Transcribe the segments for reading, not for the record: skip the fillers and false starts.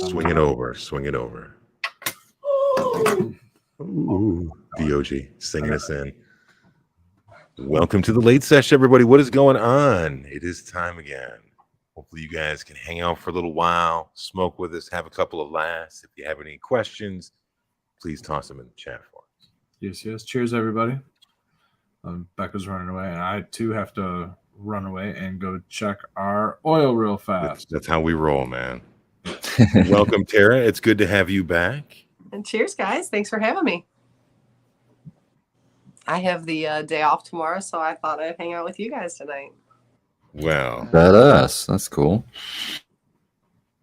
Swing it over. Swing it over. Ooh, DOG singing us in. Welcome to the Late Sesh, everybody. What is going on? It is time again. Hopefully you guys can hang out for a little while, smoke with us, have a couple of laughs. If you have any questions, please toss them in the chat for us. Yes. Cheers, everybody. Becca's running away, and I, too, have to run away and go check our oil real fast. That's how we roll, man. Welcome, Tara. It's good to have you back. And cheers, guys. Thanks for having me. I have the day off tomorrow, so I thought I'd hang out with you guys tonight. Well, badass. That's cool.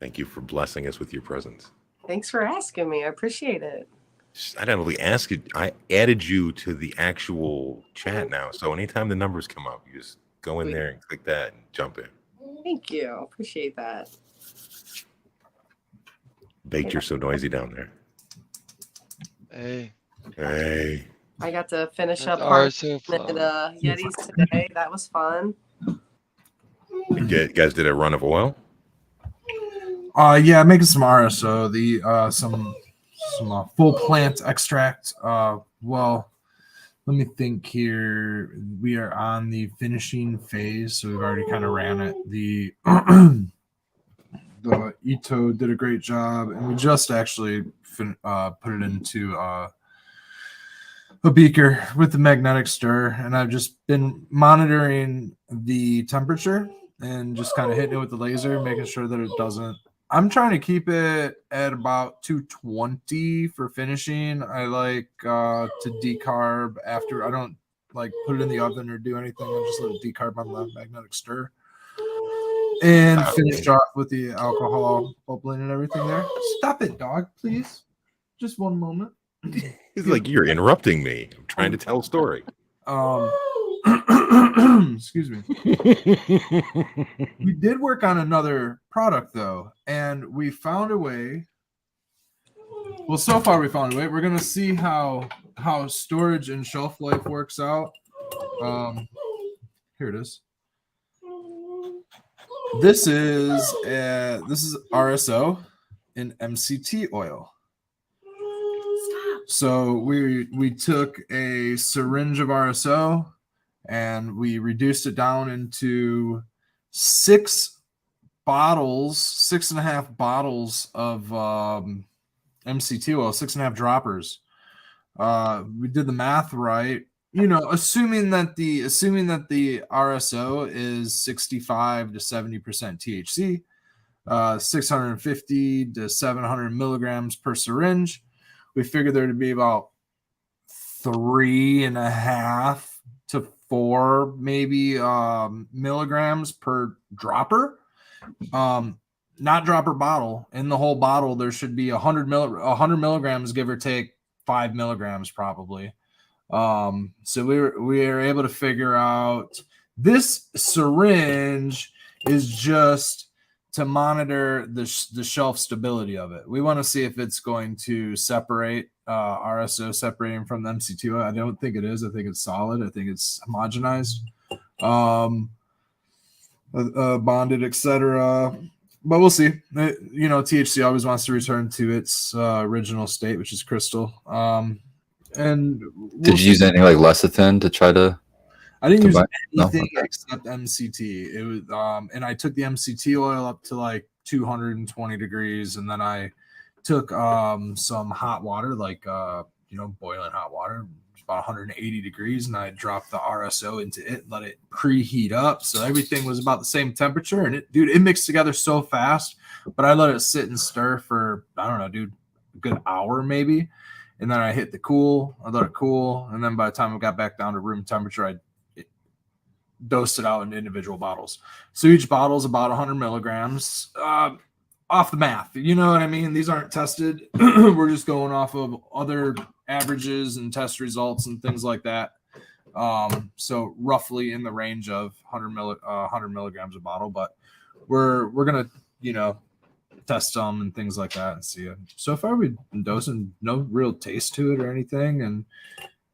Thank you for blessing us with your presence. Thanks for asking me. I appreciate it. I didn't really ask you. I added you to the actual chat now. So anytime the numbers come up, you just go in there and click that and jump in. Thank you. Appreciate that. Baked, you're so noisy down there. Hey. I got to finish up so Yetis today. That was fun. You guys did a run of oil? Yeah, making some RSO, some full plant extract. Well, let me think here. We are on the finishing phase, so we've already kind of ran it. The Ito did a great job, and we just actually put it into a beaker with the magnetic stir, and I've just been monitoring the temperature and just kind of hitting it with the laser, making sure that it doesn't. I'm trying to keep it at about 220 for finishing. I like to decarb after. I don't like put it in the oven or do anything. I just let it decarb on the magnetic stir and finish off with the alcohol bubbling and everything there. Stop it, dog, please. Just one moment. It's like you're interrupting me. I'm trying to tell a story. Excuse me. We did work on another product though, and we found a way. Well, so far we found a way. We're gonna see how storage and shelf life works out. Here it is. This is RSO in MCT oil. So we took a syringe of RSO and we reduced it down into 6 bottles, 6.5 bottles of MCT oil, 6.5 droppers. We did the math right. You know, assuming that the RSO is 65 to 70% THC, 650 to 700 milligrams per syringe. We figured there to be about 3.5 to 4 maybe milligrams per dropper. Not dropper bottle. In the whole bottle, there should be 100 milligrams, give or take 5 milligrams probably. So we were able to figure out this syringe is just to monitor the shelf stability of it. We want to see if it's going to separate RSO separating from the MCT. I don't think it is. I think it's solid. I think it's homogenized, bonded, etc. But we'll see. You know, THC always wants to return to its original state, which is crystal. And did you use anything like lecithin to try to? I didn't use anything except MCT. It was, and I took the MCT oil up to like 220 degrees, and then I took some hot water, like boiling hot water, about 180 degrees, and I dropped the RSO into it, let it preheat up, so everything was about the same temperature. And it mixed together so fast, but I let it sit and stir for a good hour maybe, and then I hit the cool. I let it cool, and then by the time I got back down to room temperature, I dosed it out in individual bottles. So each bottle is about 100 milligrams. Off the math, you know what I mean? These aren't tested. We're just going off of other averages and test results and things like that. So roughly in the range of 100 milligrams a bottle, but we're gonna test some and things like that and see it. So far we've been dosing, no real taste to it or anything, and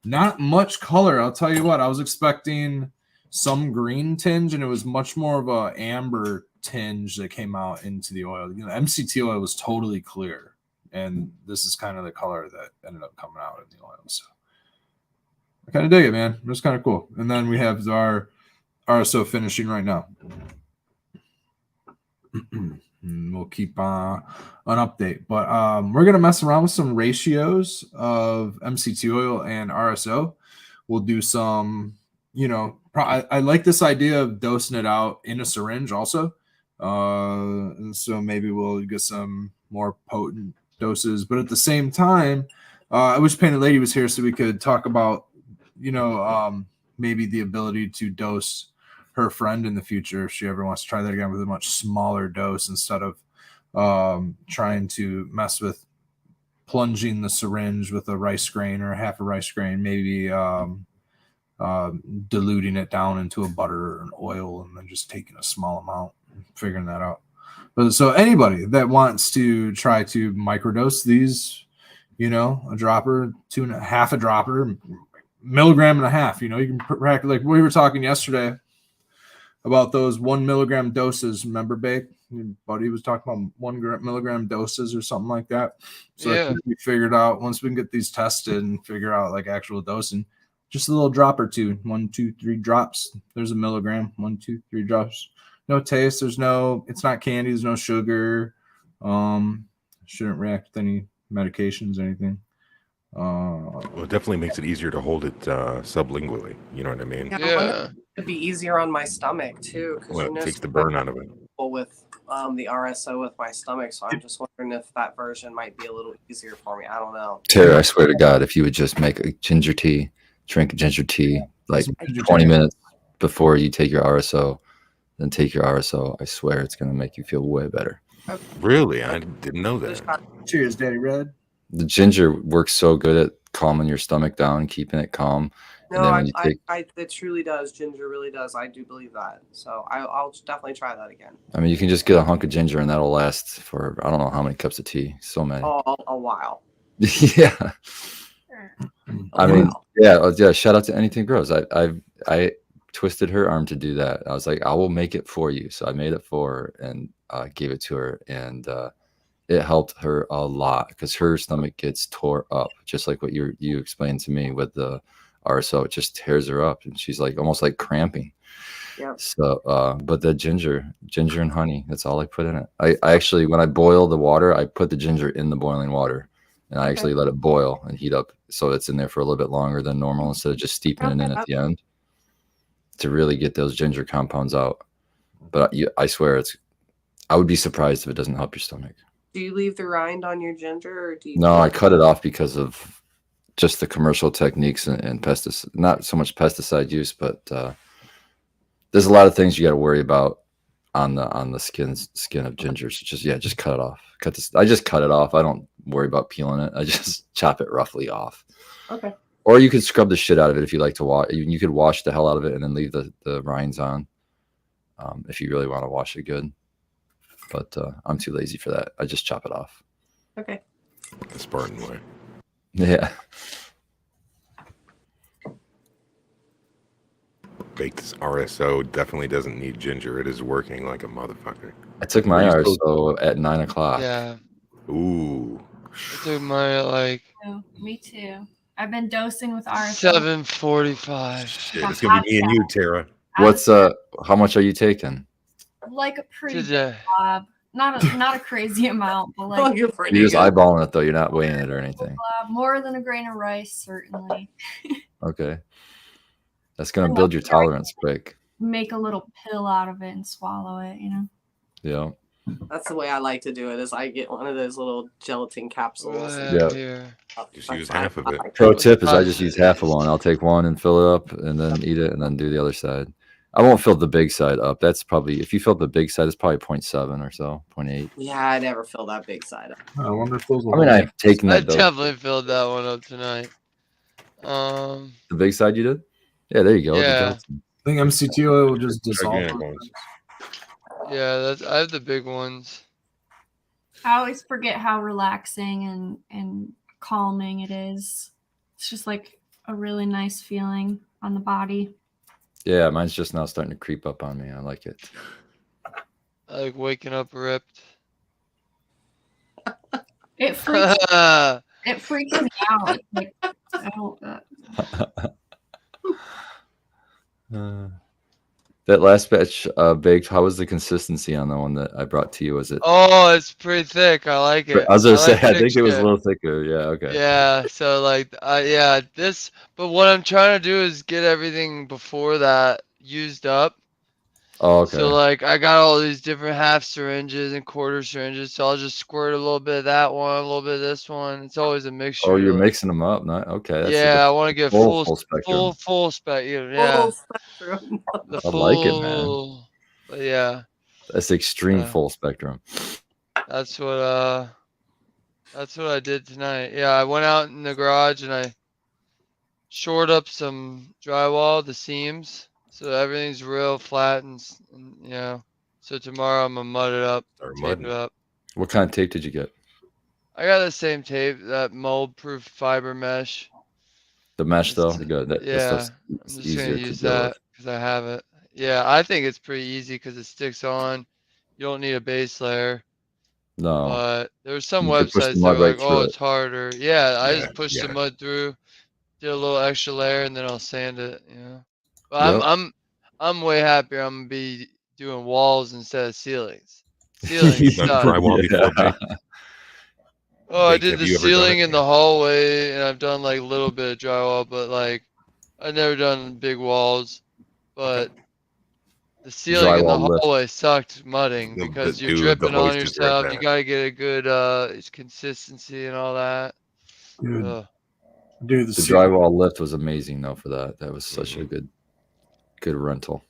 not much color. I'll tell you what, I was expecting some green tinge, and it was much more of a amber tinge that came out into the oil. You know, MCT oil was totally clear, and this is kind of the color that ended up coming out in the oil. So I kind of dig it, man. It's kind of cool. And then we have our RSO finishing right now. And we'll keep an update, but we're gonna mess around with some ratios of MCT oil and RSO. We'll do some, you know, I like this idea of dosing it out in a syringe also. And so maybe we'll get some more potent doses, but at the same time, I wish Painted Lady was here so we could talk about, you know, maybe the ability to dose her friend in the future if she ever wants to try that again with a much smaller dose instead of trying to mess with plunging the syringe with a rice grain or half a rice grain, maybe diluting it down into a butter or an oil and then just taking a small amount and figuring that out. But so anybody that wants to try to microdose these, you know, a dropper, half a dropper, milligram and a half, you know, you can like we were talking yesterday about those 1 milligram doses. Remember, Bake? Your buddy was talking about 1 milligram doses or something like that. So I think we figured out once we can get these tested and figure out like actual dosing, just a little drop or two, 1, 2, 3 drops. There's a milligram, 1, 2, 3 drops. No taste. It's not candy. There's no sugar. Shouldn't react with any medications or anything. Well, it definitely makes it easier to hold it sublingually. You know what I mean? Yeah. It'd be easier on my stomach too. Well, it takes the burn out of it. With the RSO with my stomach, so I'm just wondering if that version might be a little easier for me. I don't know. Tara, I swear to God, if you would just make a ginger tea, drink ginger tea like 20 minutes before you take your RSO, then take your RSO, I swear it's going to make you feel way better. Okay. Really? I didn't know that. Cheers, Daddy Red. The ginger works so good at calming your stomach down, keeping it calm. No, it truly does. Ginger really does. I do believe that. So I'll definitely try that again. I mean, you can just get a hunk of ginger and that'll last for, I don't know how many cups of tea. So many. Oh, a while. Yeah. I mean, yeah. Shout out to Anything Grows. I twisted her arm to do that. I was like, I will make it for you. So I made it for her and gave it to her. And it helped her a lot because her stomach gets tore up, just like what you explained to me with the RSO. It just tears her up and she's like almost like cramping. Yeah. So but the ginger and honey, that's all I put in it. I actually, when I boil the water, I put the ginger in the boiling water and I actually let it boil and heat up so it's in there for a little bit longer than normal instead of just steeping it in at the end to really get those ginger compounds out. But I swear I would be surprised if it doesn't help your stomach. Do you leave the rind on your ginger or do you? No, I cut it off because of just the commercial techniques and pesticide, not so much pesticide use, but there's a lot of things you got to worry about on the skin of ginger. So just cut it off. I just cut it off. I don't worry about peeling it. I just chop it roughly off. Okay. Or you could scrub the shit out of it if you like to wash. You could wash the hell out of it and then leave the rinds on if you really want to wash it good. But I'm too lazy for that. I just chop it off. Okay. The Spartan way. Yeah. Baked RSO definitely doesn't need ginger. It is working like a motherfucker. I took my RSO at 9 o'clock. Yeah. Ooh. I took mine at Me too. I've been dosing with RSO. 7:45. Shit, it's gonna be me and you, Tara. What's how much are you taking? Like a pretty Today. blob. Not a crazy amount, but like You're pretty You're just good. eyeballing it though. You're not weighing it or anything. more than a grain of rice, certainly. Okay. That's gonna build your tolerance quick. Make a little pill out of it and swallow it, you know. Yeah. That's the way I like to do it. Is I get one of those little gelatin capsules. Yeah. Here. Just use half of it. Pro tip is I just use half of one. I'll take one and fill it up and then eat it and then do the other side. I won't fill the big side up. That's probably, if you fill the big side, it's probably 0.7 or so, 0.8. Yeah, I never fill that big side up. I wonder if those. I mean, I've taken I that. definitely filled that one up tonight. The big side you did? Yeah, there you go. Yeah. I think MCT oil will just dissolve. Gigantic ones. Yeah, I have the big ones. I always forget how relaxing and calming it is. It's just like a really nice feeling on the body. Yeah, mine's just now starting to creep up on me. I like it. I like waking up ripped. It freaks me out. It's like I don't. That last batch baked, how was the consistency on the one that I brought to you? Was it? Oh, it's pretty thick. I like it. I was gonna say, like I thick think it was a shit. little thicker. Yeah, okay. Yeah, so like, yeah, this. But what I'm trying to do is get everything before that used up. Oh, okay. So like, I got all these different half syringes and quarter syringes. So I'll just squirt a little bit of that one, a little bit of this one. It's always a mixture. Oh, you're like- mixing them up. Not okay. That's Yeah, I want to get full spectrum. full spectrum. Yeah, Full spectrum. the I like it, man. full. But yeah, That's extreme Yeah. full spectrum. that's what I did tonight. Yeah, I went out in the garage and I shored up some drywall, the seams, so everything's real flat and you know. So tomorrow I'm gonna mud it up, Or tape mudding. it up. What kind of tape did you get? I got the same tape, that mold-proof fiber mesh. The mesh, though. It's- Good. That Yeah, stuff's I'm just easier gonna to use deal with. that because I have it. Yeah, I think it's pretty easy because it sticks on. You don't need a base layer. No. But there were some You can push the websites that mud were right like, through oh, it. it's harder. Yeah, I Yeah, just pushed the yeah. mud through, did a little extra layer, and then I'll sand it. You know, but Yep. I'm way happier. I'm gonna be doing walls instead of ceilings. You've Ceilings done suck. drywall before, Bake? Oh, I Bake, did have the you ever done ceiling it? in the hallway, and I've done like a little bit of drywall, but like I've never done big walls. But the ceiling in the Drywall lift. hallway sucked mudding The- because the you're dude, the dripping on hoist is right yourself. You there. gotta get a good consistency and all that. Dude, Ugh. dude, The drywall lift was amazing, though. For that, that was such Mm-hmm. a good rental.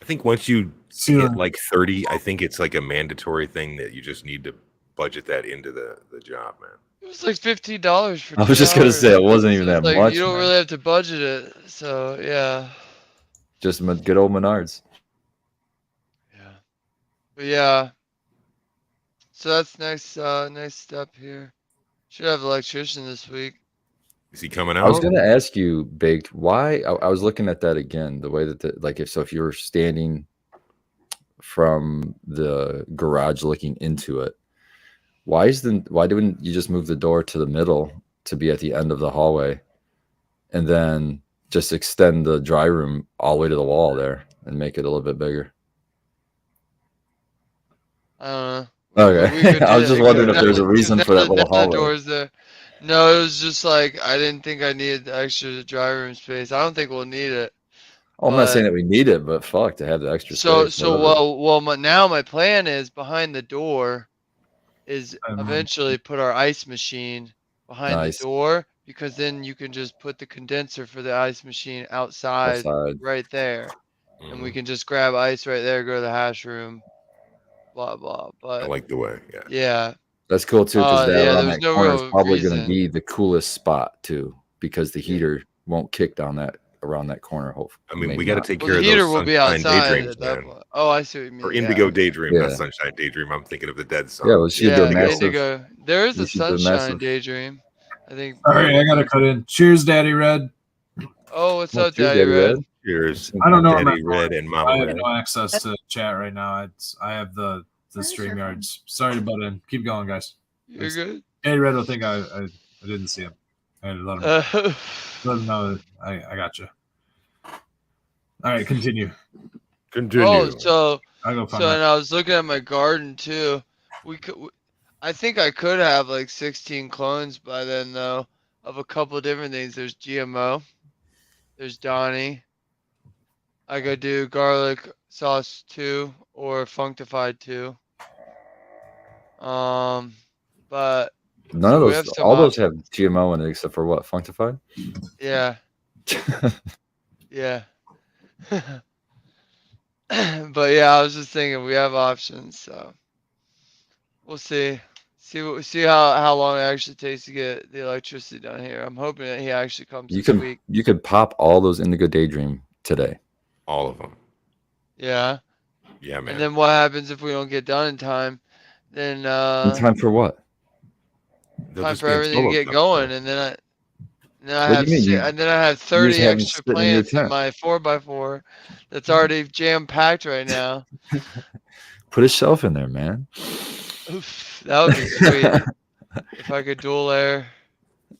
I think once you Ceiling. hit like 30, I think it's like a mandatory thing that you just need to budget that into the job, man. It was like $15 for. I was 2 just gonna hours. say it wasn't So even it's that like, much. you don't man. really have to budget it. So yeah, Just good old Menards. yeah, but yeah. So that's next step here. Should have an electrician this week. Is he coming I was out? gonna ask you, Baked, why I was looking at that again, the way that like if you were standing from the garage looking into it, why didn't you just move the door to the middle to be at the end of the hallway and then just extend the dry room all the way to the wall there and make it a little bit bigger? I don't know. Okay. I was just wondering if there's a reason for that little The hallway. doors there. No, it was just like I didn't think I needed the extra dry room space. I don't think we'll need it. Oh, I'm not But- saying that we need it, but fuck, to have the extra space. whatever. Now my plan is behind the door is eventually put our ice machine behind Nice. the door, because then you can just put the condenser for the ice machine outside. Right there, and we Mhm. can just grab ice right there, go to the hash room, blah blah. I But like the way. Yeah. yeah, That's cool too, because that around there's that no corner is real probably going to reason. be the coolest spot too, because the heater won't kick down that around that corner. Hopefully, I mean, we maybe got to not. take Well, care the of heater those will be Sunshine outside Daydreams, at that man. point. Oh, I see what you mean. Or yeah. Indigo Daydream, not Yeah. Sunshine Daydream. I'm thinking of the Dead song. Yeah, well, she Yeah, did the massive. Indigo. There is you a should do sunshine massive- daydream. I think. All right, I gotta cut in. Cheers, Daddy Red. Oh, what's Well, up, cheers, Daddy Daddy Red? Red. Cheers. I don't know on Daddy my Red and I Mama have Red. no access to chat right now. I have the StreamYards. Sorry to butt in. Keep going, guys. You're good. Daddy Red will think I didn't see him. I had to let him know that I got you. All right, continue. Continue. Oh, so I'll go find So, my and I was looking at my garden too. I think I could have like 16 clones by then, though, of a couple different things. There's GMO, there's Donnie. I could do garlic sauce 2 or Functified 2. But None So of we those, have some all those have GMO in it except for what? Functified? yeah, yeah. But yeah, I was just thinking we have options, so we'll see. See how long it actually takes to get the electricity done here. I'm hoping that he actually comes You this week. could pop all those Indigo Daydream today. All of them. Yeah. Yeah, man. And then what happens if we don't get done in time? Then In time for what? They'll time just for be in everything to solo get stuff, going, man. and then I What do you mean? and then I have just 30 have them extra sitting in your plants in tent. my 4x4 that's already jam packed right now. Put a shelf in there, man. Oof, that would be sweet. If I could dual air.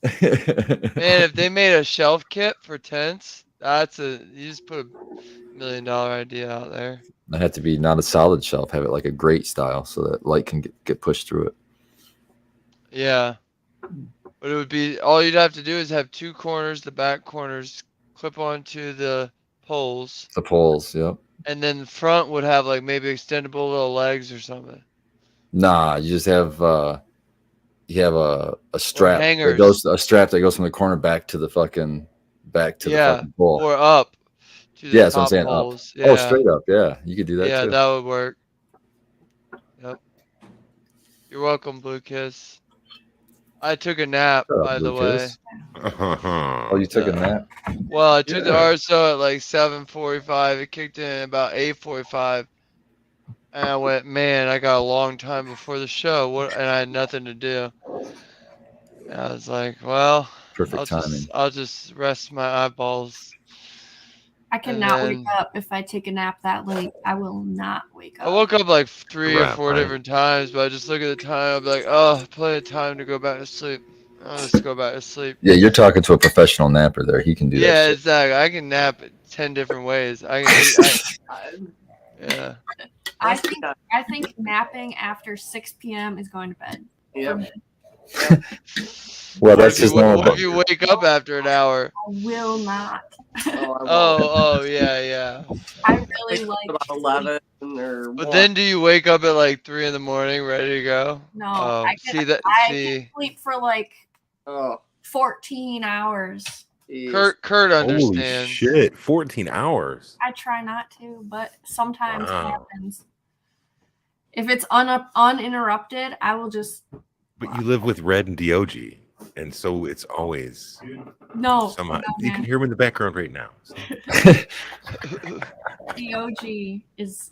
Man, if they made a shelf kit for tents, you just put $1 million idea out there. It had to be not a solid shelf. Have it like a grate style so that light can get pushed through it. Yeah. But it would be, all you'd have to do is have 2 corners, the back corners clip onto the poles. The poles, yep. And then the front would have like maybe extendable little legs or something. Nah, you just have you have a strap that hangers. goes from the corner back to the fucking the fucking pole. Or up to the Yeah, that's what I'm top saying. poles. Up. Oh, straight up. Yeah, you could do that Yeah, too. that would work. Yep. You're welcome, Blue Kiss. I took a nap, Shut up, by the Blue way. Kiss. Oh, you took a nap? Well, I took the Yeah. RSO at like 7:45. It kicked in at about 8:45. And I went, man, I got a long time before the show. And I had nothing to do. And I was like, well, Perfect timing. I'll just rest my eyeballs. I cannot wake up if I take a nap that late. I will not wake up. I woke up like 3 or 4 right. different times, but I just look at the time. I'm like, oh, plenty of time to go back to sleep. I'll just go back to sleep. Yeah, you're talking to a professional napper there. He can do that. Yeah, shit. exactly. I can nap 10 different ways. Yeah. I think napping after 6 p.m. is going to bed. Yep. Well, that's just normal. What if you wake up after an hour? I will not. Oh, yeah. I really like about 11 or. But then do you wake up at like 3 in the morning ready to go? No, Oh, I can sleep for like 14 hours. Kurt Holy understands. shit, 14 hours. I try not to, but sometimes Wow. it happens. If it's uninterrupted, I will just. But you live with Red and DOG, and so it's always No. somehow. no, You can man. hear him in the background right now. So. DOG is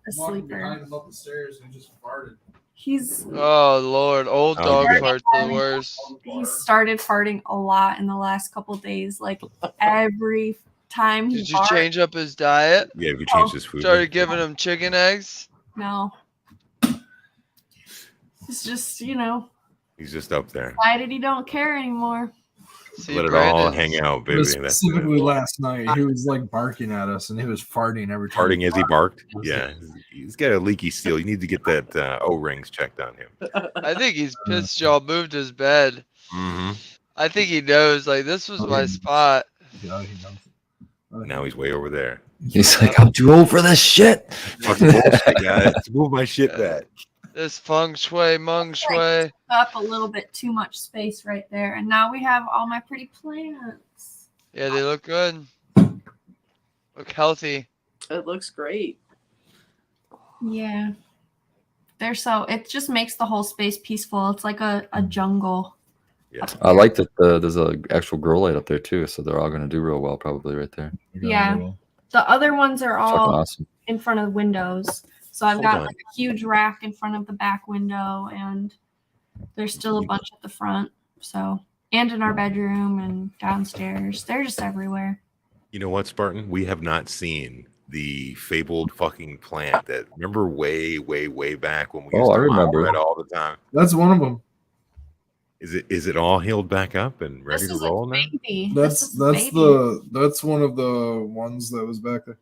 a sleeper. Behind him up the stairs and he just farted. He's Oh, Lord. Old Oh, dog yeah. farts are the worst. started farting a lot in the last couple of days. Like every time he Did you farts. change up his diet? Yeah, if you change his food. Started giving him chicken eggs? No. It's just, He's just up there. decided he don't care anymore. See, Let it all Brandon's- hang out, But baby. That's it. specifically last night, he was like barking at us and he was farting every time. Farting as he barked. Yeah, he's got a leaky seal. You need to get that O-rings checked on him. I think he's pissed y'all moved his bed. Mm-hmm. I think he knows, like, this was my spot. Yeah, he knows. Now he's way over there. He's like, I'm too old for this shit. Fucking bullshit, guys. Move my shit back. This feng shui, meng shui. Up a little bit too much space right there. And now we have all my pretty plants. Yeah, they look good. Look healthy. It looks great. Yeah. It just makes the whole space peaceful. It's like a jungle. Yeah. I like that there's an actual grow light up there too, so they're all going to do real well probably right there. Yeah. The other ones are Fucking all awesome. in front of windows. So I've Hold got on. like a huge rack in front of the back window, and there's still a bunch at the front. So, and in our bedroom and downstairs. They're just everywhere. You know what, Spartan? We have not seen the fabled fucking plant that remember way back when we used Oh, to I remember. it all the time. That's one of them. Is it all healed back up and ready This to is roll a now? baby. That's This is a baby. that's one of the ones that was back there.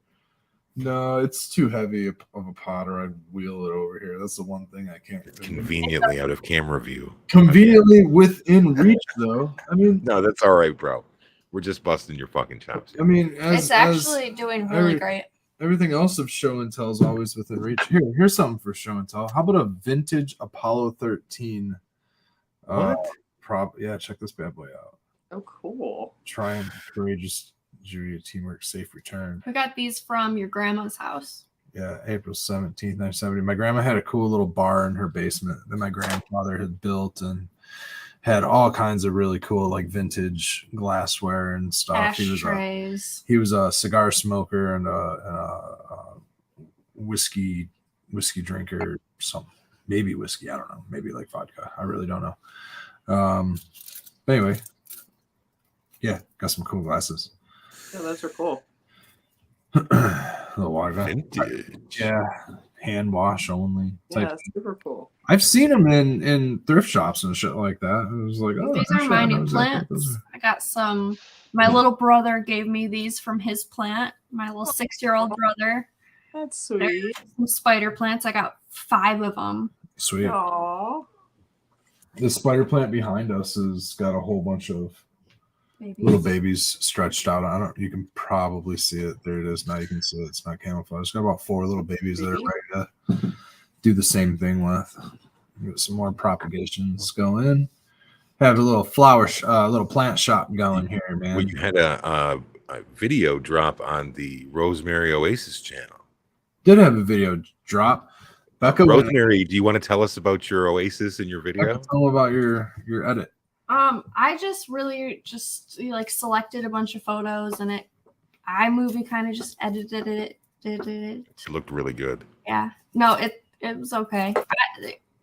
No, it's too heavy of a pot, or I'd wheel it over here. That's the one thing I can't. It's conveniently out of camera view. Conveniently within reach, though. I mean, No, that's all right, bro. We're just busting your fucking chops. It's actually doing really great. Everything else of show and tell is always within reach. Here's something for show and tell. How about a vintage Apollo 13? What? Yeah, check this bad boy out. Oh, cool. Triumph, courageous jury, teamwork, safe return. We got these from your grandma's house. Yeah, April 17th, 1970. My grandma had a cool little bar in her basement that my grandfather had built and had all kinds of really cool, like vintage glassware and stuff. Ashtrays. He was a cigar smoker and a whiskey drinker, maybe whiskey. I don't know. Maybe like vodka. I really don't know. Anyway, yeah, got some cool glasses. Yeah, those are cool. Little water gun. Vintage. Yeah, hand wash only type. Yeah, super cool. I've seen them in thrift shops and shit like that. It was like, oh, These shit, are my I know new exactly what those plants. are. I got some. My little brother gave me these from his plant. My little 6-year-old brother. That's sweet. Some spider plants. I got 5 of them. Sweet. Aww. The spider plant behind us has got a whole bunch of Babies. little babies stretched out. I don't. You can probably see it. There it is. Now you can see it. It's not camouflage. It's got about 4 little babies that are ready to do the same thing with. Get some more propagations going. Have a little little plant shop going here, man. Well, you had a video drop on the Rosemary Oasis channel. Did have a video drop. Becca, Rosemary, do you want to tell us about your Oasis in your video? Becca, tell me about your edit. I just really like selected a bunch of photos and iMovie kind of just edited it. It looked really good. Yeah. No, it was okay.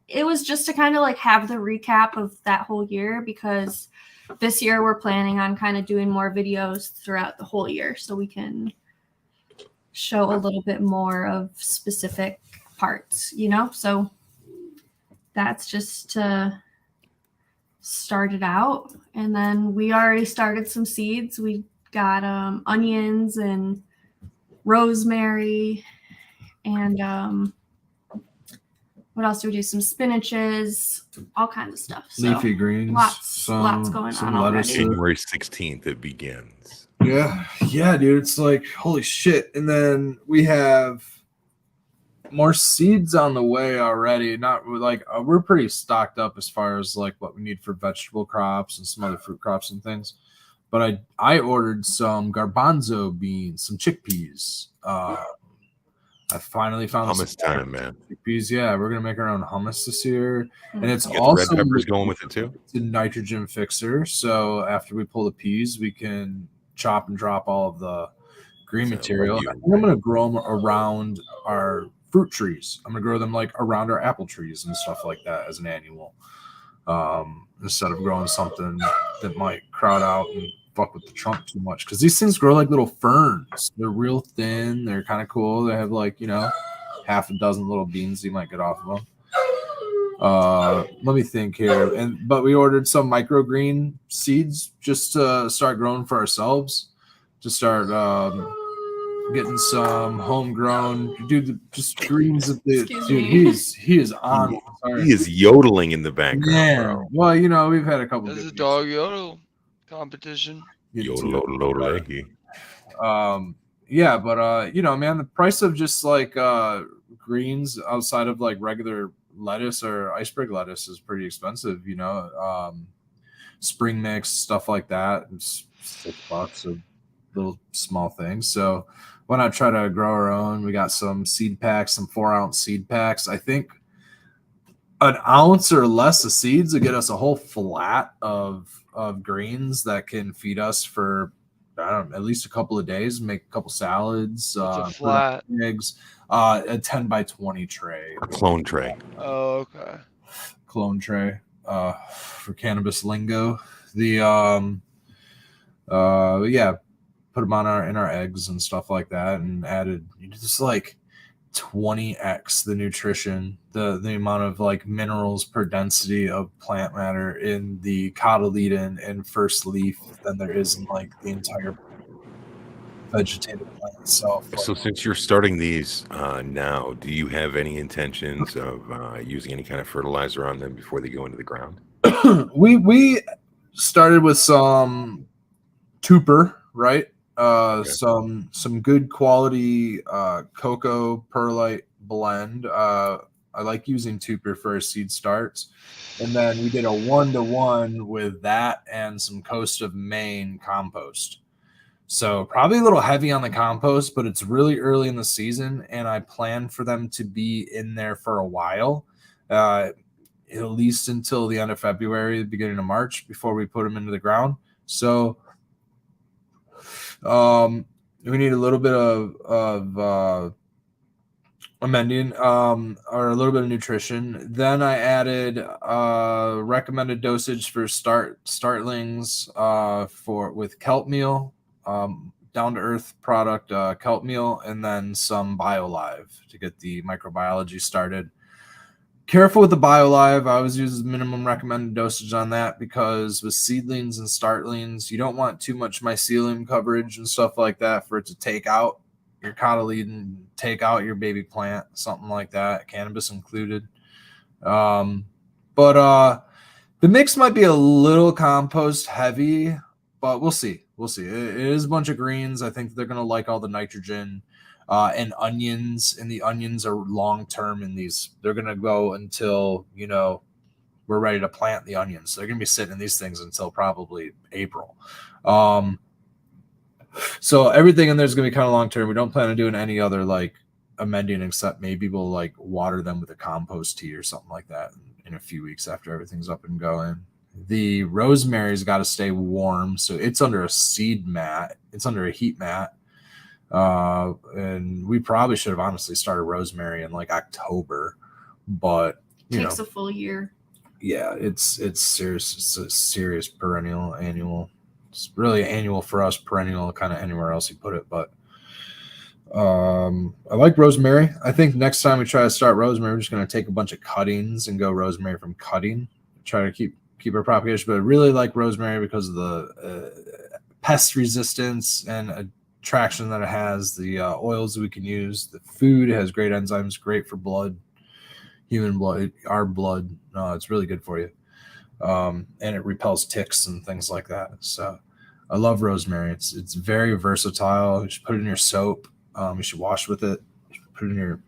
It was just to kind of like have the recap of that whole year, because this year we're planning on kind of doing more videos throughout the whole year so we can show a little bit more of specific parts, so that's just to start it out. And then we already started some seeds. We got onions and rosemary and what else do we do? Some spinaches, all kinds of stuff. So Leafy greens. lots going on already. January 16th it begins. Yeah, dude. It's like, holy shit. And then we have more seeds on the way already. Not like we're pretty stocked up as far as like what we need for vegetable crops and some other fruit crops and things. But I ordered some garbanzo beans, some chickpeas. I finally found Hummus time, man. Chickpeas. Yeah, we're gonna make our own hummus this year, and it's You got also the red peppers going with it too. It's a nitrogen fixer. So after we pull the peas, we can chop and drop all of the green material. I think I'm gonna grow them around our fruit trees. I'm gonna grow them like around our apple trees and stuff like that as an annual, instead of growing something that might crowd out and fuck with the trunk too much, because these things grow like little ferns. They're real thin. They're kind of cool. They have like half a dozen little beans you might get off of them. Let me think here. But we ordered some microgreen seeds just to start growing for ourselves, to start getting some homegrown. Dude, just greens. He is on. Sorry. He is yodeling in the background. Yeah. Bro. Well, we've had a couple. There's a dog yodel competition. Yodel. Yeah, but man, the price of just like greens outside of like regular lettuce or iceberg lettuce is pretty expensive. Spring mix, stuff like that. It's $6 of little small things. So why not try to grow our own? We got some seed packs, some 4-ounce seed packs. I think an ounce or less of seeds will get us a whole flat of greens that can feed us for at least a couple of days. Make a couple salads. A flat eggs. A 10 by 20 tray. A clone tray. Oh, okay. Clone tray. For cannabis lingo. The yeah, put them on in our eggs and stuff like that, and added just like 20x the nutrition, the amount of like minerals per density of plant matter in the cotyledon and first leaf than there is in like the entire vegetative plant itself. So since you're starting these now, do you have any intentions of using any kind of fertilizer on them before they go into the ground? we started with some Tupper, right? Okay. Some good quality cocoa perlite blend. I like using Tupper for our seed starts, and then we did a 1-to-1 with that and some Coast of Maine compost. So probably a little heavy on the compost, but it's really early in the season, and I plan for them to be in there for a while, at least until the end of February, the beginning of March, before we put them into the ground. So we need a little bit of amending or a little bit of nutrition. Then I added recommended dosage for startlings with kelp meal, down to earth product, kelp meal, and then some BioLive to get the microbiology started. Careful with the BioLive. I always use minimum recommended dosage on that because with seedlings and startlings, you don't want too much mycelium coverage and stuff like that for it to take out your cotyledon, take out your baby plant, something like that, cannabis included. But the mix might be a little compost heavy, but we'll see. We'll see. It is a bunch of greens. I think they're going to like all the nitrogen. And onions, and the onions are long term in these. They're gonna go until we're ready to plant the onions. So they're gonna be sitting in these things until probably April. So everything in there is gonna be kind of long term. We don't plan on doing any other like amending, except maybe we'll like water them with a compost tea or something like that in a few weeks after everything's up and going. The rosemary's got to stay warm, so it's under a seed mat. It's under a heat mat. And we probably should have honestly started rosemary in like October, but takes a full year. Yeah, it's serious. It's a serious perennial annual. It's really annual for us, perennial kind of anywhere else you put it. But I like rosemary. I think next time we try to start rosemary, we're just going to take a bunch of cuttings and go rosemary from cutting. Try to keep our propagation, but I really like rosemary because of the pest resistance and attraction that it has, the oils that we can use, the food has great enzymes, great for blood, human blood, our blood. It's really good for you, and it repels ticks and things like that. So I love rosemary. It's very versatile. You should put it in your soap. You should wash with it. You should put it in your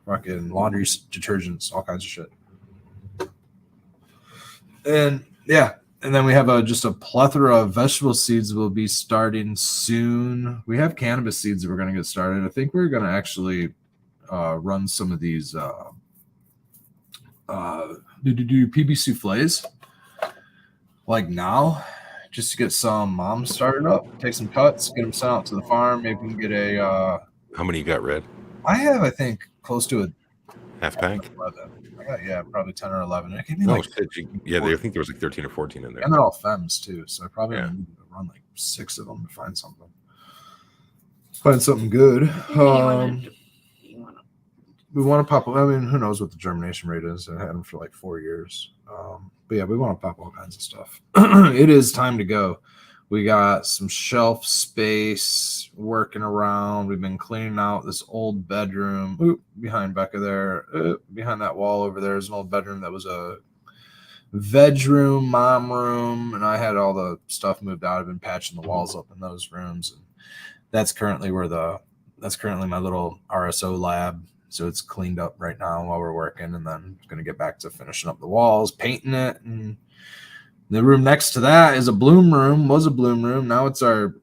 fucking laundry detergents, all kinds of shit. And yeah. And then we have just a plethora of vegetable seeds we'll be starting soon. We have cannabis seeds that we're going to get started. I think we're going to actually run some of these PB souffles like now, just to get some moms started up, take some cuts, get them sent out to the farm. Maybe we can get a How many you got, Red? I have, I think, close to a Half pack? 11. Yeah, probably 10 or 11. It could be I think there was like 13 or 14 in there. and they're all femmes too, so I probably need to run like 6 of them to find something. Find something good. We want to pop. I mean, who knows what the germination rate is? I had them for like 4 years. But yeah, we want to pop all kinds of stuff. It is time to go. We got some shelf space working around. We've been cleaning out this old bedroom behind Becca there. Behind that wall over there is an old bedroom that was a veg room, mom room, and I had all the stuff moved out. I've been patching the walls up in those rooms, and that's currently my little RSO lab. So it's cleaned up right now while we're working, and then going to get back to finishing up the walls, painting it, and the room next to that is a bloom room. Was a bloom room. Now it's our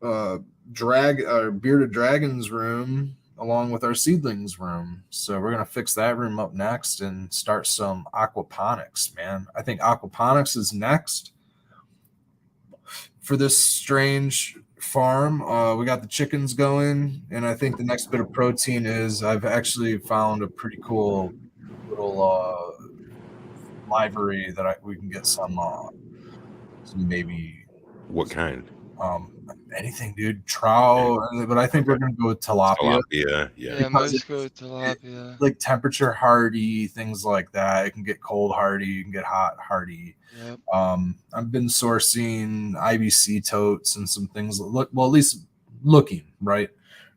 bearded dragons room, along with our seedlings room. So we're gonna fix that room up next and start some aquaponics, man. I think aquaponics is next for this strange farm. We got the chickens going, and I think the next bit of protein is I've actually found a pretty cool little livery that we can get some maybe. What kind? Anything, dude. Trout, but I think we're gonna go with tilapia. Yeah. Yeah, most go with tilapia. Like temperature hardy, things like that. It can get cold hardy, you can get hot hardy. Yep. I've been sourcing IBC totes and some things at least looking, right?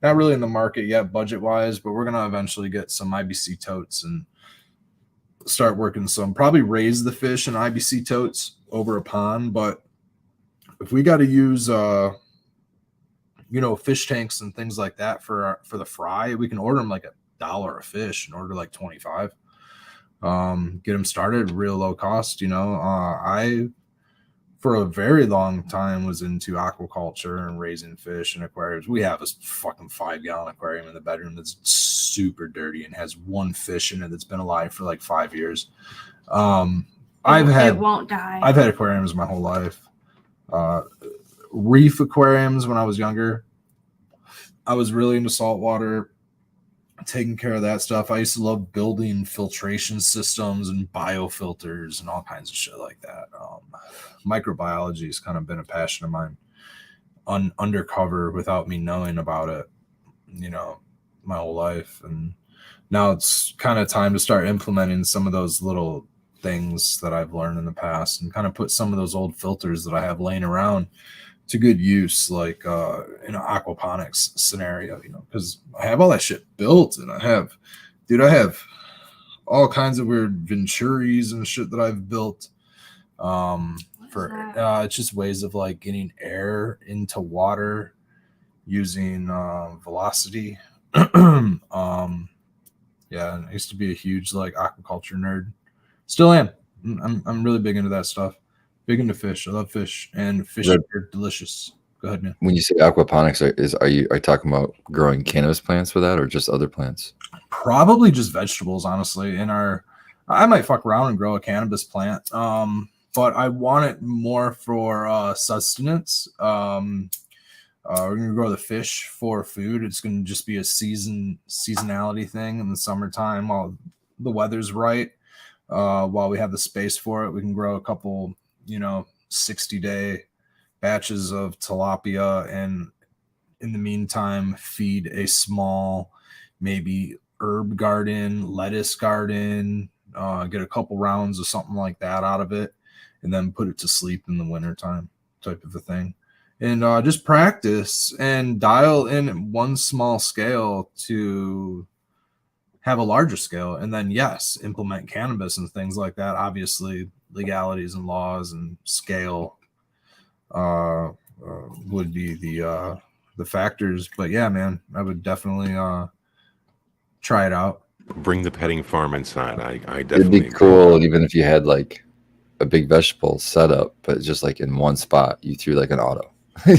Not really in the market yet, budget wise, but we're gonna eventually get some IBC totes and start working some, probably raise the fish in IBC totes over a pond. But if we got to use fish tanks and things like that for the fry, we can order them like $1 a fish and order like 25. Get them started real low cost. I for a very long time was into aquaculture and raising fish and aquariums. We have a fucking 5-gallon aquarium in the bedroom that's super dirty and has one fish in it that's been alive for like 5 years. It won't die. I've had aquariums my whole life. Reef aquariums when I was younger. I was really into saltwater, taking care of that stuff. I used to love building filtration systems and biofilters and all kinds of shit like that. Microbiology has kind of been a passion of mine. undercover without me knowing about it, you know, my whole life. And now it's kind of time to start implementing some of those little things that I've learned in the past and kind of put some of those old filters that I have laying around to good use, like in an aquaponics scenario, you know, because I have all that shit built, and I have all kinds of weird venturis and shit that I've built. For it's just ways of like getting air into water using velocity. Yeah, I used to be a huge like aquaculture nerd. Still am. I'm really big into that stuff. Big into fish. I love fish, and fish are delicious. Go ahead, man. When you say aquaponics, are you talking about growing cannabis plants for that, or just other plants? Probably just vegetables, honestly. I might fuck around and grow a cannabis plant. But I want it more for sustenance. We're gonna grow the fish for food. It's gonna just be a seasonality thing in the summertime while the weather's right. While we have the space for it, we can grow a couple, 60-day batches of tilapia, and in the meantime, feed a small, maybe herb garden, lettuce garden, get a couple rounds of something like that out of it, and then put it to sleep in the wintertime type of a thing. And just practice and dial in one small scale to have a larger scale. And then, yes, implement cannabis and things like that. Obviously, legalities and laws and scale would be the factors. But yeah, man, I would definitely try it out. Bring the petting farm inside. I It'd definitely be cool even if you had like a big vegetable setup, but just like in one spot, you threw like an auto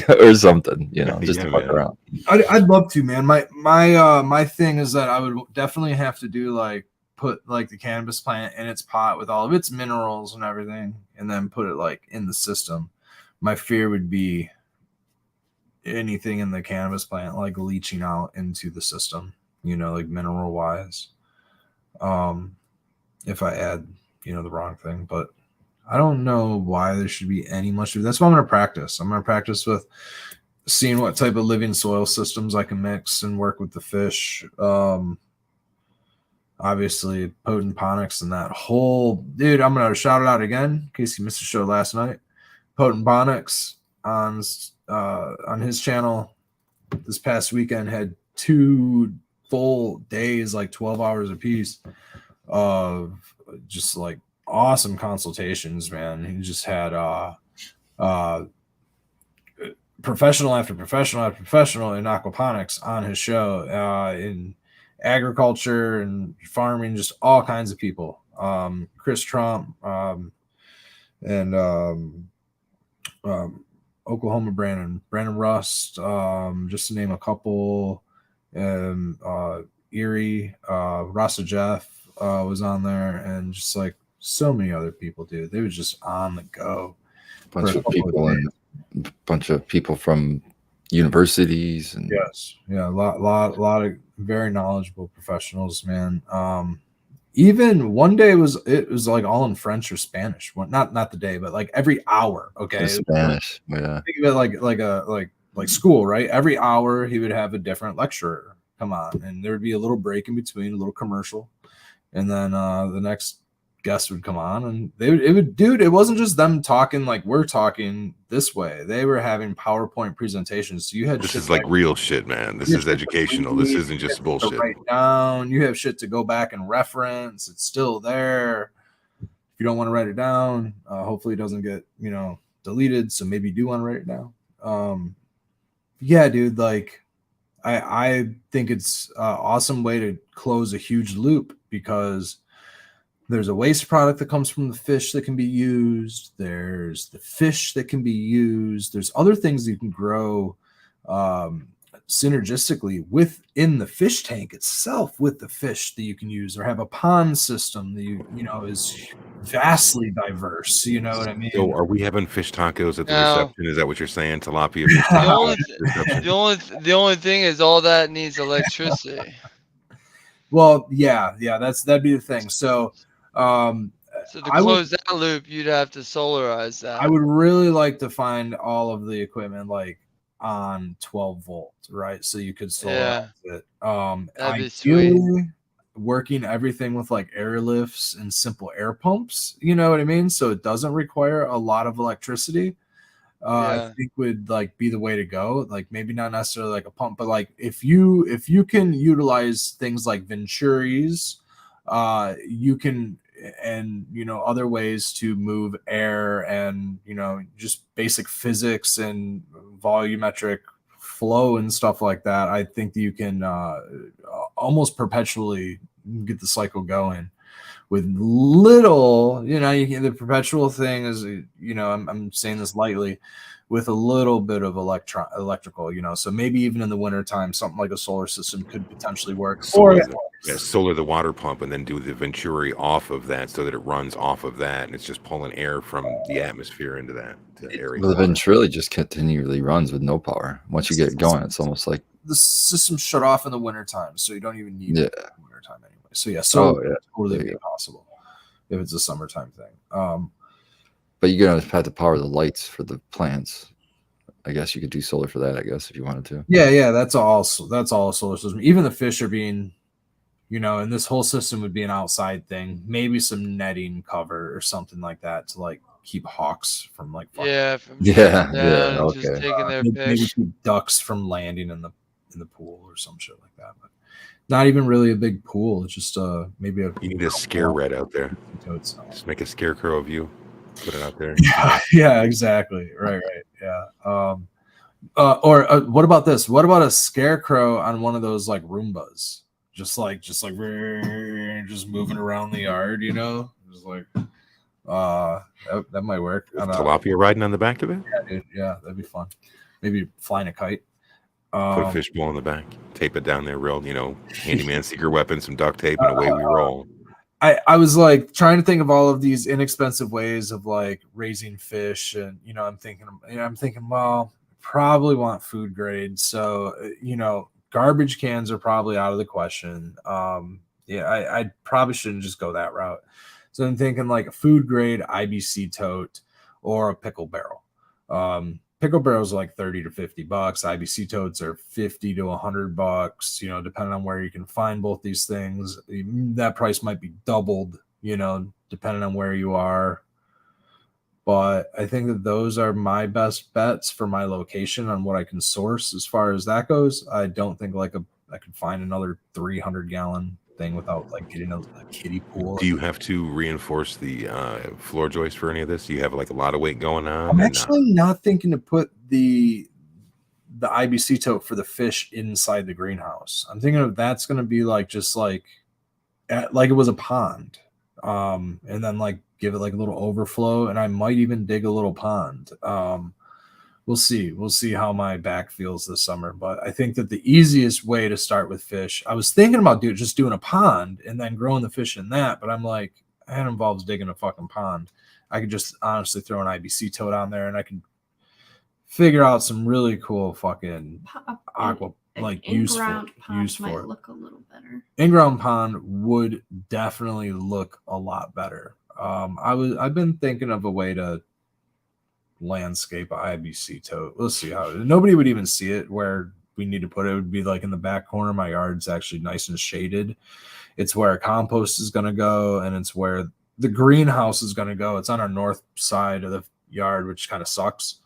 or something, just to fuck around. I'd love to, man. My thing is that I would definitely have to do like put like the cannabis plant in its pot with all of its minerals and everything, and then put it like in the system. My fear would be anything in the cannabis plant like leaching out into the system, like mineral wise. If I add, the wrong thing, but I don't know why there should be any much. That's what I'm going to practice. I'm going to practice with seeing what type of living soil systems I can mix and work with the fish. Obviously, potent ponics and that whole dude. I'm going to shout it out again in case you missed the show last night. Potent ponics on his channel this past weekend had 2 full days, like 12 hours apiece, of just like awesome consultations, man. He just had professional after professional after professional in aquaponics on his show, in agriculture and farming, just all kinds of people. Chris Trump, and Oklahoma Brandon Rust, just to name a couple. Erie, Rasa Jeff was on there, and just like so many other people, dude. They were just on the go. Bunch of people from universities, and yes, yeah, a lot of very knowledgeable professionals, man. Even one day it was like all in French or Spanish. Well, not the day, but like every hour. Okay, Spanish. Yeah, think of it like school, right? Every hour he would have a different lecturer come on, and there would be a little break in between, a little commercial, and then the next guest would come on, and it wasn't just them talking like we're talking this way. They were having PowerPoint presentations. So you had this is like real shit, man. This is educational. This isn't just bullshit. Write down. You have shit to go back and reference. It's still there. If you don't want to write it down, hopefully it doesn't get deleted. So maybe you do want to write it down. Yeah, dude. Like, I think it's an awesome way to close a huge loop, because there's a waste product that comes from the fish that can be used. There's the fish that can be used. There's other things that you can grow synergistically within the fish tank itself with the fish that you can use, or have a pond system that is vastly diverse. You know what I mean? So are we having fish tacos at the No. reception? Is that what you're saying? Tilapia? The only thing is all that needs electricity. Well, yeah, that'd be the thing. So to close that loop, you'd have to solarize that. I would really like to find all of the equipment, like on 12 volt, right? So you could solarize Yeah. it. That'd be sweet. Ideally, working everything with like air lifts and simple air pumps, you know what I mean? So it doesn't require a lot of electricity. I Yeah. think would like be the way to go. Like maybe not necessarily like a pump, but like if you can utilize things like Venturis, you can, and you know, other ways to move air and, you know, just basic physics and volumetric flow and stuff like that. I think that you can almost perpetually get the cycle going with little, you know, the perpetual thing is, you know, I'm saying this lightly, with a little bit of electrical, you know, so maybe even in the wintertime, something like a solar system could potentially work. Solar the water pump, and then do the Venturi off of that, so that it runs off of that, and it's just pulling air from the atmosphere into that area. The Ventrili just continually runs with no power. Once you get it going, it's almost like the system shut off in the wintertime, so you don't even need it in the wintertime anyway. So yeah, totally be possible if it's a summertime thing. But you're gonna have to power the lights for the plants. I guess you could do solar for that, I guess, if you wanted to. Yeah, that's all a solar system. Even the fish are being, you know, and this whole system would be an outside thing. Maybe some netting cover or something like that to like keep hawks from like just taking their maybe pick. keep ducks from landing in the pool or some shit like that. But not even really a big pool. It's just maybe You need a scare red out there. Just make a scarecrow of you. Put it out there. Yeah, exactly. Right. Yeah. Or what about this? What about a scarecrow on one of those like Roombas? Just moving around the yard, you know? Just like that might work. Tilapia riding on the back of it? Yeah, dude. Yeah, that'd be fun. Maybe flying a kite. Put a fishbowl in the back, tape it down there real, you know, handyman secret weapon, some duct tape, and away we roll. I was like trying to think of all of these inexpensive ways of like raising fish, and you know, I'm thinking, well, probably want food grade, so you know, garbage cans are probably out of the question. I probably shouldn't just go that route. So I'm thinking like a food grade IBC tote or a pickle barrel. Pickle barrels are like $30 to $50. IBC totes are $50 to $100. You know, depending on where you can find both these things, that price might be doubled. You know, depending on where you are. But I think that those are my best bets for my location on what I can source as far as that goes. I don't think I could find another 300-gallon thing without like getting a kiddie pool. Do you have to reinforce the floor joist for any of this? Do you have like a lot of weight going on? I'm actually not thinking to put the IBC tote for the fish inside the greenhouse. I'm thinking of that's going to be like just like it was a pond, and then like give it like a little overflow, and I might even dig a little pond. We'll see how my back feels this summer, but I think that the easiest way to start with fish, I was thinking about just doing a pond and then growing the fish in that, but I'm like, that involves digging a fucking pond. I could just honestly throw an IBC tote on there and I can figure out some really cool fucking aqua like use for it. Look a little better. In-ground pond would definitely look a lot better. I've been thinking of a way to landscape IBC tote. Let's see how nobody would even see it where we need to put it. It would be like in the back corner. My yard's actually nice and shaded. It's where compost is going to go, and it's where the greenhouse is going to go. It's on our north side of the yard, which kind of sucks.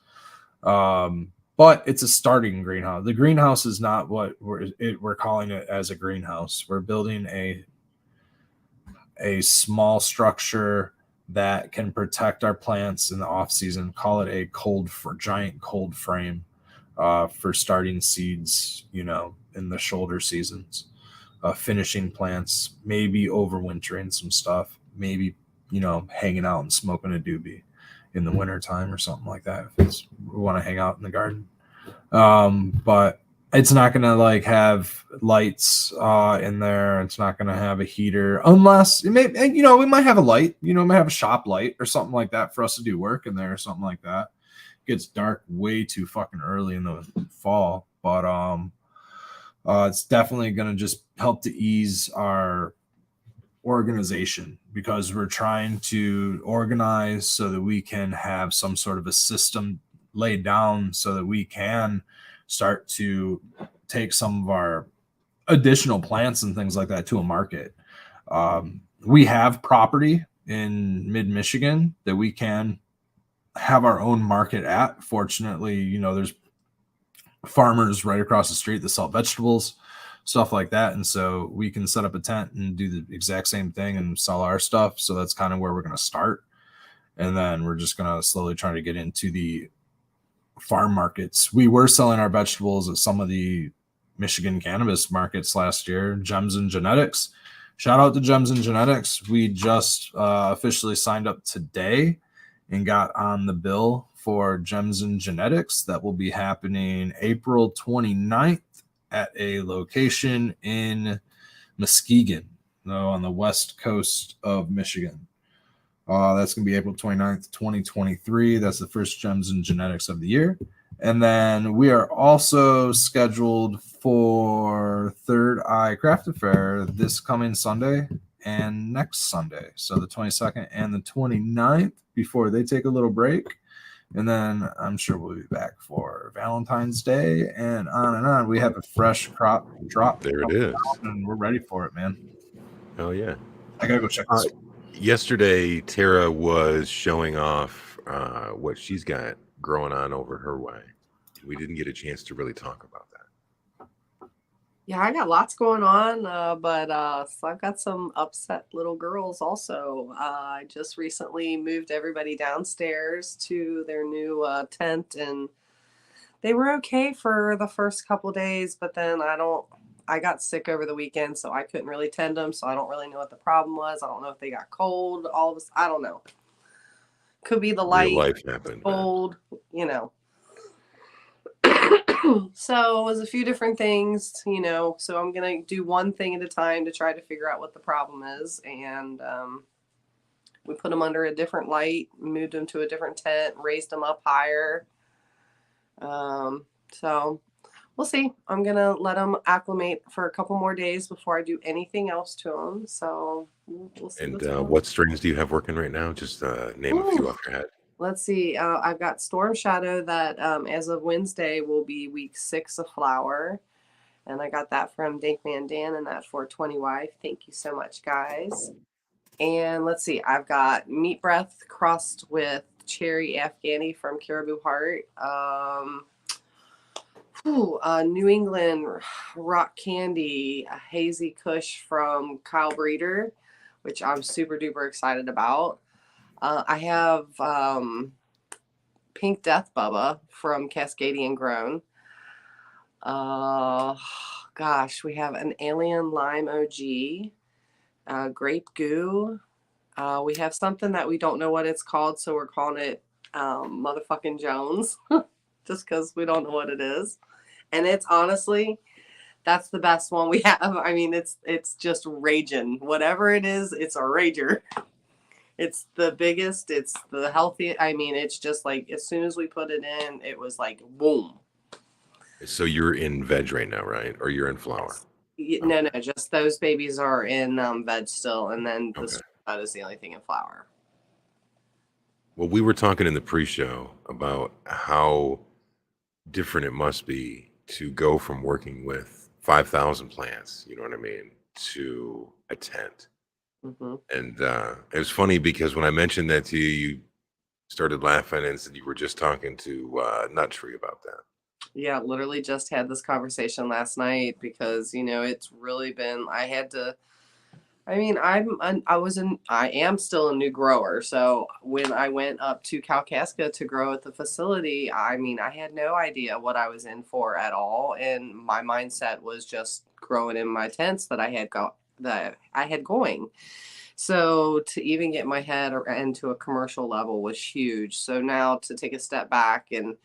But it's a starting greenhouse. The greenhouse is not what we're calling it as a greenhouse. We're building a small structure that can protect our plants in the off season. Call it a giant cold frame for starting seeds, you know, in the shoulder seasons, finishing plants, maybe overwintering some stuff, maybe, you know, hanging out and smoking a doobie in the wintertime or something like that if we want to hang out in the garden. But it's not going to like have lights in there. It's not going to have a heater unless it may, you know, we might have a light, you know, we might have a shop light or something like that for us to do work in there or something like that. It gets dark way too fucking early in the fall, but it's definitely going to just help to ease our organization because we're trying to organize so that we can have some sort of a system laid down so that we can start to take some of our additional plants and things like that to a market. We have property in mid-Michigan that we can have our own market at. Fortunately, you know, there's farmers right across the street that sell vegetables, stuff like that. And so we can set up a tent and do the exact same thing and sell our stuff. So that's kind of where we're going to start. And then we're just going to slowly try to get into the farm markets. We were selling our vegetables at some of the Michigan cannabis markets last year, Gems and Genetics. Shout out to Gems and Genetics. We just officially signed up today and got on the bill for Gems and Genetics. That will be happening April 29th at a location in Muskegon, on the west coast of Michigan. That's going to be April 29th, 2023. That's the first Gems and Genetics of the year. And then we are also scheduled for Third Eye Craft Affair this coming Sunday and next Sunday. So the 22nd and the 29th before they take a little break. And then I'm sure we'll be back for Valentine's Day and on and on. We have a fresh crop drop. There it is. And we're ready for it, man. Oh, yeah. I got to go check this out. Yesterday, Tara was showing off what she's got growing on over her way. We didn't get a chance to really talk about that. Yeah, I got lots going on, but so I've got some upset little girls also. I just recently moved everybody downstairs to their new tent, and they were okay for the first couple days, but then I got sick over the weekend, so I couldn't really tend them, so I don't really know what the problem was. I don't know if they got cold, all of this, I don't know. Could be the light, Real life happened, cold, you know. So it was a few different things, you know, so I'm going to do one thing at a time to try to figure out what the problem is. And we put them under a different light, moved them to a different tent, raised them up higher. So we'll see. I'm going to let them acclimate for a couple more days before I do anything else to them. So we'll see. And what strains do you have working right now? Just name a few off your head. Let's see. I've got Storm Shadow that as of Wednesday will be week 6 of flower. And I got that from Dankman Dan and that 420 wife. Thank you so much, guys. And let's see. I've got Meat Breath crossed with Cherry Afghani from Caribou Heart. New England Rock Candy, a Hazy Kush from Kyle Breeder, which I'm super duper excited about. I have Pink Death Bubba from Cascadian Grown. Gosh, we have an Alien Lime OG, Grape Goo. We have something that we don't know what it's called, so we're calling it Motherfucking Jones, just because we don't know what it is. And it's honestly, that's the best one we have. I mean, it's just raging. Whatever it is, it's a rager. It's the biggest, it's the healthiest. I mean, it's just like, as soon as we put it in, it was like, boom. So you're in veg right now, right? Or you're in flower? No, just those babies are in veg still. And then that is the only thing in flower. Well, we were talking in the pre-show about how different it must be to go from working with 5,000 plants, you know what I mean, to a tent. Mm-hmm. And it was funny because when I mentioned that to you, you started laughing and said you were just talking to Nut Tree about that. Yeah, literally just had this conversation last night because, you know, it's really been, I am still a new grower. So when I went up to Kalkaska to grow at the facility, I mean, I had no idea what I was in for at all. And my mindset was just growing in my tents that I had going. So to even get my head into a commercial level was huge. So now to take a step back and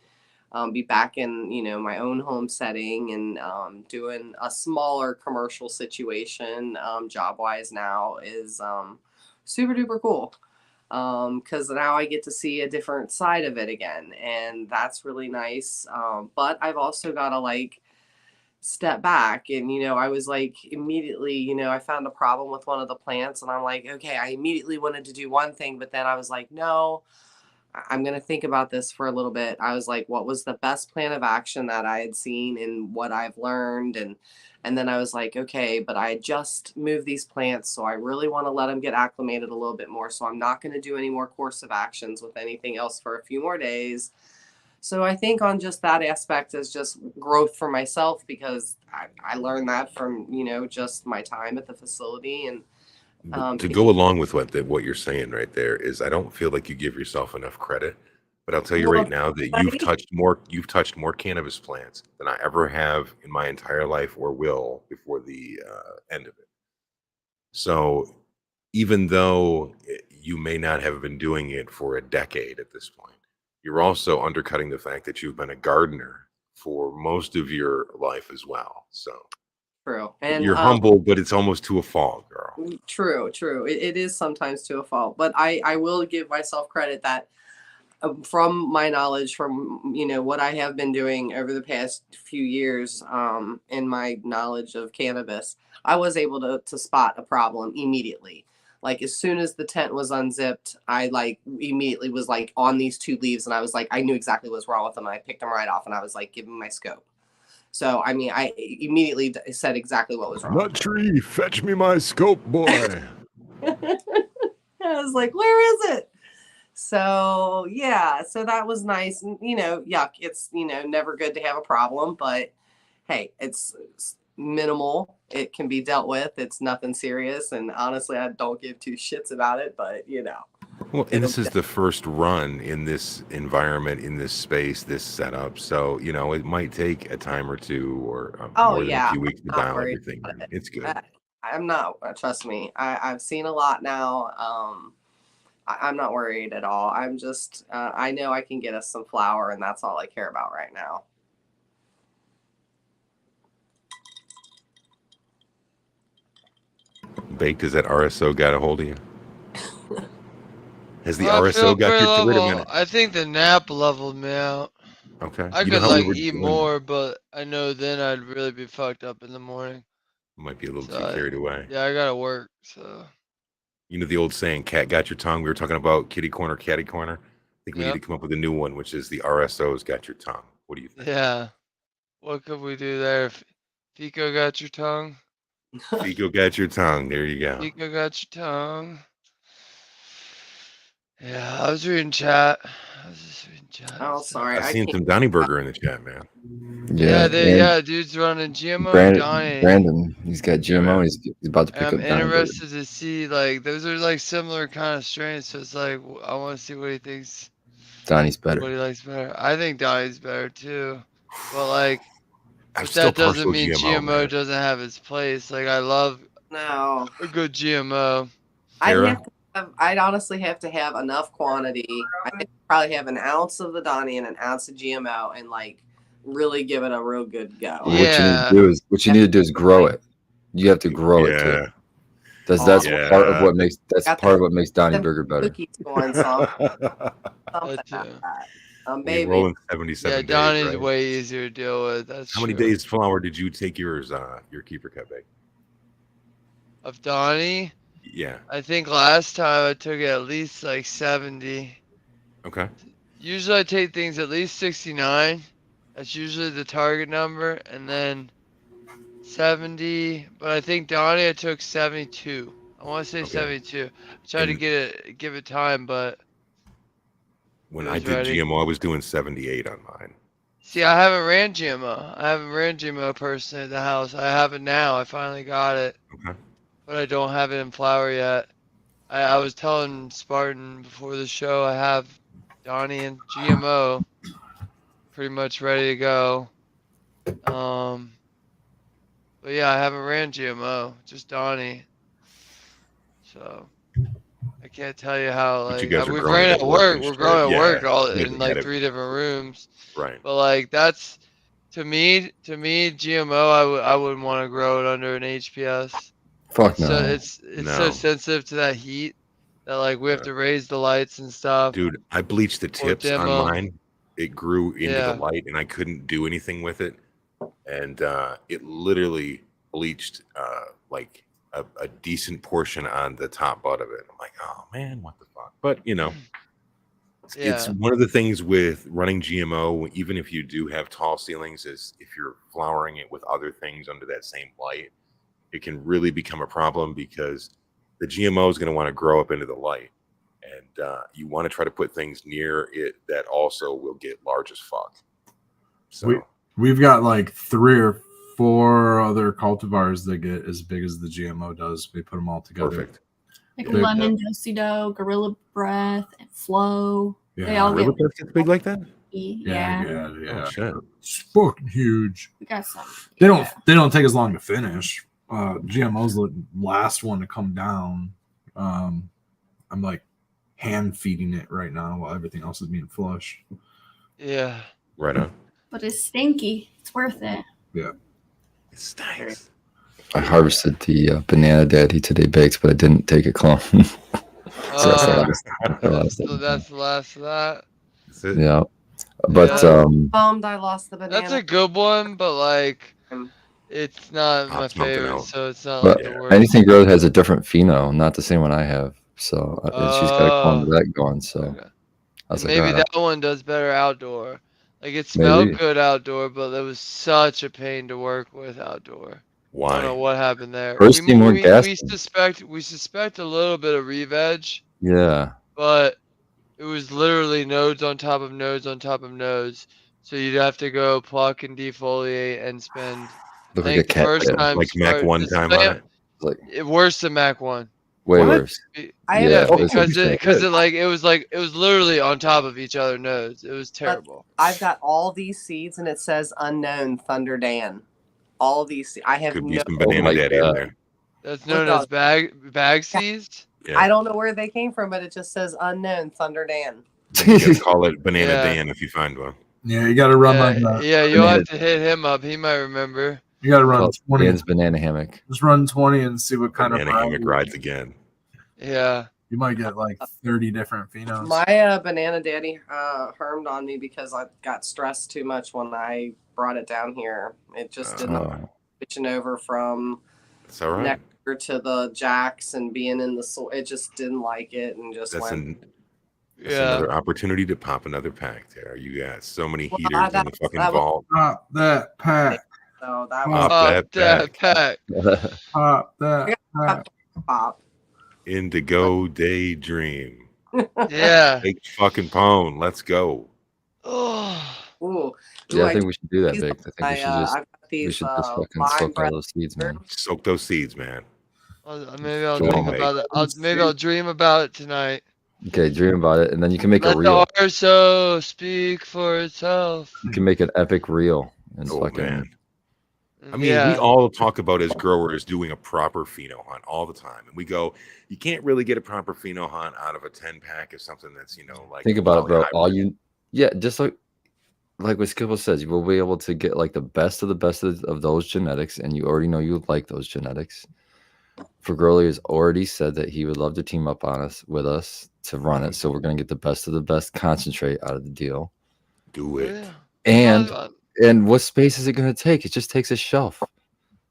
be back in, you know, my own home setting and doing a smaller commercial situation job wise now is super duper cool. Because now I get to see a different side of it again. And that's really nice. But I've also got to step back and, you know, I was immediately, you know, I found a problem with one of the plants and I'm like, okay, I immediately wanted to do one thing, but then I was like, no, I'm going to think about this for a little bit. I was like, what was the best plan of action that I had seen and what I've learned? And then I was like, okay, but I just moved these plants, so I really want to let them get acclimated a little bit more. So I'm not going to do any more course of actions with anything else for a few more days. So I think on just that aspect is just growth for myself, because I learned that from, just my time at the facility. And to go along with what you're saying right there is, I don't feel like you give yourself enough credit. But I'll tell you right now that you've touched more cannabis plants than I ever have in my entire life or will before the end of it. So even though you may not have been doing it for a decade at this point, you're also undercutting the fact that you've been a gardener for most of your life as well. So true. And you're humble, but it's almost to a fault, girl. True. It is sometimes to a fault, but I will give myself credit that from my knowledge, from what I have been doing over the past few years, in my knowledge of cannabis, I was able to spot a problem immediately. Like as soon as the tent was unzipped, I like immediately was like on these 2 leaves, and I was like, I knew exactly what was wrong with them. And I picked them right off, and I was like, give them my scope. So I mean, I immediately said exactly what was wrong. Nut tree, fetch me my scope, boy. I was like, where is it? So yeah, so that was nice. And, yuck, it's, never good to have a problem, but hey, it's minimal. It can be dealt with. It's nothing serious. And honestly, I don't give 2 shits about it, but Well, and this is the first run in this environment, in this space, this setup. So, it might take a time or 2 or more than a few weeks to dial everything in. It's good. I'm not, trust me, I've seen a lot now. I'm not worried at all. I'm just, I know I can get us some flour, and that's all I care about right now. Baked, has that RSO got a hold of you? Has the I RSO feel got pretty your... Wait a level. minute. I think the nap leveled me out. Okay. I You know could how we were eat doing- more, but I know then I'd really be fucked up in the morning. Might be a little So too carried away. Yeah, I gotta work. So You know the old saying, cat got your tongue? We were talking about kitty corner, catty corner. I think we need to come up with a new one, which is the RSO's got your tongue. What do you think? yeah, what could we do there? Fico got your tongue. Fico got your tongue. There you go. Fico got your tongue. Yeah, I was reading chat. I was just reading chat. Oh, sorry. I seen some Donnie Burger in the chat, man. Yeah, dude's running GMO. Brandon, he's got GMO. He's about to pick up I'm Donnie Burger. interested to see, like, those are like similar kind of strains, so it's like I want to see what he thinks. Donnie's better. What he likes better. I think Donnie's better too, but like, but that doesn't mean GMO doesn't have its place. Like, I love a good GMO. I'd honestly have to have enough quantity. I think probably have an ounce of the Donnie and an ounce of GMO, and like really give it a real good go. Yeah. What you need to do is grow it. You have to grow it too. That's part of what makes Donnie Burger better. Going baby. Rolling 77 days, Donnie's right? Way easier to deal with. That's how many days flour did you take your keeper cut bake? Of Donnie? Yeah. I think last time I took it at least like 70. Okay. Usually I take things at least 69. That's usually the target number. And then 70. But I think Donnie I took 72. I want to say 72. I tried to give it time, but when I did GMO, I was doing 78 on mine. See, I haven't ran GMO. I haven't ran GMO personally at the house. I have it now. I finally got it. Okay. But I don't have it in flour yet. I was telling Spartan before the show I have Donnie and GMO pretty much ready to go. But yeah, I haven't ran GMO, just Donnie. So I can't tell you how, like, we've ran at work. We're growing at work all in like 3 different rooms. Right. But like that's to me GMO I wouldn't want to grow it under an HPS. Fuck no. So it's so sensitive to that heat that like we have to raise the lights and stuff. Dude, I bleached the tips on mine. It grew into the light and I couldn't do anything with it. And it literally bleached like a decent portion on the top butt of it. I'm like, oh man, what the fuck? But It's Yeah. one of the things with running GMO, even if you do have tall ceilings, is if you're flowering it with other things under that same light, it can really become a problem because the GMO is going to want to grow up into the light. And you want to try to put things near it that also will get large as fuck. So We've got like 3 or 4 other cultivars that get as big as the GMO does. We put them all together. perfect. Like Yeah. Lemon Dosido, Gorilla Breath, and Flow. They Yeah. all Really get gets big like that? yeah. Oh, shit. It's fucking huge. We got some. They don't take as long to finish. GMO's the last one to come down. I'm like hand feeding it right now while everything else is being flushed. Yeah. Right on. But it's stinky. It's worth it. It stinks. I harvested the banana daddy today baked, but I didn't take a clone. So that's the last So of it. that's the last of that. That's it. Yeah, but Yeah. Bummed I lost the banana. That's a good one, but like, it's not my Pop something favorite, out. so it's not But like the worst. anything grow has a different pheno, not the same one I have. So and she's got a clone of that going. So Okay. I was And like, maybe all right. that one does better outdoor. Like it smelled Maybe. good outdoor, but it was such a pain to work with outdoor. I don't know Why? what happened there. First team weren't gassing. We suspect a little bit of re-veg, Yeah, but it was literally nodes on top of nodes on top of nodes. So you'd have to go pluck and defoliate and spend. look I like a think the cat. first Yeah. time Like Mac 1 time on it? Like worse than Mac 1. way What? worse. I Yeah, have, that's what you because said. it was literally on top of each other nodes. It was terrible. I've got all these seeds and it says unknown Thunder Dan. All these I have Could be no. some banana my daddy in God. there. That's Look known as up. bag seeds. Yeah. I don't know where they came from, but it just says unknown Thunder Dan. You gotta call it Banana Yeah. Dan if you find one. Yeah, you got to run Yeah, like that. yeah, you'll have to hit him up. He might remember. You got to run Called 20. Dan's banana hammock. Just run 20 and see what kind Banana of hammock rides again. Yeah. You might get like 30 different phenoms. My banana daddy hermed on me because I got stressed too much when I brought it down here. It just did not Oh, switching over from It's all right. nectar to the jacks and being in the soil. It just didn't like it and just That's, went. that's Yeah. another opportunity to pop another pack there. You got so many Well, heaters in the fucking that was- vault. Pop that pack. So that Pop was that pack. Pop that pack. pop. Indigo Daydream. Yeah. Big fucking pone. Let's go. Oh. Ooh. yeah, I Ooh, think we should do that, these- Big. I think we should just I've got these fucking lime soak all bread. those seeds, man. Soak those seeds, man. Maybe I'll Go think on, about it. Maybe I'll dream about it tonight. Okay, dream about it, and then you can make a Let reel. the RSO speak for itself. You can make an epic reel and Oh, fucking. man. I mean, yeah. we all talk about as growers doing a proper pheno hunt all the time. And we go, you can't really get a proper pheno hunt out of a 10 pack of something that's, like Think about it, bro. hybrid. All you, yeah, just like what Skibble says, you will be able to get like the best of those genetics, and you already know you like those genetics. Fergoli has already said that he would love to team up with us to run it, so we're gonna get the best of the best concentrate out of the deal. Do it. Yeah. And what space is it gonna take? It just takes a shelf.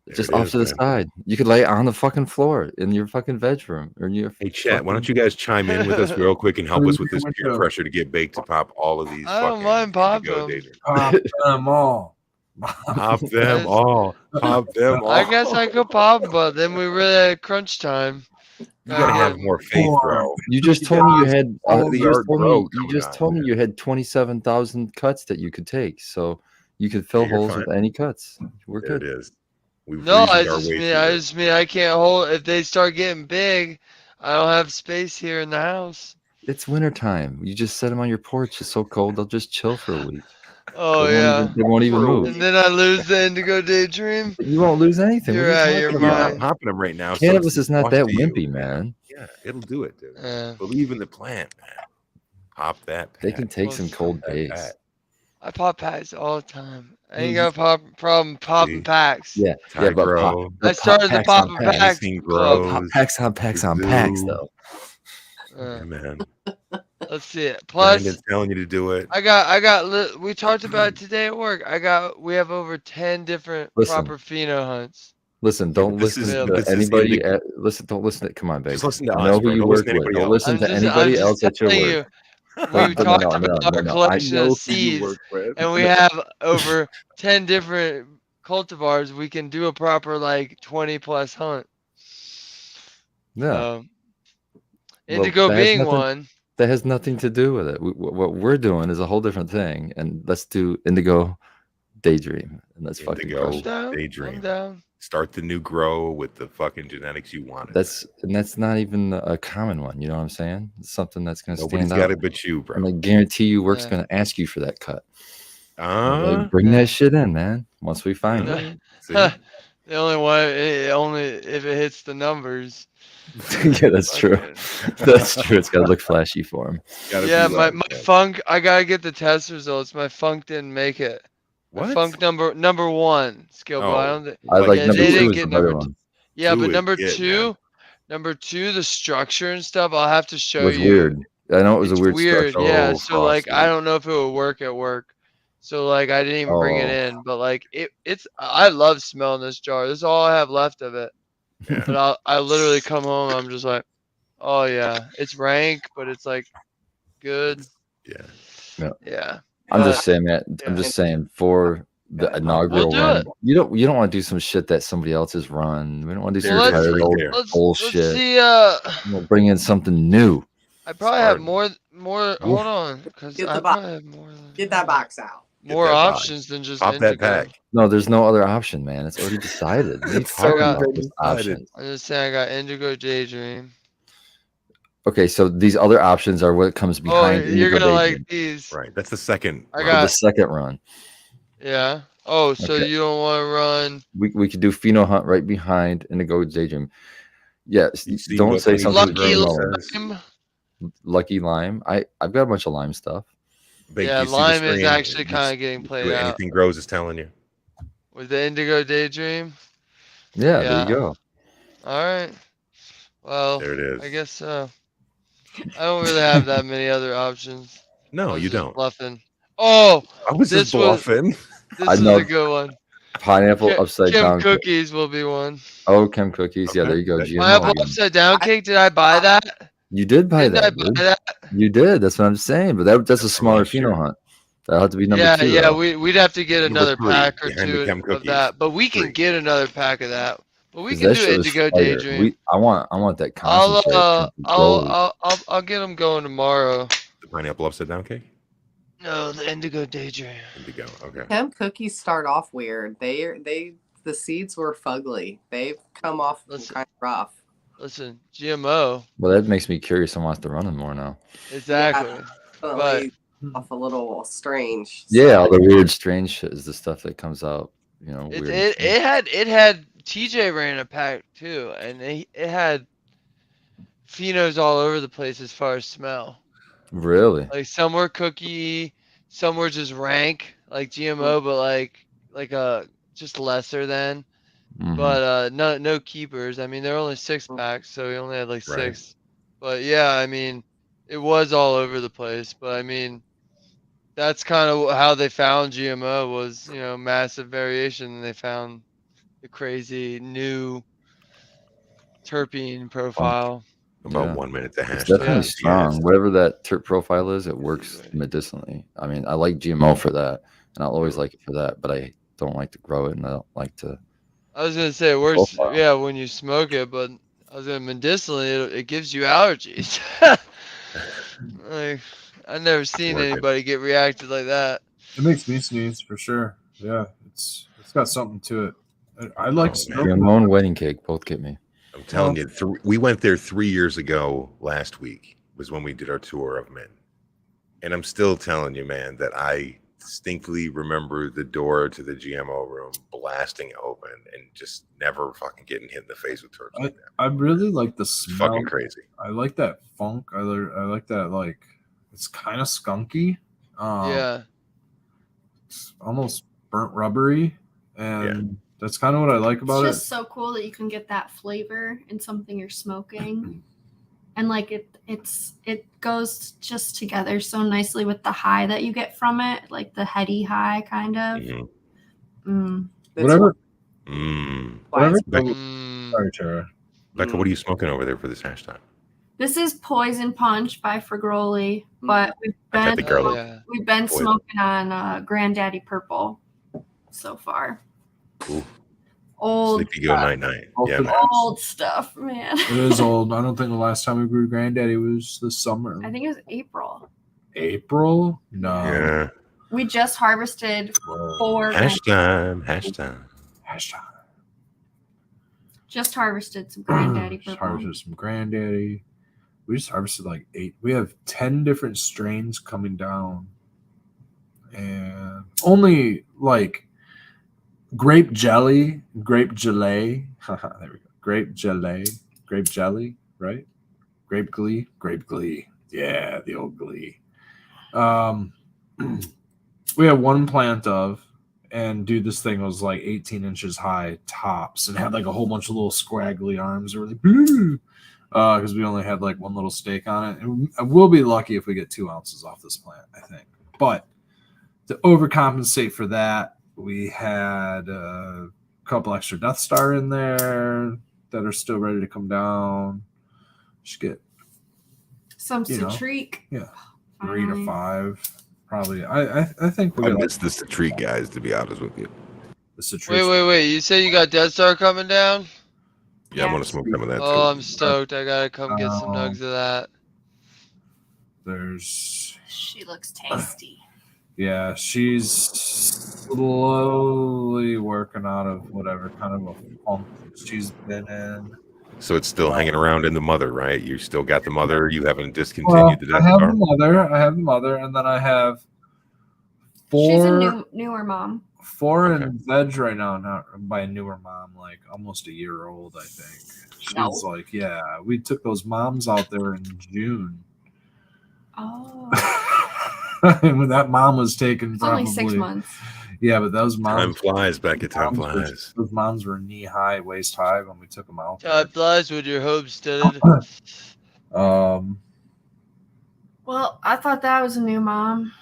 There Just it off is, to the man. side. You could lay it on the fucking floor in your fucking bedroom or in your. Hey, chat, why don't you guys chime in with us real quick and help us with this peer pressure to get baked to pop all of these I don't fucking mind pop Indigo them. Daydream. Pop them all. Pop them all. Pop them all. I guess I could pop, but then we really had crunch time. You gotta have more faith, bro. You just told me you had. all the You just yard told grow me, you coming just on, told me man. you had 27,000 cuts that you could take, so you could fill Yeah, you're holes fine. with any cuts. We're There it good. is. We've No, I reasoned our just way mean through I this. just mean I can't hold. If they start getting big, I don't have space here in the house. It's wintertime. You just set them on your porch. It's so cold, they'll just chill for a week. Oh They yeah. won't even For a move. And then I lose the Indigo Daydream. You won't lose anything. You're What are out you of your talking You're about? not popping them right now. so Cannabis it's is not lost that to you. wimpy, man. Yeah, it'll do it, dude. Yeah. Believe in the plant, man. Pop that pack. They can take some cold That days. pack. I pop packs all the time. I ain't got a problem popping See? packs. Yeah, Ty yeah, but grow. I started the packs on popping packs. packs Anything club. grows. Pop packs on packs on packs, Kazoo. though. Yeah, man. Let's see it. Plus, Brandon's telling you to do it. we talked about it today at work. We have over 10 different Listen. proper pheno hunts. Listen, don't this listen is- to this is anybody. indicative. Listen, don't listen to. Come on, baby. Just listen to I us, know bro. who you Don't work listen to with. anybody Don't else. listen to anybody else at your telling work. you, We But talked no, about our I collection know of who you seeds, work with. and we have over 10 different cultivars. We can do a proper like 20 plus hunt. Yeah. So, Well, indigo that has being nothing- one. That has nothing to do with it. What we're doing is a whole different thing, and let's do Indigo Daydream, and let's fucking Indigo crush it. I'm Daydream. down. Start the new grow with the fucking genetics you wanted. That's not even a common one. You know what I'm saying? It's something that's going to Nobody's stand got out. it but you, bro. And I guarantee you, work's Yeah. going to ask you for that cut. Like, bring Yeah. that shit in, man. Once we find Yeah. it. See? The only one, only if it hits the numbers. Yeah, that's true. That's true. It's got to look flashy for him. Gotta Yeah, be my like that. funk. I gotta get the test results. My funk didn't make it. My What? funk number one skill, but I Oh, don't think. I like yeah, number they two didn't is get the better number one. Yeah, Two but is number it, two, the structure and stuff. I'll have to show It was you. weird. I know it was It's a weird weird, structure. yeah. Oh, So like, I frosty. don't know if it would work at work. So like, I didn't even bring it Oh. in. But like, it's. I love smelling this jar. This is all I have left of it. Yeah. But I literally come home. I'm just like, oh yeah, it's rank, but it's like good. Yeah. Yeah. Yeah. I'm But- just saying, man. I'm yeah. just saying for the inaugural We'll do run, it. you don't want to do some shit that somebody else has run. We don't want to do There some it is, tired right old there. Let's bullshit. see. We'll bring in something new. I probably have Smart. more. Hold on, because Get I the box. probably have more. Than, Get that box out. More that box. options than just Pop that indigo. pack. No, there's no other option, man. It's already decided. What are you It's talking already about? been There's decided. options. I'm just saying I got indigo daydream. Okay, so these other options are what comes Oh, behind. you're Indigo gonna like Daydream these. Right. That's the second. I run. for got- the second run. Yeah. Oh, so Okay. you don't want to run We could do Pheno Hunt right behind Indigo Daydream. Yes, You see don't what say Honeydew something Lucky Grows phenomenal. says? Lime? Lucky Lime. I've got a bunch of lime stuff. Bake, Yeah, you see the lime is screen? actually You kind see of getting played what out Anything Grows is telling you. with the indigo daydream. Yeah, there Yeah. you go. All right. Well, There it is. I guess so. I don't really have that many other options. I No, was you just don't. Bluffing. Oh, I was just this was- bluffing. this I is know. a good one. Pineapple upside Kim down. cookies will be one. Oh, Chem cookies. Yeah, Okay. there you go. That- GMO Pineapple again. upside down cake. Did I buy that? You did buy Didn't I that, buy dude. that? You did. That's what I'm saying. But that's a smaller last year. Pheno Hunt. That'll have to be number Yeah, two. yeah. though. We'd have to get Number another 3, pack or behind the two Chem of cookies. that. But we can 3. get another pack of that. But we 'Cause can that do shit was indigo fire. daydream. I want that I'll concentrate. I'll get them going tomorrow. The pineapple upside down cake? No, the indigo daydream. Indigo. Okay. Hemp cookies start off weird. The seeds were fugly. They've come off Listen. kind of rough. Listen, GMO. Well, that makes me curious. I want to run them more now. Exactly. Definitely off a little strange. Yeah, So, all the weird, strange shit is the stuff that comes out. You know, It, weird. it had TJ ran a pack too, and it had phenos all over the place as far as smell. Really? Like some were cookie, some were just rank, like GMO, but like just lesser than. Mhm. But no keepers. I mean, they're only 6-packs, so we only had like Right. 6. But yeah, I mean, it was all over the place. But I mean, that's kind of how they found GMO was, massive variation. And they found the crazy new terpene profile. About Yeah. 1 minute to hash. It's definitely Yeah. strong. Whatever that terp profile is, it works medicinally. I mean, I like GMO for that, and I'll always like it for that. But I don't like to grow it, and I don't like to. I was gonna say it works, Profile. yeah, when you smoke it, but I was gonna medicinally, it gives you allergies. Like, I've never seen Working. anybody get reacted like that. It makes me sneeze for sure. Yeah, it's got something to it. I like Oh, smoking. GMO and wedding cake both get me. I'm telling you, we went there 3 years ago. Last week was when we did our tour of Mint, and I'm still telling you, man, that I distinctly remember the door to the GMO room blasting open and just never fucking getting hit in the face with terps like that. I really like the It's smell. fucking crazy. I like that funk. I like that, like, it's kind of skunky. Yeah, It's almost burnt rubbery, and that's kind of what I like It's about it. just so cool that you can get that flavor in something you're smoking, and like it goes just together so nicely with the high that you get from it, like the heady high kind of. Mhm. Mm. that's Whatever. Mm. why it's- Becca, Mm, Sorry, Tara. Becca, what are you smoking over there for this hash time? This is Poison Punch by Fragoli, but I got the girl. Yeah. we've been Poison. smoking on Granddaddy Purple so far. Ooh, Old sleepy good night night. Yeah, man. old stuff, man. It is old. I don't think the last time we grew Granddaddy was this summer. I think it was April. April? No. Yeah. We just harvested Whoa. 4. Hash time. Hash time. Hashtag. Just harvested some Granddaddy Just Purple. harvested some Granddaddy. We just harvested like 8. We have 10 different strains coming down. And only like grape jelly, grape gelée. There we go. Grape jelly, right? Grape glee. Yeah, the old glee. We had one plant of, and dude, this thing was like 18 inches high tops and had like a whole bunch of little scraggly arms that were like, because we only had like one little stake on it. And we'll be lucky if we get 2 ounces off this plant, I think. But to overcompensate for that, we had a couple extra Death Star in there that are still ready to come down. Just get Some you know, Citrique. yeah, 3 Finally. to 5. Probably. I think we're I gonna miss this to treat guys, to be honest with you. the Citrique. Wait. You say you got Death Star coming down? Yeah, I want Yes. to smoke some of that Oh, too. I'm stoked. I gotta come get some nugs of that. There's She looks tasty. yeah, she's slowly working out of whatever kind of a funk she's been in. So it's still hanging around in the mother, right? You still got the mother. You haven't Well, discontinued the I Death have Star. the mother, and then I have She's a four newer mom. Okay. in veg right now. Not by a newer mom, like almost a year old, I think. She's No. like, yeah, we took those moms out there in June. Oh, When that mom was taken, it's probably only 6 months. Yeah, but those Time moms, flies. Back at time flies. those moms were knee high, waist high when we took them out. Time flies with your hopes studded. Um, Well, I thought that was a new mom.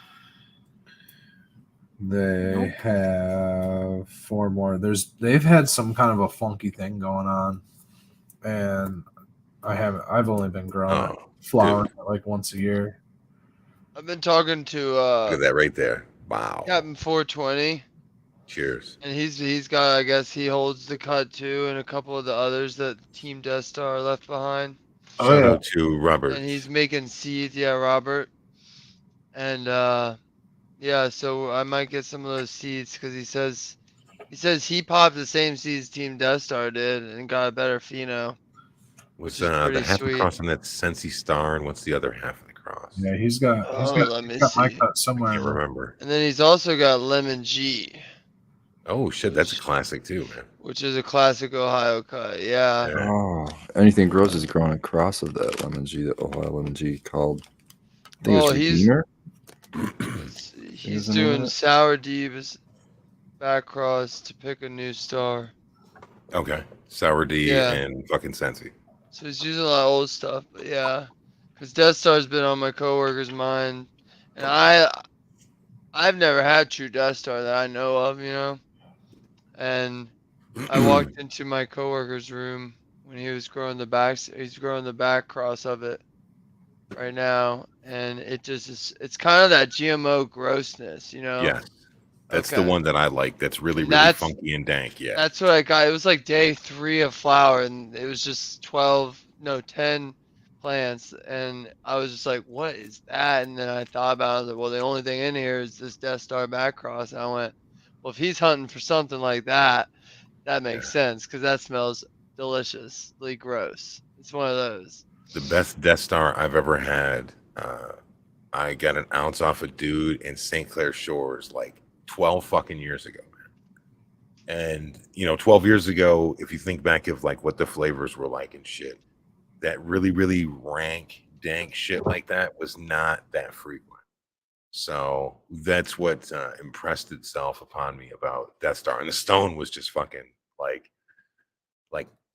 they Nope. have 4 more. They've had some kind of a funky thing going on, and I've only been growing it, Oh, flowering it like once a year. I've been talking to look at that right there. Wow. Captain 420, Cheers. and he's got, I guess he holds the cut too, and a couple of the others that Team Death Star left behind. Oh, Shout yeah. out to Robert. And he's making seeds, yeah, Robert. And yeah, so I might get some of those seeds because he says he popped the same seeds Team Death Star did and got a better pheno. What's which is the pretty half sweet. across on that Sensi Star, and what's the other half of the cross? Yeah, he's got Let me my see. cut I somewhere. can't remember. And then he's also got Lemon G, Oh shit, that's a classic too, man. which is a classic Ohio cut. Yeah. Yeah. Oh, anything grows is growing across of that lemon G, that Ohio lemon G called. I think Well, it's he's- Redeemer. He's Isn't doing it? Sour Deep as back cross to pick a new star. Okay. Sour D Yeah. and fucking Sensi. So he's using a lot of old stuff, but yeah, because Death Star's been on my coworker's mind, and I've never had true Death Star that I know of, you know. And I walked into my coworker's room when he was growing the back. He's growing the back cross of it right now, and it just is—it's kind of that GMO grossness, you know. Yes. That's the Okay. one that I like. That's really, And really that's- funky and dank. Yeah. That's what I got. It was like day 3 of flower, and it was just 10 plants, and I was just like, "What is that?" And then I thought about it. I was like, well, the only thing in here is this Death Star back cross. And I went, "Well, if he's hunting for something like that, that makes sense because that smells deliciously gross." It's one of those. The best Death Star I've ever had. I got an ounce off a dude in St. Clair Shores like 12 fucking years ago, man. And 12 years ago, if you think back of like what the flavors were like and shit, that really, really rank, dank shit like that was not that frequent. So that's what impressed itself upon me about Death Star. And the stone was just fucking like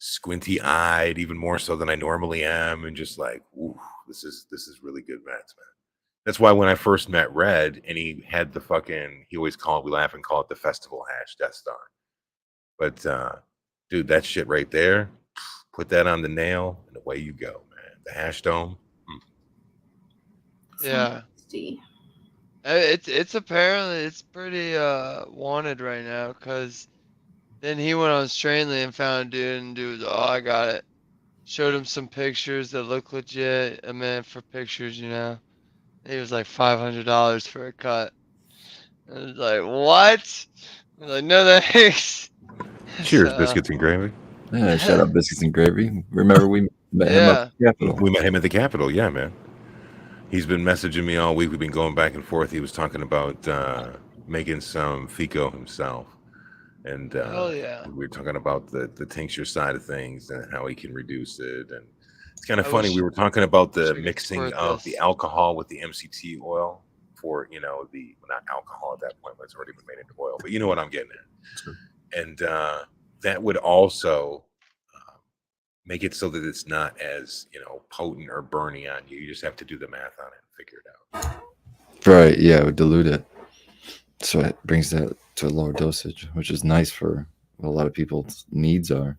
squinty eyed, even more so than I normally am, and just like, ooh, this is really good meds, man. That's why when I first met Red and he had the fucking, we laugh and call it the festival hash Death Star. But dude, that shit right there, put that on the nail and away you go, man. The hash dome. Yeah. See. It's apparently it's pretty wanted right now because then he went on Strangely and found a dude and dude was, oh, I got it. Showed him some pictures that look legit. A man for pictures, you know. He was like $500 for a cut. I was like, what? I was like, no thanks. Cheers, So, biscuits and gravy. Yeah, shout out Biscuits and Gravy. Remember we met him up at the Capitol. We met him at the Capitol. Yeah, man. He's been messaging me all week. We've been going back and forth. He was talking about making some FICO himself. And hell yeah. we were talking about the tincture side of things and how he can reduce it. And it's kind of I funny. wish- We were talking about the wish I could mixing squirt of this. the alcohol with the MCT oil for, you know, the not alcohol at that point, but it's already been made into oil. But you know what I'm getting at. And that would also make it so that it's not as, you know, potent or burny on you. You just have to do the math on it and figure it out. Right, yeah, it would dilute it. So it brings that to a lower dosage, which is nice for what a lot of people's needs are.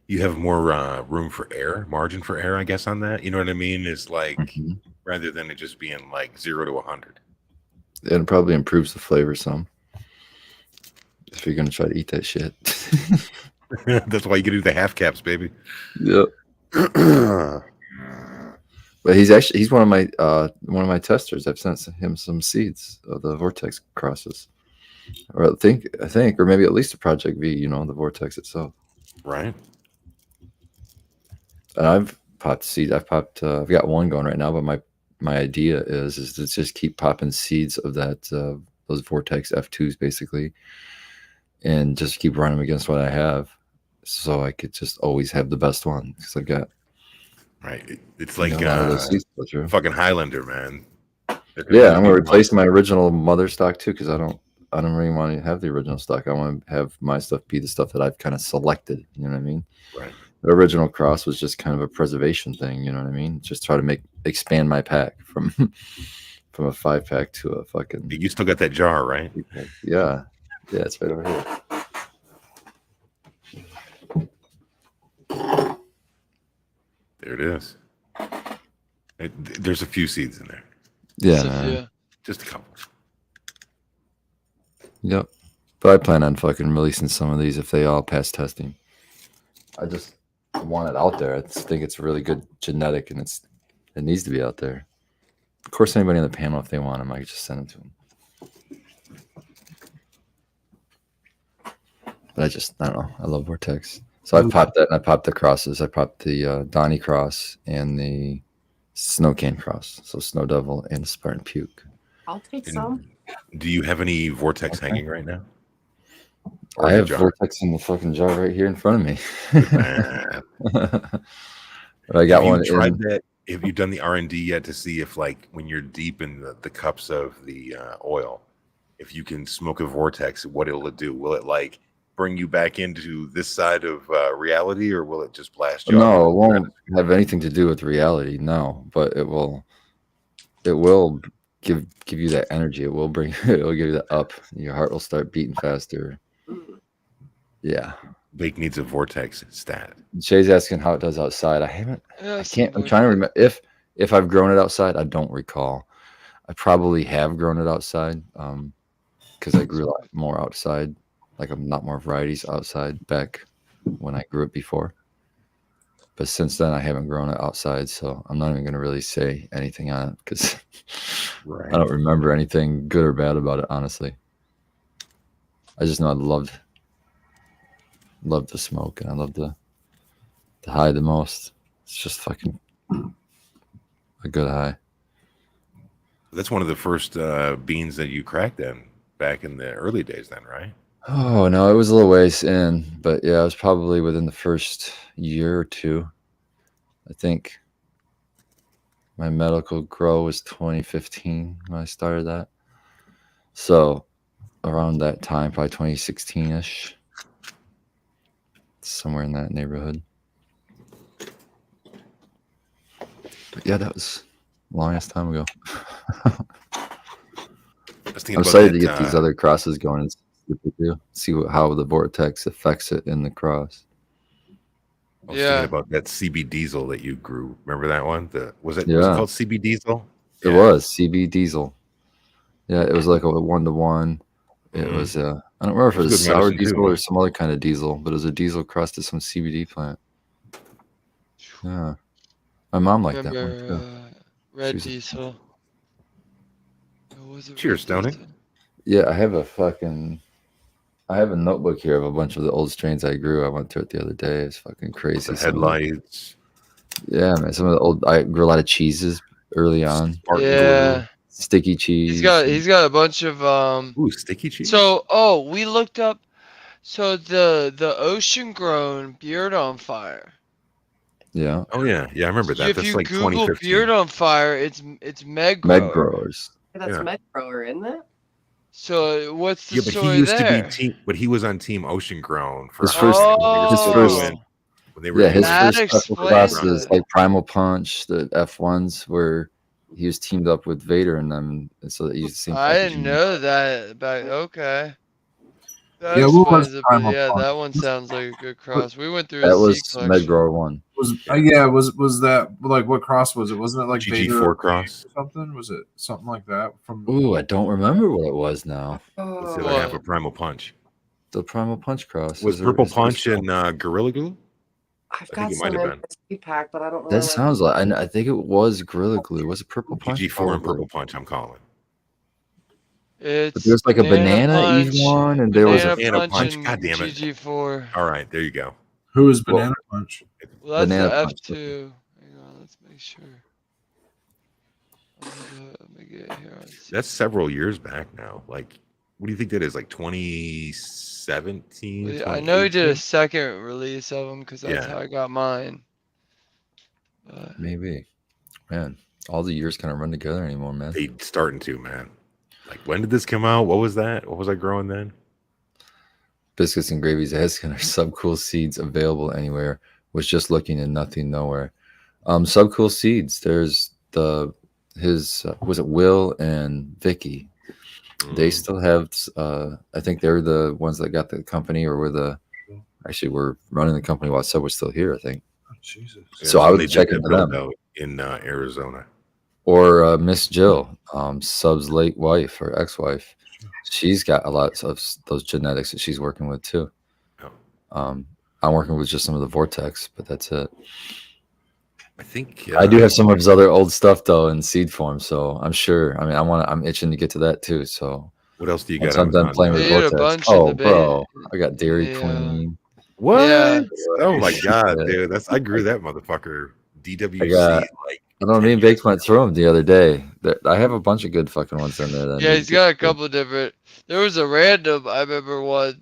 You have more room for error, margin for error, I guess, on that. You know what I mean? It's like, rather than it just being like 0 to 100. It probably improves the flavor some. If you're gonna try to eat that shit. That's why you can do the half caps, baby. Yep. But he's one of my testers. I've sent him some seeds of the Vortex crosses. Or I think, or maybe at least a Project V, you know, the Vortex itself. Right. And I've popped seeds. I've got one going right now, but my idea is to just keep popping seeds of that those Vortex F2s basically, and just keep running them against what I have, so I could just always have the best one because I've got. Right. It's like fucking Highlander, man. Yeah, I'm gonna replace my original mother stock too because I don't really want to have the original stock. I want to have my stuff be the stuff that I've kind of selected. You know what I mean? Right. The original cross was just kind of a preservation thing. You know what I mean? Just try to expand my pack from a 5-pack to a fucking. You still got that jar, right? Yeah, it's right over here. There it is. There's a few seeds in there. Yeah, man. Just a couple. Yep. But I plan on fucking releasing some of these if they all pass testing. I just want it out there. I just think it's really good genetic, and it needs to be out there. Of course, anybody on the panel, if they want them, I could just send them to them. But I don't know. I love Vortex. So I popped that, and I popped the crosses. I popped the Donnie cross and the Snow Cane cross. So Snow Devil and Spartan Puke. I'll take some. Do you have any Vortex hanging right now? Or I have Vortex in the fucking jar right here in front of me. But I got one. Tried that? Have you done the R&D yet to see if, like, when you're deep in the cups of the oil, if you can smoke a Vortex, what it'll do? Will it, like, bring you back into this side of reality, or will it just blast you? No, it won't have anything to do with reality. No, but it will give you that energy. It will give you that up. Your heart will start beating faster. Yeah. Bake needs a Vortex stat. Shay's asking how it does outside. I'm trying to remember if I've grown it outside. I don't recall. I probably have grown it outside because I grew a lot more outside. Like a lot more varieties outside back when I grew it before. But since then, I haven't grown it outside, so I'm not even going to really say anything on it because I don't remember anything good or bad about it, honestly. I just know I loved the smoke, and I love the high the most. It's just fucking a good high. That's one of the first beans that you cracked then back in the early days then, right? Oh, no, it was a little ways in, but yeah, it was probably within the first year or two. I think my medical grow was 2015 when I started that. So around that time, probably 2016-ish, somewhere in that neighborhood. But yeah, that was the longest time ago. I'm excited to get these other crosses going and see how the Vortex affects it in the cross. I was thinking Yeah. about that CB Diesel that you grew. Remember that one? Was it Yeah. called CB Diesel? It was CB Diesel. Yeah, it was like a 1-to-1. It Mhm. was I don't remember if it It was was good sour medicine, diesel too. or some other kind of diesel, but it was a diesel crust to some CBD plant. Yeah. My mom liked that one Remember too. Red was a- Diesel? What was it? Cheers, Red Stoney. Diesel? Yeah, I have a notebook here of a bunch of the old strains I grew. I went through it the other day. It's fucking crazy. The headlights. Yeah, man. Some of the old I grew a lot of cheeses early on. Spartan Yeah. Glue. Sticky cheese. He's got a bunch of Ooh, sticky cheese. So we looked up the ocean grown beard on fire. Yeah. Oh yeah, I remember that. If That's you like Google 2015. beard on fire, it's Meg Med Grower. growers. That's Yeah. Med Grower, isn't it? So what's the Yeah, but he story used there? to be team. But he was on Team Ocean Grown for His a first- hot minute when they were his still first- doing- when they were Yeah, his doing- That first special explains classes it. like Primal Punch, the F1s, where he was teamed up with Vader in them, and so they used the same. I didn't packaging. know that. But okay. That Yeah, what was explains it. But Primal yeah, Punch? that one sounds like a good cross. We went through That a was C Med collection. Grower 1. Was Yeah. was that like what cross was it? Wasn't it like Vader GG4 cross. or something? Was it something like that from? Ooh, I don't remember what it was now. What's the Oh, other half What? of Primal Punch? The Primal Punch cross. Was Is there- Purple is there- Punch and Gorilla Glue? I've think got it might some have in been. the seed pack, but I don't That remember. sounds like I think it was Gorilla Glue. Was it Purple Punch? GG4 and Probably. Purple Punch. I'm calling. It's But there's like a banana Eve Punch, one, and there was Banana a Banana Punch, and God damn it. GG4. All right, there you go. Who is Well- Banana Punch? Well, that's Banana the Punch. F2. Hang on, let's make sure. Let me get here. That's several years back now. Like, what do you think that is? Like 2017? I know he did a 2018? second release of them because that's Yeah. how I got mine. But maybe. Man, all the years kind of run together anymore, man. They starting to, man. Like, when did this come out? What was that? What was I growing then? Biscuits and Gravy's Askin are subcool seeds available anywhere. Was just looking and nothing nowhere. Subcool seeds. There's was it Will and Vicky? They Mm. still have. I think they're the ones that got the company, or were running the company while Sub was still here. I think. Oh, Jesus. So I when would they did check that into build them. out in Arizona. Or Miss Jill, Sub's late wife or ex-wife. She's got a lot of those genetics that she's working with too. Oh. I'm working with just some of the Vortex, but that's it. I think I do have some of his other old stuff though in seed form, so I'm sure. I mean, I'm itching to get to that too. So What else do you once got? I'm done playing with They did a Vortex. bunch in Oh, the bro, I got Dairy Yeah. Queen. What? Yeah. Oh my god, Yeah. dude! I grew that motherfucker. DWC. I got- like I don't know. Me and Bakes went through them the other day. I have a bunch of good fucking ones in there. Yeah, he's got a couple of different. There was a random, I remember one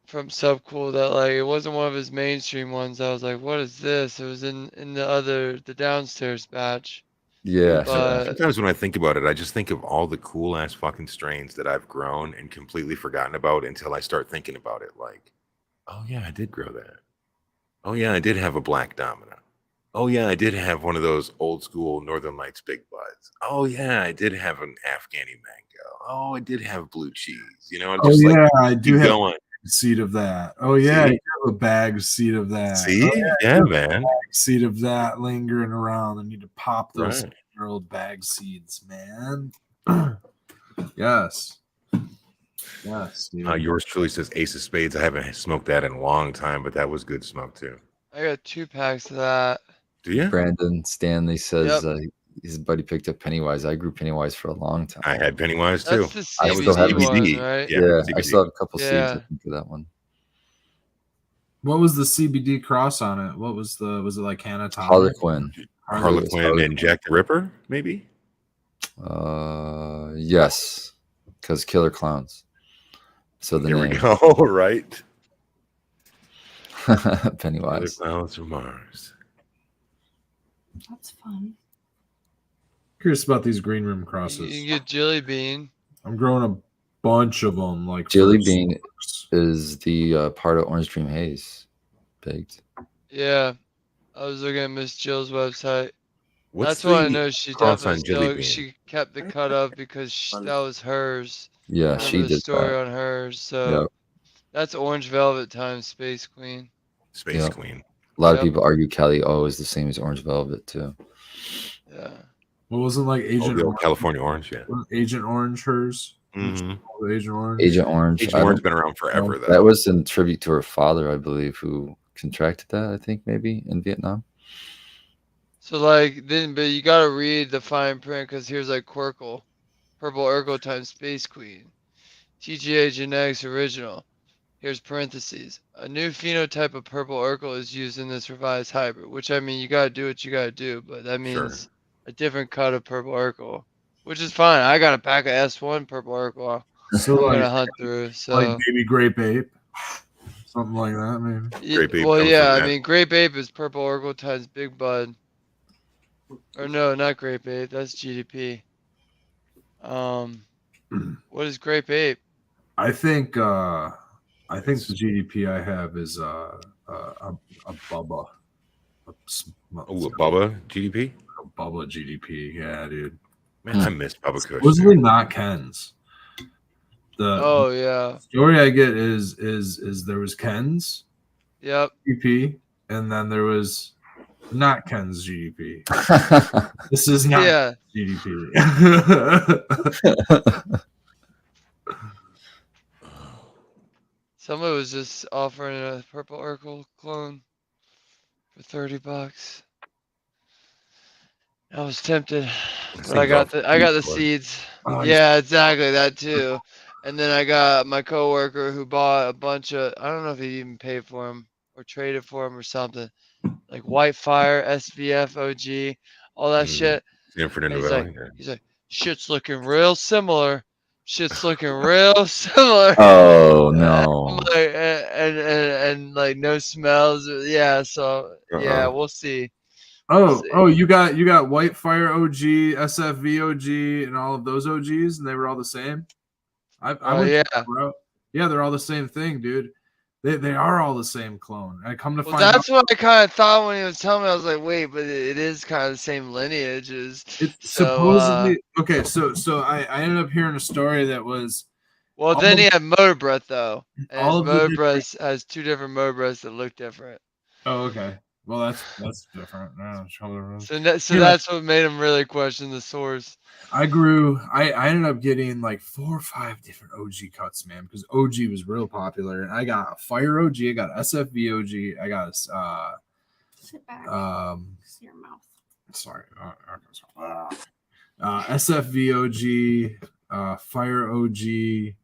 from Subcool that like it wasn't one of his mainstream ones. I was like, what is this? It was in the downstairs batch. Yeah, But sometimes when I think about it, I just think of all the cool ass fucking strains that I've grown and completely forgotten about until I start thinking about it. Like, oh yeah, I did grow that. Oh yeah, I did have a black domino. Oh yeah, I did have one of those old school Northern Lights big buds. Oh yeah, I did have an Afghani mango. Oh, I did have blue cheese. You know, I'm Oh just yeah, like I do keep have going. a seed of that. Oh yeah, See? you have a bag seed of that. See, Oh, yeah, man. seed of that lingering around. I need to pop those Right. old bag seeds, man. Yes. Yes. Dude. Yours truly says Ace of Spades. I haven't smoked that in a long time, but that was good smoke too. I got 2 packs of that. Do you? Brandon Stanley says Yep. his buddy picked up Pennywise. I grew Pennywise for a long time. I had Pennywise too. That's the I still have CBD one, CBD. right? Yeah, Yeah, I CBD. still have a couple seeds. I Yeah. think of that one. What was the CBD cross on it? What was the? Was it like Canatonic? Harlequin. Harlequin and Jack the Ripper, maybe. Yes, because Killer Clowns. So the There we name go. Right. Other Pennywise. clouds from Mars. That's fun. Curious about these green room You crosses. can get Jelly Bean. I'm growing a bunch of them. Like Jelly first Bean source. is the part of Orange Dream Haze baked. Yeah. I was looking at Miss Jill's website. What's That's why I the know she cross on definitely Jelly still, Bean? she kept the cut up because that was hers. Yeah, Remember she the did story that. on hers. So Yep. that's Orange Velvet times Space Queen. Space Yep. Queen? A lot of Yep. people argue Cali O is the same as Orange Velvet too. Yeah. What wasn't like Oh, Agent the old Orange? California Orange, yeah. Wasn't Agent Orange hers? hmm Agent Orange. Agent Orange. Agent I Orange don't been around forever, know. though. That was in tribute to her father, I believe, who contracted that. I think maybe in Vietnam. So like then, but you gotta read the fine print because here's like Quirkle, Purple Urkel times Space Queen, TGA Genetics Original. Here's parentheses. A new phenotype of Purple Urkel is used in this revised hybrid, which I mean you gotta do what you gotta do, but that Sure. means a different cut of Purple Urkel, which is fine. I got a pack of S1 Purple Urkel. So I'm like, gonna hunt through. So like maybe Grape Ape, something like that. Maybe. Grape Ape well, comes yeah. from I that. mean, Grape Ape is Purple Urkel times Big Bud. Or no, not Grape Ape. That's GDP. What is Grape Ape? I think the GDP I have is a Bubba. Oh, a Bubba GDP? A Bubba GDP. Yeah, dude. Man, I miss Bubba Kush. Supposedly not Ken's. Oh yeah. Story I get is there was Ken's Yep. GDP, and then there was not Ken's GDP. This is not Yeah. GDP. Somebody was just offering a Purple Urkel clone for $30. I was tempted, but I got the seeds. Oh, Yeah, exactly that too. And then I got my coworker who bought a bunch of, I don't know if he even paid for them or traded for them or something, like Whitefire, SVF, OG, all that shit. San Fernando He's Valley. he's like, shit's looking real similar. Shit's looking real similar. Oh I'm no. like, and like no smells. Yeah, so yeah, we'll see. Oh, you got Whitefire OG, SFV OG, and all of those OGs, and they were all the same. I went yeah. that route. Yeah, they're all the same thing, dude. They are all the same clone. I come to Well, find out that's what I kind of thought when he was telling me. I was like, wait, but it is kind of the same lineage. it's supposedly okay. So I ended up hearing a story that was. Well, then he had motor breath though, and all his of the motor different- breath has two different motor breaths that look different. Oh, okay. Well, that's different. So that's what made him really question the source. I ended up getting like 4 or 5 different OG cuts, man, because OG was real popular. And I got a Fire OG, I got SFV OG, I got Sit back. See your mouth. sorry, SFV OG, Fire OG,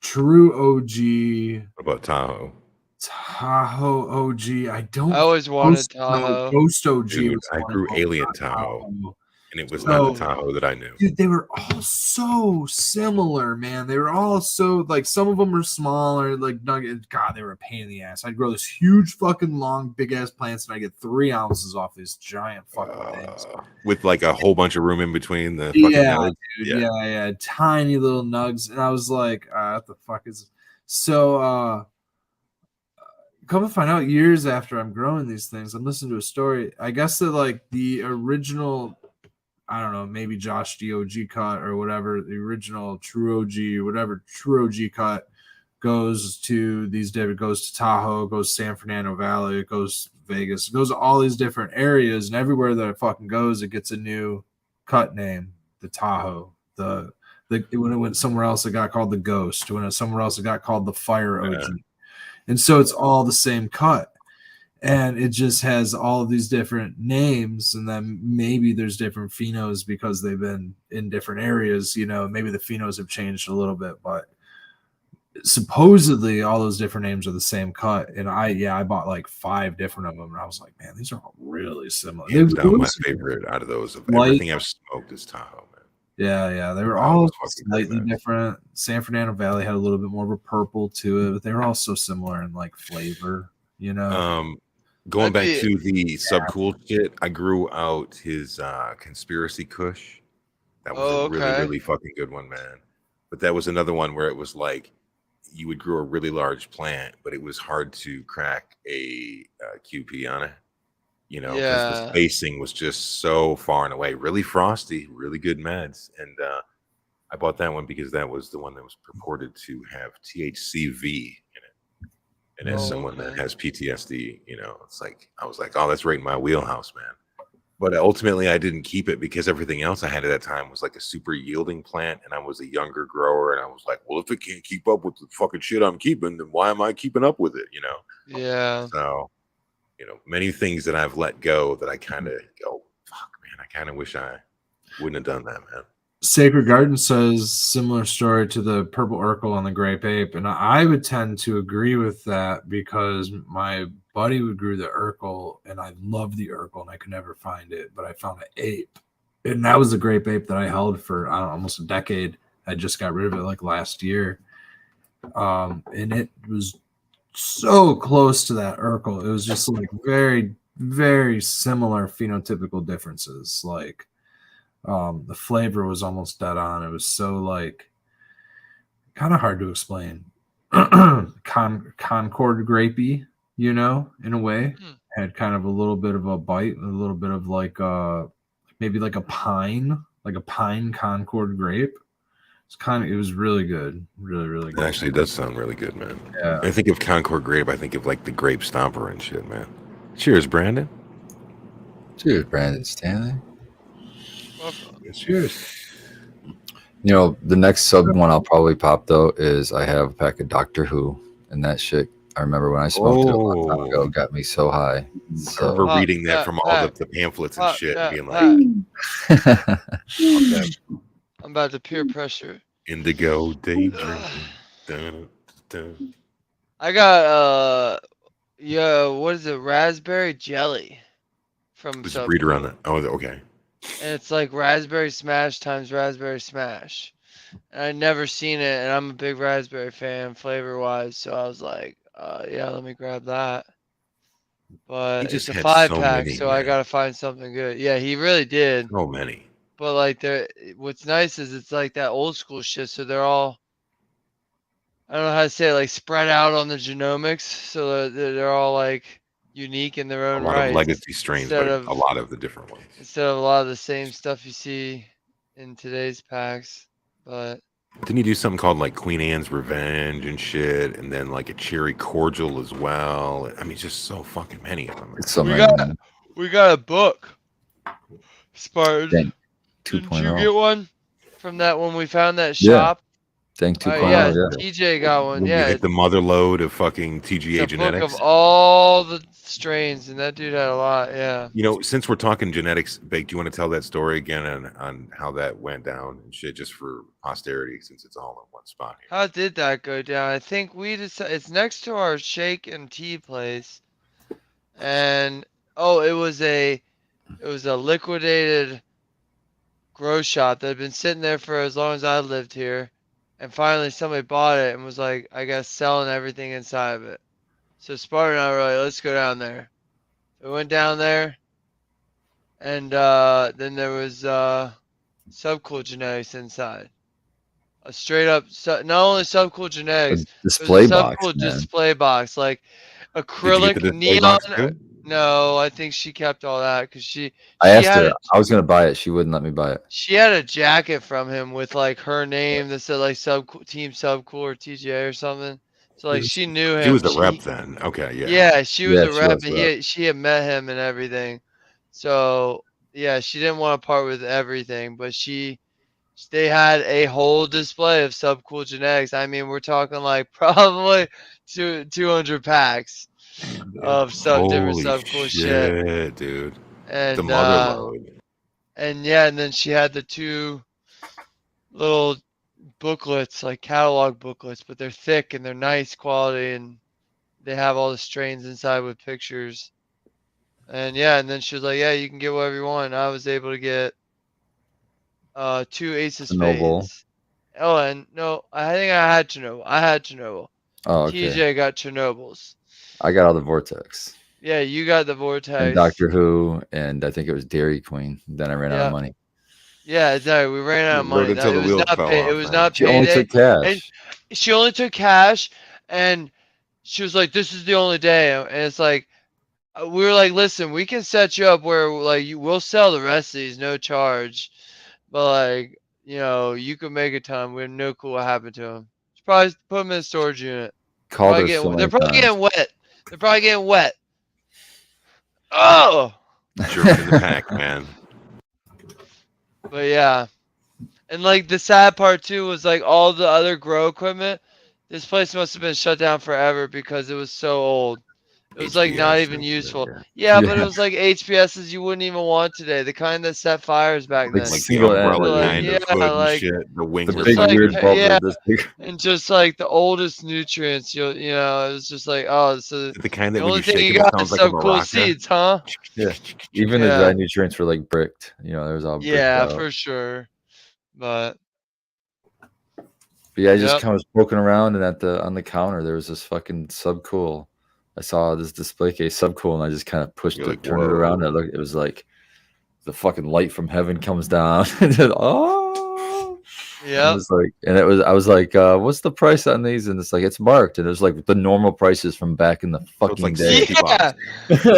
True OG, What about Tahoe? Tahoe OG. I always wanted Ghost, Tahoe. Ghost OG. Dude, was I one grew of them. Alien Tahoe, and it was not the Tahoe that I knew. Dude, they were all so similar, man. They were all so like some of them were smaller, like nugget. God, they were a pain in the ass. I'd grow this huge fucking long, big ass plants, and I get 3 ounces off these giant fucking things. With like a whole bunch of room in between the fucking nodes. Dude, yeah, tiny little nugs, and I was like, what the fuck is this? So come to find out, years after I'm growing these things, I'm listening to a story. I guess that like the original, I don't know, maybe Josh DOG cut or whatever, the original True OG, whatever True OG cut goes to these different, goes to Tahoe, goes to San Fernando Valley, it goes to Vegas, it goes to all these different areas, and everywhere that it fucking goes, it gets a new cut name. The Tahoe, when it went somewhere else, it got called the Ghost. When it went somewhere else, it got called the Fire OG. And so it's all the same cut. And it just has all of these different names. And then maybe there's different phenos because they've been in different areas. You know, maybe the phenos have changed a little bit. But supposedly all those different names are the same cut. And I bought like 5 different of them. And I was like, man, these are all really similar. Hands down, my favorite out of those of everything I've smoked is Tahoe, man. Yeah, they were all slightly different. San Fernando Valley had a little bit more of a purple to it, but they were all so similar in like flavor, you know. Going back to the Subcool shit, I grew out his Conspiracy Kush. That was a really, really fucking good one, man. But that was another one where it was like you would grow a really large plant, but it was hard to crack a QP on it. You know, because the spacing was just so far and away. Really frosty, really good meds. And I bought that one because that was the one that was purported to have THCV in it. And as Oh, someone that okay. has PTSD, you know, it's like I was like, oh, that's right in my wheelhouse, man. But ultimately, I didn't keep it because everything else I had at that time was like a super yielding plant, and I was a younger grower, and I was like, well, if it can't keep up with the fucking shit I'm keeping, then why am I keeping up with it? You know? Yeah. So, you know, many things that I've let go that I kind of go, fuck, man, I kind of wish I wouldn't have done that, man. Sacred Garden says similar story to the purple Urkel on the grape ape, and I would tend to agree with that because my buddy would grew the Urkel, and I loved the Urkel, and I could never find it, but I found an ape, and that was the grape ape that I held for I don't know, almost a decade. I just got rid of it like last year, and it was so close to that Urkel. It was just like very, very similar phenotypical differences, like. The flavor was almost dead on. It was so like kind of hard to explain. Concord grapey, you know, in a way. Had kind of a little bit of a bite, a little bit of like maybe like a pine Concord grape. It was really good. Really, really It good. actually does sound really good, man. Yeah. I think of Concord grape, I think of like the grape stomper and shit, man. Cheers, Brandon. Cheers, Brandon Stanley. Cheers. You know, the next sub one I'll probably pop though is I have a pack of Doctor Who, and that shit. I remember when I smoked it a long time ago, it got me so high. I So remember Pop reading that that from all pack. the pamphlets and Pop shit that and being like, pack. okay, I'm about to peer pressure. indigo daydreaming. Dun, dun. I got what is it? Raspberry jelly from There's a breeder on Subcool. that. Oh, okay. And it's like raspberry smash times raspberry smash. And I'd never seen it, and I'm a big raspberry fan flavor wise, so I was like, yeah, let me grab that. He But just it's a had 5-pack, many, so I man. gotta find something good. Yeah, he really did. So many. But like what's nice is it's like that old school shit, so they're all, I don't know how to say it, like spread out on the genomics, so they're all like unique in their A own lot of right. legacy strains, but a lot of the different ones. Instead of a lot of the same stuff you see in today's packs. But Didn't he do something called like Queen Anne's Revenge and shit, and then like a cherry cordial as well? I mean, just so fucking many of them. it's so we many. got a book. Spartan. Dang, Didn't you 2.0. get one from that when we found that Yeah. shop? Dang 2.0. Yeah, Yeah. TJ got one. When we Yeah, hit the mother load of fucking TGA it's a book genetics. of all the strains, and that dude had a lot. Yeah. You know, since we're talking genetics, Bake, do you want to tell that story again on how that went down and shit, just for posterity, since it's all in one spot here? How did that go down? I think we decided it's next to our shake and tea place, and it was a liquidated grow shop that had been sitting there for as long as I lived here, and finally somebody bought it and was like, I guess, selling everything inside of it. So Spartan and I were like, let's go down there. We went down there, and then there was Subcool Genetics inside. A straight up, not only Subcool Genetics, A it was display a box, Subcool man. display box, like Did you get acrylic the display neon. box too? No, I think she kept all that because I asked her. I was gonna buy it. She wouldn't let me buy it. She had a jacket from him with like her name that said like Team Subcool or TGA or something. So like she knew him. She was the rep then. Okay, yeah. Yeah, she was Yeah, a she rep, was and she had met him and everything. So yeah, she didn't want to part with everything, but they had a whole display of Subcool Genetics. I mean, we're talking like probably 200 packs of different Holy Subcool shit, shit. dude. And The mother load. and yeah, and then she had the 2 little booklets, like catalog booklets, but they're thick and they're nice quality, and they have all the strains inside with pictures. And yeah, and then she was like, yeah, you can get whatever you want. And I was able to get 2 Ace of Chernobyl. Spades. Oh, and no, I think I had Chernobyl. Oh, okay. TJ got Chernobyls. I got all the Vortex. Yeah, you got the Vortex. And Doctor Who, and I think it was Dairy Queen. Then I ran out of money. Yeah, exactly. We ran out of money. Until the wheels fell off, It was not She only payday. took cash. And she only took cash, and she was like, "This is the only day." And it's like, we were like, "Listen, we can set you up where like we'll sell the rest of these, no charge, but like, you know, you can make a ton. We have no clue what happened to them. She probably put them in a storage unit." called her Probably so getting, many they're probably times. getting wet. They're probably getting wet. Oh, Jerking in the pack, man. but yeah. And like the sad part too was like all the other grow equipment. This place must have been shut down forever because it was so old. It was like not HBS even and useful. shit, Yeah, but it Yeah. was like HPSs you wouldn't even want today. The kind that set fires back Like then. like the single umbrella ended. Like, kind yeah, of hood and like shit. The wings The are just big like flat. weird bulb yeah, this big. and just like the oldest nutrients. You know, it was just like oh, so The kind the that when only you thing shake you them, it got is sounds like a some cool maraca. seeds, huh? Yeah. Even the Yeah. dry nutrients were like bricked. You know, there was all bricked Yeah, out. for sure. But But yeah, I just Yep. kind of was poking around, and on the counter there was this fucking Subcool. I saw this display case Subcool, and I just kind of pushed You're it, like, turned it around, and it was like the fucking light from heaven comes down. And then, oh, it yep. was like, and I was like, what's the price on these? And it's like it's marked, and it was like the normal prices from back in the So it's fucking like day. 60 bucks.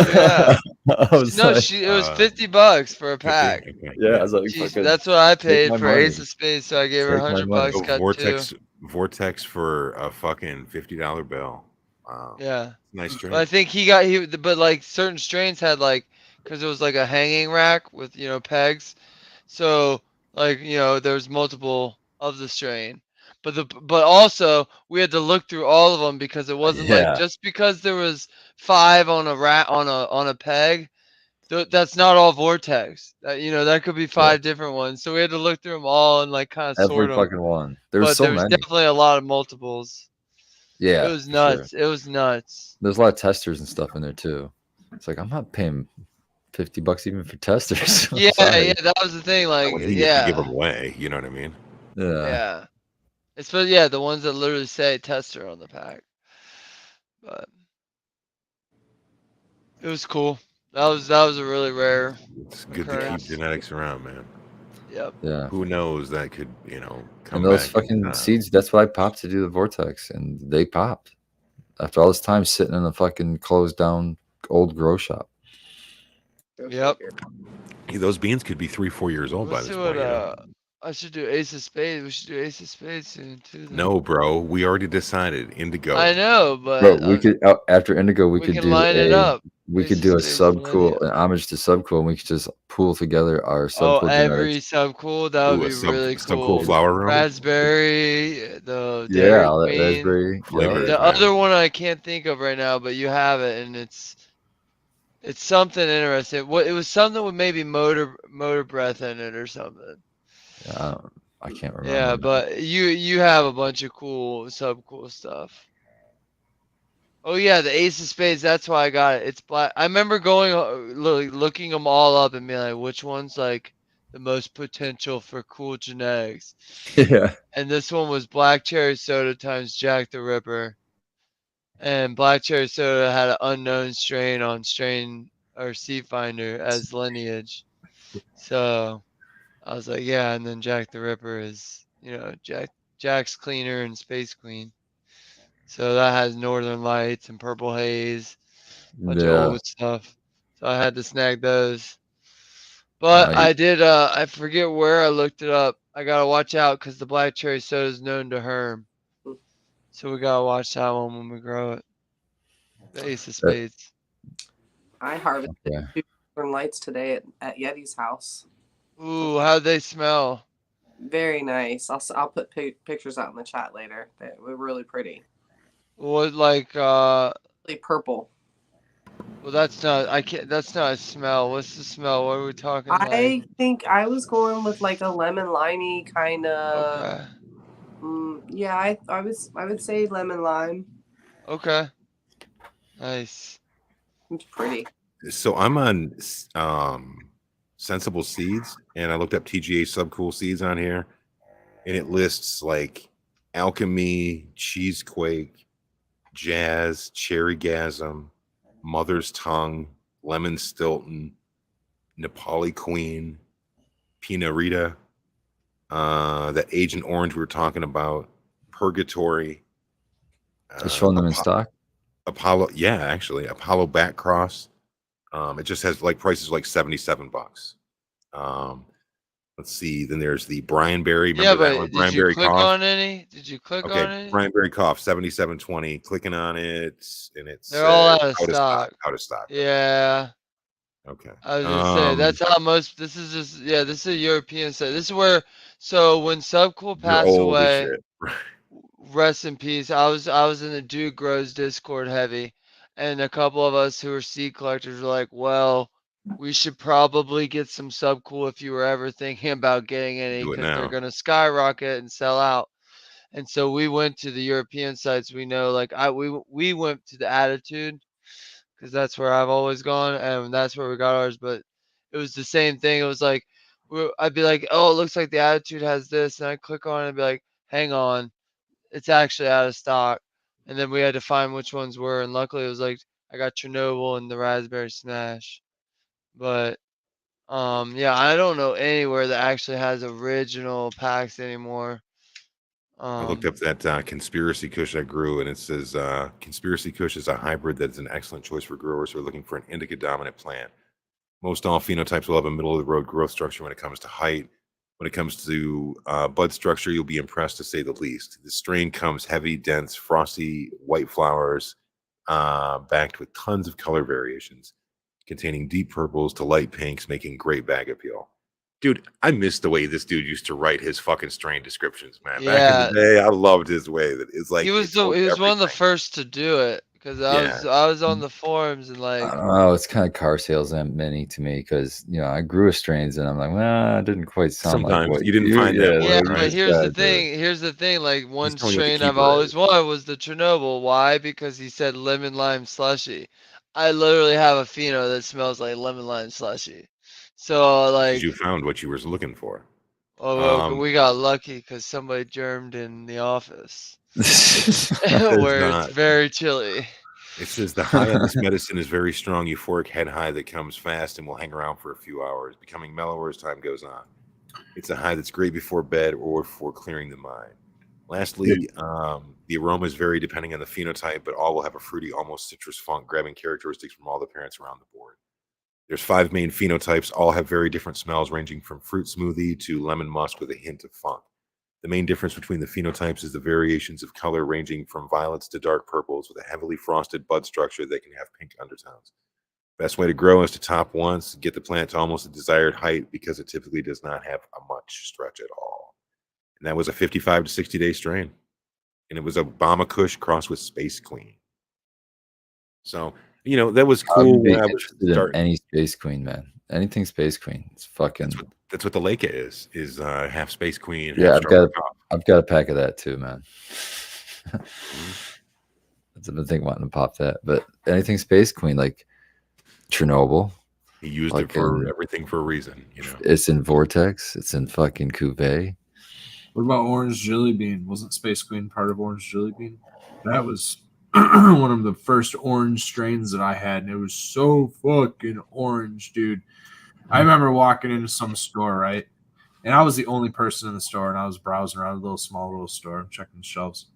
Yeah. I was No, like, it was Uh, $50 for a 50? pack. Okay, yeah, I was like, Jeez, fucking that's what I take paid my for money. Ace of Spades, so I gave her Take my $100 money. So cut Vortex for a fucking $50 bill. Wow. too. Yeah. Nice But I drink. think but like certain strains had like, because it was like a hanging rack with, pegs. So like, there was multiple of the strain. But also we had to look through all of them because it wasn't like Yeah, just because there was 5 on a on a peg. That's not all Vortex. That could be 5 different ones. So we had to look through them all and like kind of sort every them. fucking one. There's But so there was many. definitely a lot of multiples. It Yeah, was for sure. nuts. It was nuts. There's a lot of testers and stuff in there too. It's like I'm not paying $50 even for testers. I'm Yeah, sorry. yeah, that was the thing. Like, When he used to give them yeah, away, you know what I mean? Yeah. yeah. Especially, yeah, the ones that literally say tester on the pack. But it was cool. That was a really rare It's good to keep occurrence. genetics around, man. Yep. Yeah. Who knows that could, come And those back. fucking seeds, that's what I popped to do the Vortex, and they popped after all this time sitting in a fucking closed down old grow shop. Yep. Hey, those beans could be 3-4 years old by Let's this see point. what I should do Ace of Spades. We should do Ace of Spades soon too. Then. No, bro, we already decided Indigo. I know, but Bro, we could after Indigo, we could can do line it up. we could Ace do a of Spades Subcool, Millennium. an homage to Subcool, and we could just pool together our Oh, Subcool every genetics. Subcool, that would Ooh, be really some cool. cool flower room Raspberry, the Yeah, Dairy all that Queen. raspberry flavors. The man. other one I can't think of right now, but you have it, and it's something interesting. What it was something with maybe motor breath in it or something. Yeah, I can't remember. Yeah, but you have a bunch of cool Subcool stuff. Oh yeah, the Ace of Spades. That's why I got it. It's black. I remember going looking them all up and being like, which one's like the most potential for cool genetics. Yeah. And this one was Black Cherry Soda times Jack the Ripper. And Black Cherry Soda had an unknown strain on strain or seed finder as lineage. So I was like, yeah. And then Jack the Ripper is, Jack's Cleaner and Space Queen. So that has Northern Lights and Purple Haze, bunch of old stuff. So I had to snag those. But I did, I forget where I looked it up. I gotta watch out because the Black Cherry Soda is known to Herm. So we gotta watch that one when we grow it. The Ace of Spades. I harvested Yeah. 2 Northern Lights today at Yeti's house. Ooh, how'd they smell? Very nice. I'll put pictures out in the chat later. They were really pretty. What like Really purple. well that's not that's not a smell. What's the smell? What are we talking like? I think I was going with like a lemon limey kind of. Okay. Yeah, I would say lemon lime. Okay. Nice. It's pretty. So I'm on Sensible Seeds, and I looked up TGA Subcool seeds on here, and it lists like Alchemy, Cheesequake, Jazz, Cherrygasm, Mother's Tongue, Lemon Stilton, Nepali Queen, Pinarita, that Agent Orange we were talking about, Purgatory. It's showing them in stock. Apollo, yeah, actually, Apollo Backcross. It just has like prices like $77. Let's see. Then there's the Brian Berry. Yeah, Remember that but one? did Brian you Berry click cough. on any? Did you click Okay, on any? Brian Berry cough 7720. Clicking on it, and it They're all says out of out of stock. stock. Out of stock. Yeah. Okay. I was gonna say that's how most. This is just This is a European site. This is where. So when Subcool You're passed old as away, shit. rest in peace. I was in the Dude Grows Discord heavy, and a couple of us who were seed collectors were like, "Well, we should probably get some Subcool if you were ever thinking about getting any, Do it because they're now. gonna skyrocket and sell out." And so we went to the European sites. We know, like we went to the Attitude, because that's where I've always gone, and that's where we got ours. But it was the same thing. It was like I'd be like, "Oh, it looks like the Attitude has this," and I click on it and be like, "Hang on, it's actually out of stock." And then we had to find which ones were, and luckily it was like I got Chernobyl and the Raspberry Smash. But yeah, I don't know anywhere that actually has original packs anymore. I looked up that Conspiracy Kush I grew, and it says Conspiracy Kush is a hybrid that is an excellent choice for growers who are looking for an indica dominant plant. Most all phenotypes will have a middle of the road growth structure when it comes to height. When it comes to bud structure, you'll be impressed to say the least. The strain comes heavy, dense, frosty, white flowers, backed with tons of color variations, containing deep purples to light pinks, making great bag appeal. Dude, I miss the way this dude used to write his fucking strain descriptions, man. Back in Yeah, the day, I loved his way. That it's like he was it told one of the everything. first to do it, because Yeah. I was on the forums and I like don't know. It's kind of car salesman mini to me because I grew a strains and I'm like, well, it didn't quite sound like Sometimes what you didn't find that yeah, one, yeah, what you but right? here's the described there. thing. Here's the thing. Like one telling you what the strain I've keeper always is. wanted was the Chernobyl. Why? Because he said lemon lime slushy. I literally have a pheno that smells like lemon lime slushy. So Because like, you found what you were looking for. well, we got lucky because somebody germed in the office Says, where it's very chilly. it says the high on this medicine is very strong, euphoric head high that comes fast and will hang around for a few hours, becoming mellower as time goes on. It's a high that's great before bed or for clearing the mind. Lastly, the aromas vary depending on the phenotype, but all will have a fruity, almost citrus funk, grabbing characteristics from all the parents around the board. There's 5 main phenotypes. All have very different smells, ranging from fruit smoothie to lemon musk with a hint of funk. The main difference between the phenotypes is the variations of color, ranging from violets to dark purples, with a heavily frosted bud structure that can have pink undertones. Best way to grow is to top once, get the plant to almost the desired height, because it typically does not have a much stretch at all. And that was a 55 to 60-day strain. And it was Obama Kush crossed with Space Queen. So, that was I cool would be when I was interested in starting. any Space Queen, man. Anything Space Queen. It's fucking. That's what the Leica is half Space Queen. Yeah, half I've got a pack of that too, man. I've been thinking wanting to pop that, but anything Space Queen, like Chernobyl. He used it for everything for a reason, It's in Vortex. It's in fucking Cuvée. What about Orange Jelly Bean? Wasn't Space Queen part of Orange Jelly Bean? That was one of the first orange strains that I had, and it was so fucking orange, dude. I remember walking into some store, right? And I was the only person in the store, and I was browsing around a small little store, checking the shelves.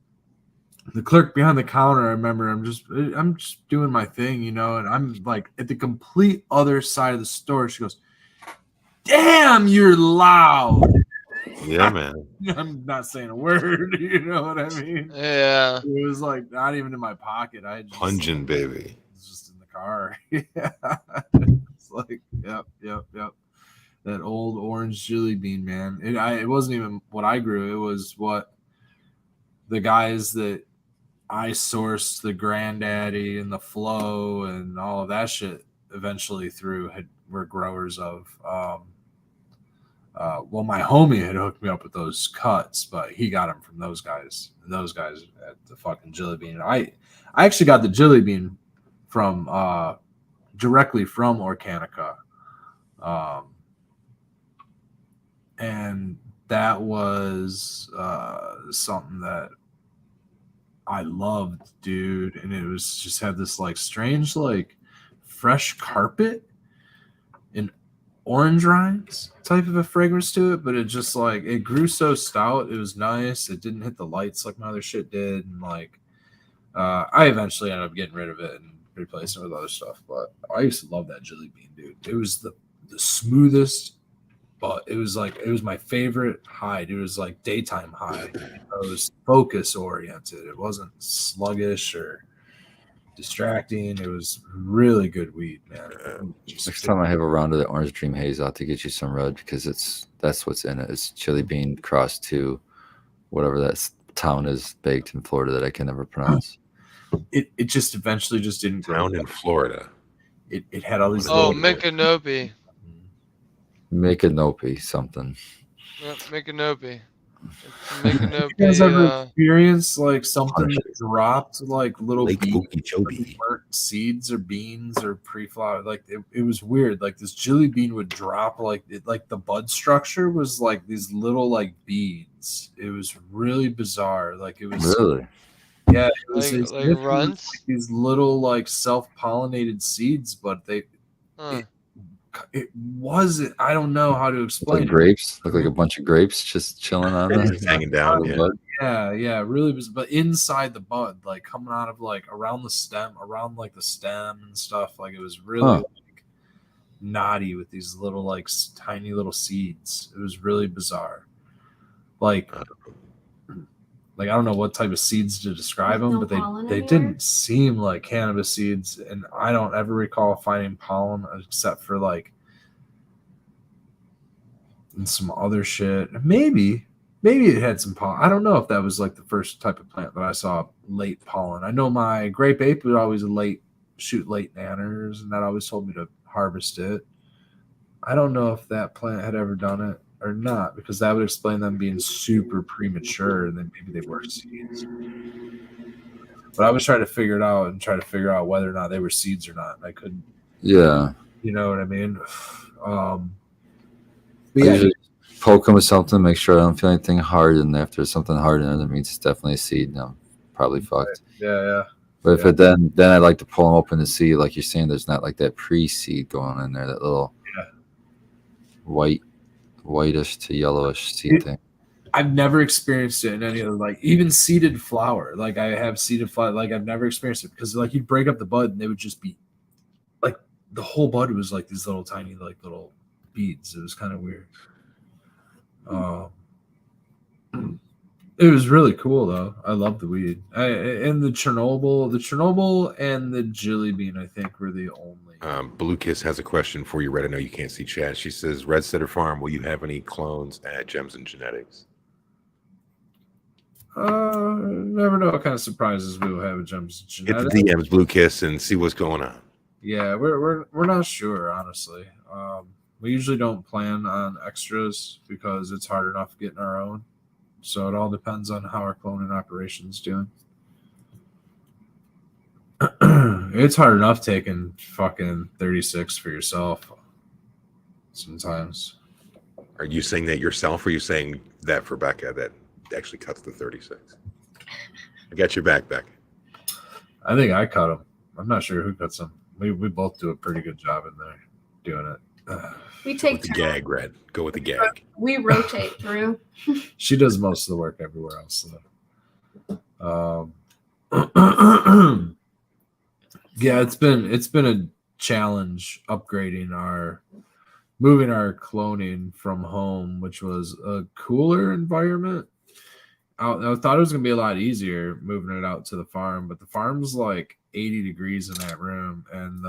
The clerk behind the counter, I remember, I'm just doing my thing, and I'm like at the complete other side of the store. She goes, "Damn, you're loud." Yeah, man. I'm not saying a word, you know what I mean? Yeah. It was like not even in my pocket. I just pungent, baby. It was just in the car. Yeah. It's like, yep. That old orange jelly bean, man. It wasn't even what I grew. It was what the guys that I sourced, the Granddaddy and the Flow and all of that shit eventually were growers of. Well, my homie had hooked me up with those cuts, but he got them from those guys. And those guys at the fucking Jelly Bean. I actually got the Jelly Bean from directly from Organica, and that was something that I loved, dude. And it was just had this like strange like fresh carpet and orange rinds type of a fragrance to it, but it just like it grew so stout. It was nice. It didn't hit the lights like my other shit did, and like I eventually ended up getting rid of it and replacing it with other stuff. But I used to love that Jelly Bean, dude. It was the smoothest but it was my favorite hide. It was like daytime hide. It was focus oriented. It wasn't sluggish or distracting. It was really good weed, man. Next time I have a round of the Orange Dream Haze, I'll have to get you some red because that's what's in it. It's chili bean crossed to whatever that town is baked in Florida that I can never pronounce. It just eventually just didn't grow. Down in Florida. It had all these. Oh, little- Micanopy. Micanopy something. Yep, Micanopy. You guys ever Micanopy. experienced like something that dropped like little Lake beans, Okeechobee. burnt seeds or beans or pre-flower? Like it was weird. Like this chili bean would drop like the bud structure was like these little like beads. It was really bizarre. Like it was Really? yeah, it was Like as if it was, runts? like, these little like self-pollinated seeds, but Huh. it wasn't. I don't know how to explain Like it. grapes? Look like a bunch of grapes just chilling on there. Just hanging down. Yeah. Yeah, really was, but inside the bud, like coming out of like around the stem and stuff, like it was really like knotty with these little like tiny little seeds. It was really bizarre. Like I don't know what type of seeds to describe With them, no but pollen they anywhere? didn't seem like cannabis seeds, and I don't ever recall finding pollen except for like and some other shit. Maybe it had some pollen. I don't know if that was like the first type of plant that I saw late pollen. I know my grape ape would always shoot late nanners, and that always told me to harvest it. I don't know if that plant had ever done it or not, because that would explain them being super premature, and then maybe they were seeds. But I was trying to figure it out and try to figure out whether or not they were seeds or not. I couldn't. Yeah. You know what I mean? I But yeah, usually poke them with something, make sure I don't feel anything hard in there. If there's something hard in there, that means it's definitely a seed. And I'm probably fucked. yeah. But if it then I like to pull them open to see, like you're saying, there's not like that pre-seed going in there, that little whitish to yellowish seed thing. I've never experienced it in any other, like even seeded flower. Like I have seeded flower. Like I've never experienced it because like you'd break up the bud and they would just be like the whole bud was like these little tiny like little beads. It was kind of weird. It was really cool though. I love the weed. And the Chernobyl and the Jilly Bean, I think, were the only. Blue Kiss has a question for you, Red. I know you can't see chat. She says, Red Setter Farm, will you have any clones at Gems and Genetics? Never know what kind of surprises we will have at Gems and Hit the Genetics. DMs, Blue Kiss, and see what's going on. Yeah, we're not sure, honestly. We usually don't plan on extras because it's hard enough getting our own. So it all depends on how our cloning operation's doing. It's hard enough taking fucking 36 for yourself sometimes. Are you saying that yourself, or are you saying that for Becca that actually cuts the 36? I got your back, Becca. I think I cut them. I'm not sure who cuts them. We both do a pretty good job in there doing it. We With take the gag, Red. Go with the gag. we rotate through. She does most of the work everywhere else. So. Yeah, it's been a challenge moving our cloning from home, which was a cooler environment. I thought it was gonna be a lot easier moving it out to the farm, but the farm's like 80 degrees in that room, and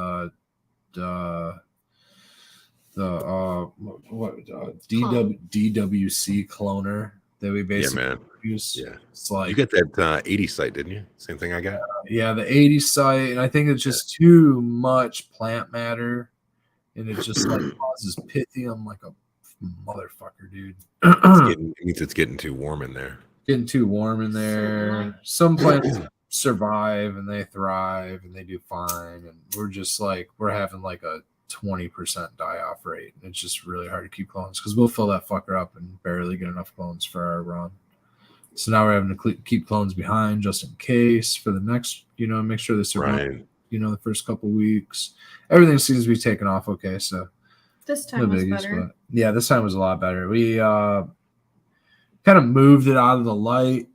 DWC cloner that we basically use. Yeah. It's like You got that 80 site, didn't you? Same thing I got. yeah, the 80 site, and I think it's just too much plant matter, and it just like causes pythium like a motherfucker, dude. It means it's getting too warm in there. Getting too warm in there. Some plants survive and they thrive and they do fine, and we're having like a 20% die-off rate. It's just really hard to keep clones because we'll fill that fucker up and barely get enough clones for our run. So now we're having to keep clones behind just in case for the next, make sure they survive, Right. The first couple weeks. Everything seems to be taking off okay, so This time was better. but yeah, this time was a lot better. We kind of moved it out of the light.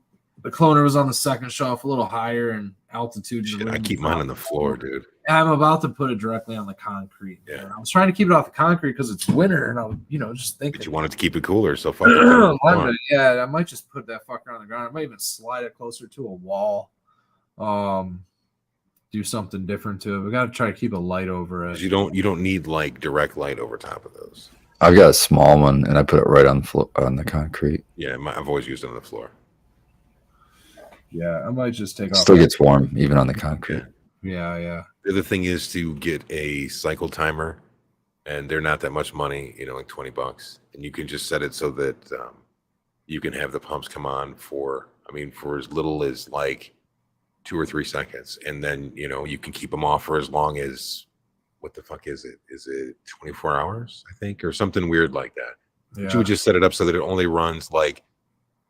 The cloner was on the second shelf, a little higher in altitude. Shit, I keep mine on the floor, dude. I'm about to put it directly on the concrete. Yeah. I was trying to keep it off the concrete because it's winter, and I'm, just thinking. But you wanted to keep it cooler, so fuck it. Yeah, I might just put that fucker on the ground. I might even slide it closer to a wall. Do something different to it. We got to try to keep a light over it. You don't need like direct light over top of those. I've got a small one, and I put it right on the concrete. Yeah, I've always used it on the floor. Yeah, I might just take It off. still gets warm even on the concrete. Yeah. The other thing is to get a cycle timer, and they're not that much money, like $20, and you can just set it so that you can have the pumps come on for as little as like 2 or 3 seconds, and then you can keep them off for as long as, what the fuck is it? Is it 24 hours? I think, or something weird like that. Yeah. But you would just set it up so that it only runs like,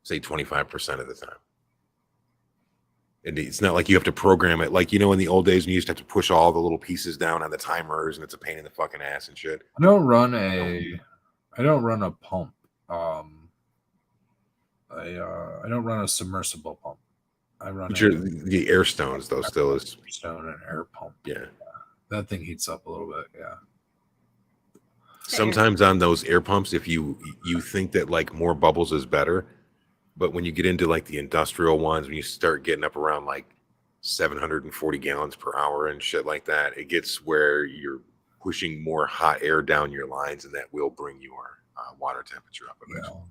say, 25% of the time. And it's not like you have to program it. Like, in the old days when you used to have to push all the little pieces down on the timers, and it's a pain in the fucking ass and shit. I don't run a pump. I don't run a submersible pump. I run the air stones though still is stone and air pump. Yeah. That thing heats up a little bit. Yeah. Sometimes on those air pumps, if you think that like more bubbles is better, but when you get into like the industrial ones, when you start getting up around like 740 gallons per hour and shit like that, it gets where you're pushing more hot air down your lines, and that will bring your water temperature up eventually.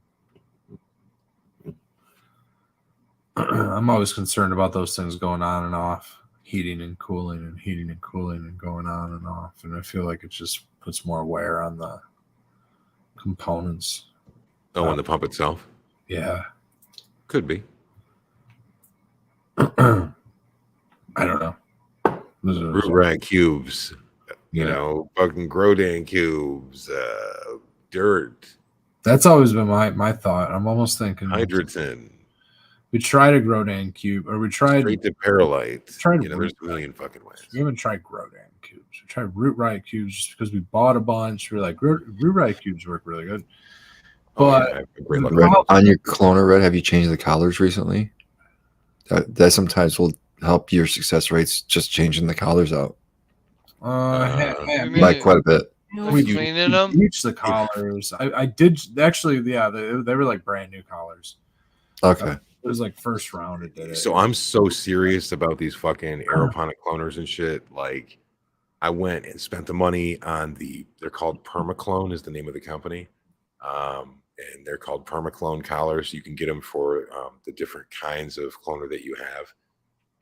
Yeah. I'm always concerned about those things going on and off, heating and cooling and going on and off. And I feel like it just puts more wear on the components. Oh, on the pump itself? Yeah. Could be. I don't know. Root rag cubes, fucking Grodan cubes, dirt. That's always been my thought. I'm almost thinking hydrogen. We tried a Grodan cube, or we tried straight to Perlite. There's a million fucking ways. We haven't tried Grodan cubes. We tried root riot cubes just because we bought a bunch. We're like, root riot cubes work really good. But on your cloner, Red, have you changed the collars recently? That sometimes will help your success rates, just changing the collars out. Like quite a bit. We cleaning them? Bleached the collars. I did actually. Yeah, they were like brand new collars. Okay. It was like first round. It did it. So I'm so serious about these fucking aeroponic cloners and shit. Like, I went and spent the money on they're called Permaclone is the name of the company. And they're called Permaclone collars. You can get them for the different kinds of cloner that you have.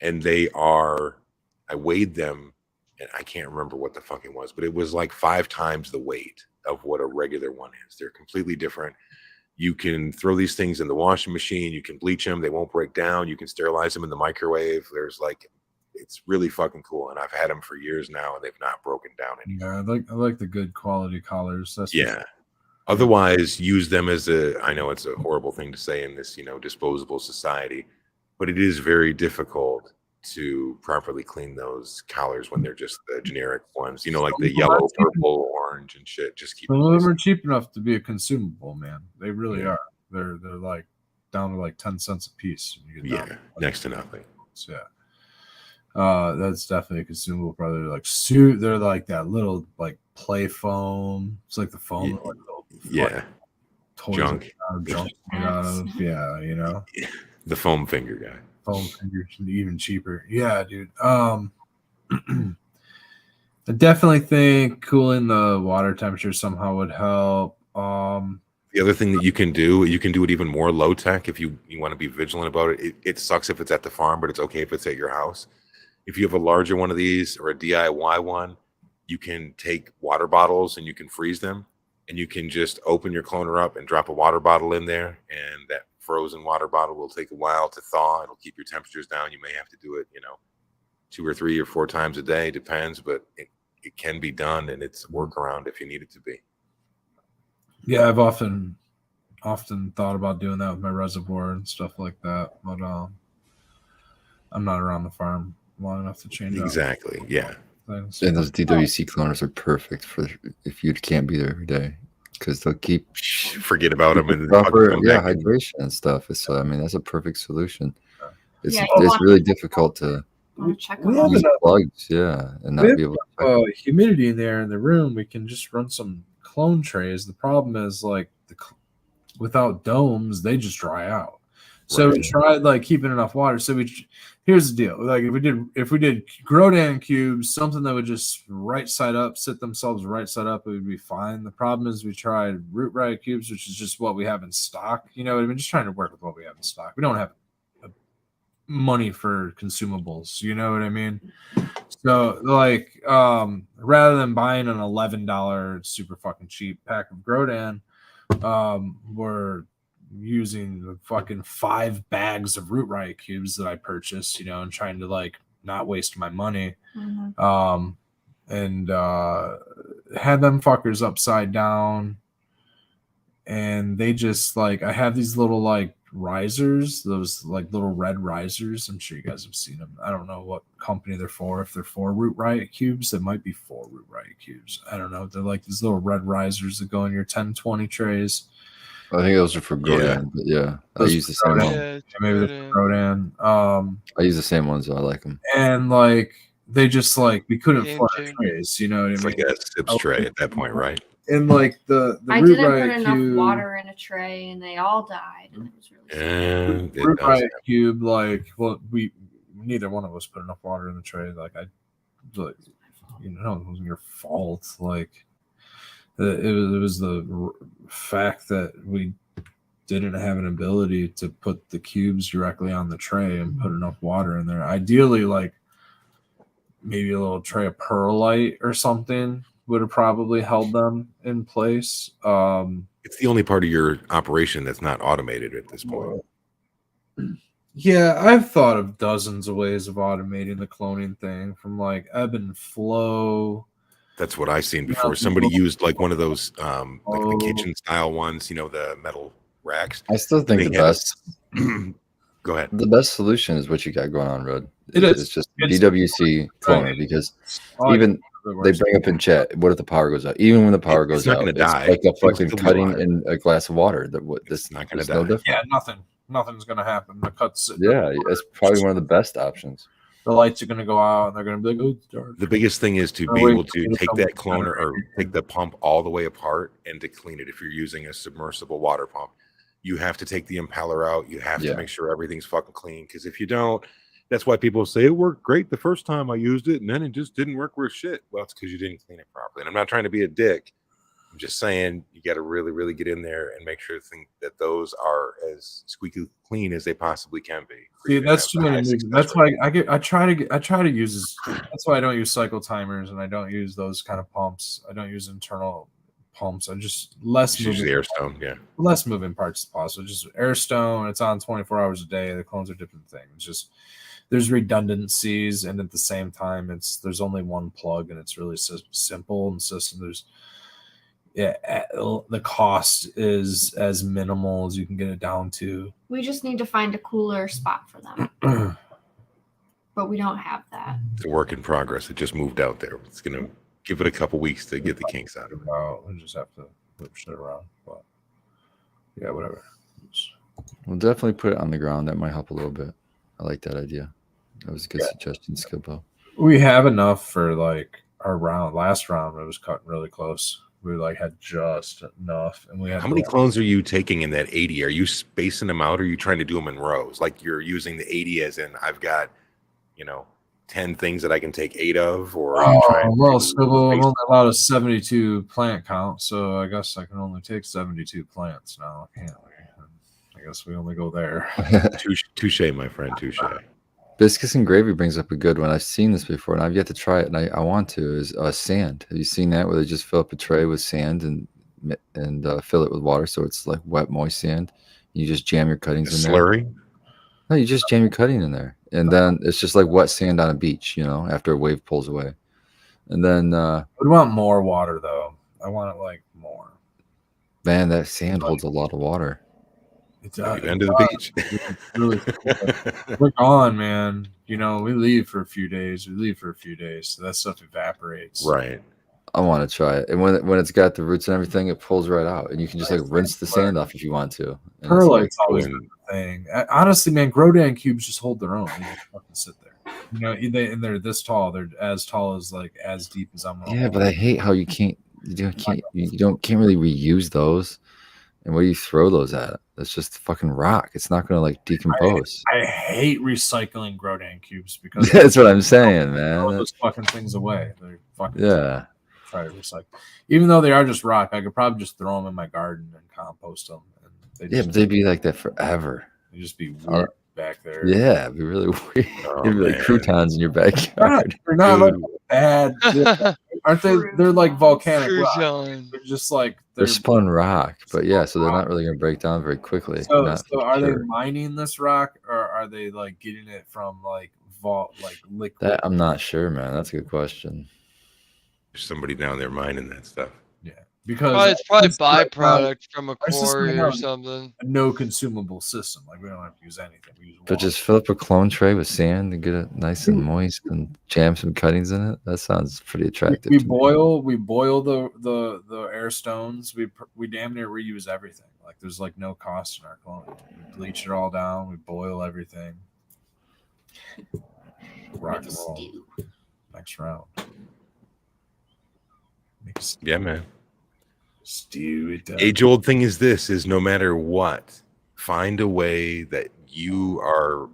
And I weighed them, and I can't remember what the fuck it was, but it was like 5 times the weight of what a regular one is. They're completely different. You can throw these things in the washing machine. You can bleach them. They won't break down. You can sterilize them in the microwave. It's really fucking cool. And I've had them for years now, and they've not broken down anymore. Yeah, I like the good quality collars. Yeah. Otherwise, use them as I know it's a horrible thing to say in this, disposable society, but it is very difficult to properly clean those collars when they're just the generic ones, like the yellow, purple, orange, and shit. Just keep some of them are cheap enough to be a consumable, man. They really are. They're like down to like 10 cents a piece. Next to nothing. Yeah. That's definitely a consumable. Probably they're like that little like play foam. It's like the foam. Like little, junk. Yeah, the foam finger guy. Foam fingers, even cheaper. Yeah, dude. I definitely think cooling the water temperature somehow would help. The other thing that you can do it even more low tech if you want to be vigilant about it. It sucks if it's at the farm, but it's okay if it's at your house. If you have a larger one of these or a DIY one, you can take water bottles and you can freeze them, and you can just open your cloner up and drop a water bottle in there, and that frozen water bottle will take a while to thaw. It'll keep your temperatures down. You may have to do it, 2 or 3 or 4 times a day, depends, but it can be done, and it's a workaround if you need it to be. Yeah, I've often thought about doing that with my reservoir and stuff like that, but I'm not around the farm long enough to change exactly. Yeah. Things. And those DWC cloners are perfect for if you can't be there every day, because they'll forget about them and hydration and stuff. So that's a perfect solution. It's really difficult to want to check we them have out. Use enough- plugs, yeah, and we not have be able to check. humidity in there in the room. We can just run some clone trays. The problem is like without domes, they just dry out. So we Right. tried like keeping enough water. So here's the deal: like if we did Grodan cubes, something that would just right side up, sit themselves right side up, it would be fine. The problem is we tried root riot cubes, which is just what we have in stock. You know what I mean? Just trying to work with what we have in stock. We don't have money for consumables. You know what I mean? So like rather than buying an $11 super fucking cheap pack of Grodan, we're using the fucking 5 bags of root riot cubes that I purchased, you know, and trying to like not waste my money. Mhm. And had them fuckers upside down, and they just like I have these little like risers, those like little red risers. I'm sure you guys have seen them. I don't know what company they're for. If they're for root riot cubes, they might be for root riot cubes. I don't know. They're like these little red risers that go in your 10-20 trays. I think those are for Grodan, Yeah. but yeah, I Those use the for same Grodan. one. Yeah, it's Maybe good they're in. for Grodan. I use the same ones. So I like them. And like they just like we couldn't Game flood our changer. trays, you know what I It's mean? like a sips tray at that point, right? And like the I root didn't put riot enough cube, water in a tray, and they all died, and it was really sad. Yeah, it root does. riot cube, like well, we neither one of us put enough water in the tray. Like I, like you know, it wasn't your fault. Like it was the fact that we didn't have an ability to put the cubes directly on the tray and put enough water in there. Ideally, like maybe a little tray of perlite or something would have probably held them in place. It's the only part of your operation that's not automated at this point. Yeah, I've thought of dozens of ways of automating the cloning thing, from like ebb and flow. That's what I've seen Yeah, before. Somebody people- used like one of those like the Oh. kitchen style ones, you know, the metal racks. I still think They the had a- best Go ahead. the best solution is what you got going on, Rod. It is. It's just It's- BWC cloner because Oh, even it they works. bring up in chat, what if the power goes out? Even when the power It's goes not out, gonna it's die. like a It'll fucking still be cutting alive. in a glass of water. That It's this not gonna is no die. different. Yeah, nothing's gonna happen. The cuts, Yeah, it's probably one of the best options. the lights are gonna go out, and they're gonna be like, "Oh, it's dark." The biggest thing is to Oh, be wait, able to it'll take come that with cloner or better. take the pump all the way apart and to clean it. If you're using a submersible water pump, you have to take the impeller out. You have Yeah. to make sure everything's fucking clean. Because if you don't, that's why people say it worked great the first time I used it, and then it just didn't work worth shit. Well, it's because you didn't clean it properly. And I'm not trying to be a dick. I'm just saying you got to really, really get in there and make sure that those are as squeaky clean as they possibly can be. for you See, to that's have too the many high moves. success That's rate. why I try to use. That's why I don't use cycle timers, and I don't use those kind of pumps. I don't use internal pumps. I just It's usually airstone. Yeah. less moving parts as possible. Just airstone. It's on 24 hours a day. The clones are different things. It's just there's redundancies, and at the same time, there's only one plug, and it's really simple and system. The cost is as minimal as you can get it down to. We just need to find a cooler spot for them, but we don't have that. It's a work in progress. It just moved out there. It's gonna give it a couple weeks to get the kinks out of it. We just have to flip shit around. But yeah, whatever. We'll definitely put it on the ground. That might help a little bit. I like that idea. That was a good suggestion, Skippo. We have enough for like our round. Last round, it was cutting really close. We like had just enough, and we had. How many clones are you taking in that 80? Are you spacing them out, or are you trying to do them in rows? Like you're using the 80 as in I've got, 10 things that I can take 8 of, or are you trying well, to so I'm space- only allowed a 72 plant count, so I guess I can only take 72 plants now. I can't. I guess we only go there. Touche, my friend, touche. Biscuits and gravy brings up a good one. I've seen this before, and I've yet to try it, and I want to. Is sand? Have you seen that? Where they just fill up a tray with sand and fill it with water, so it's like wet, moist sand. You just jam your cuttings in there. Slurry? No, you just jam your cutting in there, and then it's just like wet sand on a beach. After a wave pulls away, and then We want more water though. I want it like more. man, that sand holds a lot of water. It's You've been to the beach. really cool. We're gone, man. We leave for a few days. So that stuff evaporates. Right. I want to try it, and when it's got the roots and everything, it pulls right out, and you can just like rinse the sand off if you want to. And it's Perlite's like, always been the thing. Honestly, man, Grodan cubes just hold their own. They just fucking sit there. You know, and they're this tall. They're as tall as like as deep as I'm. Yeah, but I hate how you can't really reuse those. And where do you throw those at? That's just fucking rock. It's not gonna like decompose. I hate recycling Grodan cubes because That's what I'm saying, throw man. those fucking things away. They're fucking Yeah. try to recycle. Even though they are just rock, I could probably just throw them in my garden and compost them. And Yeah, but they'd be like that forever. they'd just be weird back there. Yeah, it'd be really weird. Oh, It'd be like man. croutons in your backyard. They're not like Dude. bad. Aren't they? They're like volcanic rock. Crouton. They're just like They're spun rock, but yeah, so they're not really gonna break down very quickly. So, Not so are they sure. mining this rock, or are they like getting it from like vault, like liquid? That I'm not sure, man. That's a good question. There's somebody down there mining that stuff. Yeah, because It's probably this right now, byproduct from a our system quarry right or now- something. a no consumable system. Like we don't have to use anything. We use But water. just fill up a clone tray with sand and get it nice and moist and jam some cuttings in it. That sounds pretty attractive. we to me. boil the air stones. We damn near reuse everything. Like there's like no cost in our cloning. We bleach it all down. We boil everything. Rock and roll. Next round. Make a Yeah, man. stew it down. Age old thing is this: is no matter what, find a way that you are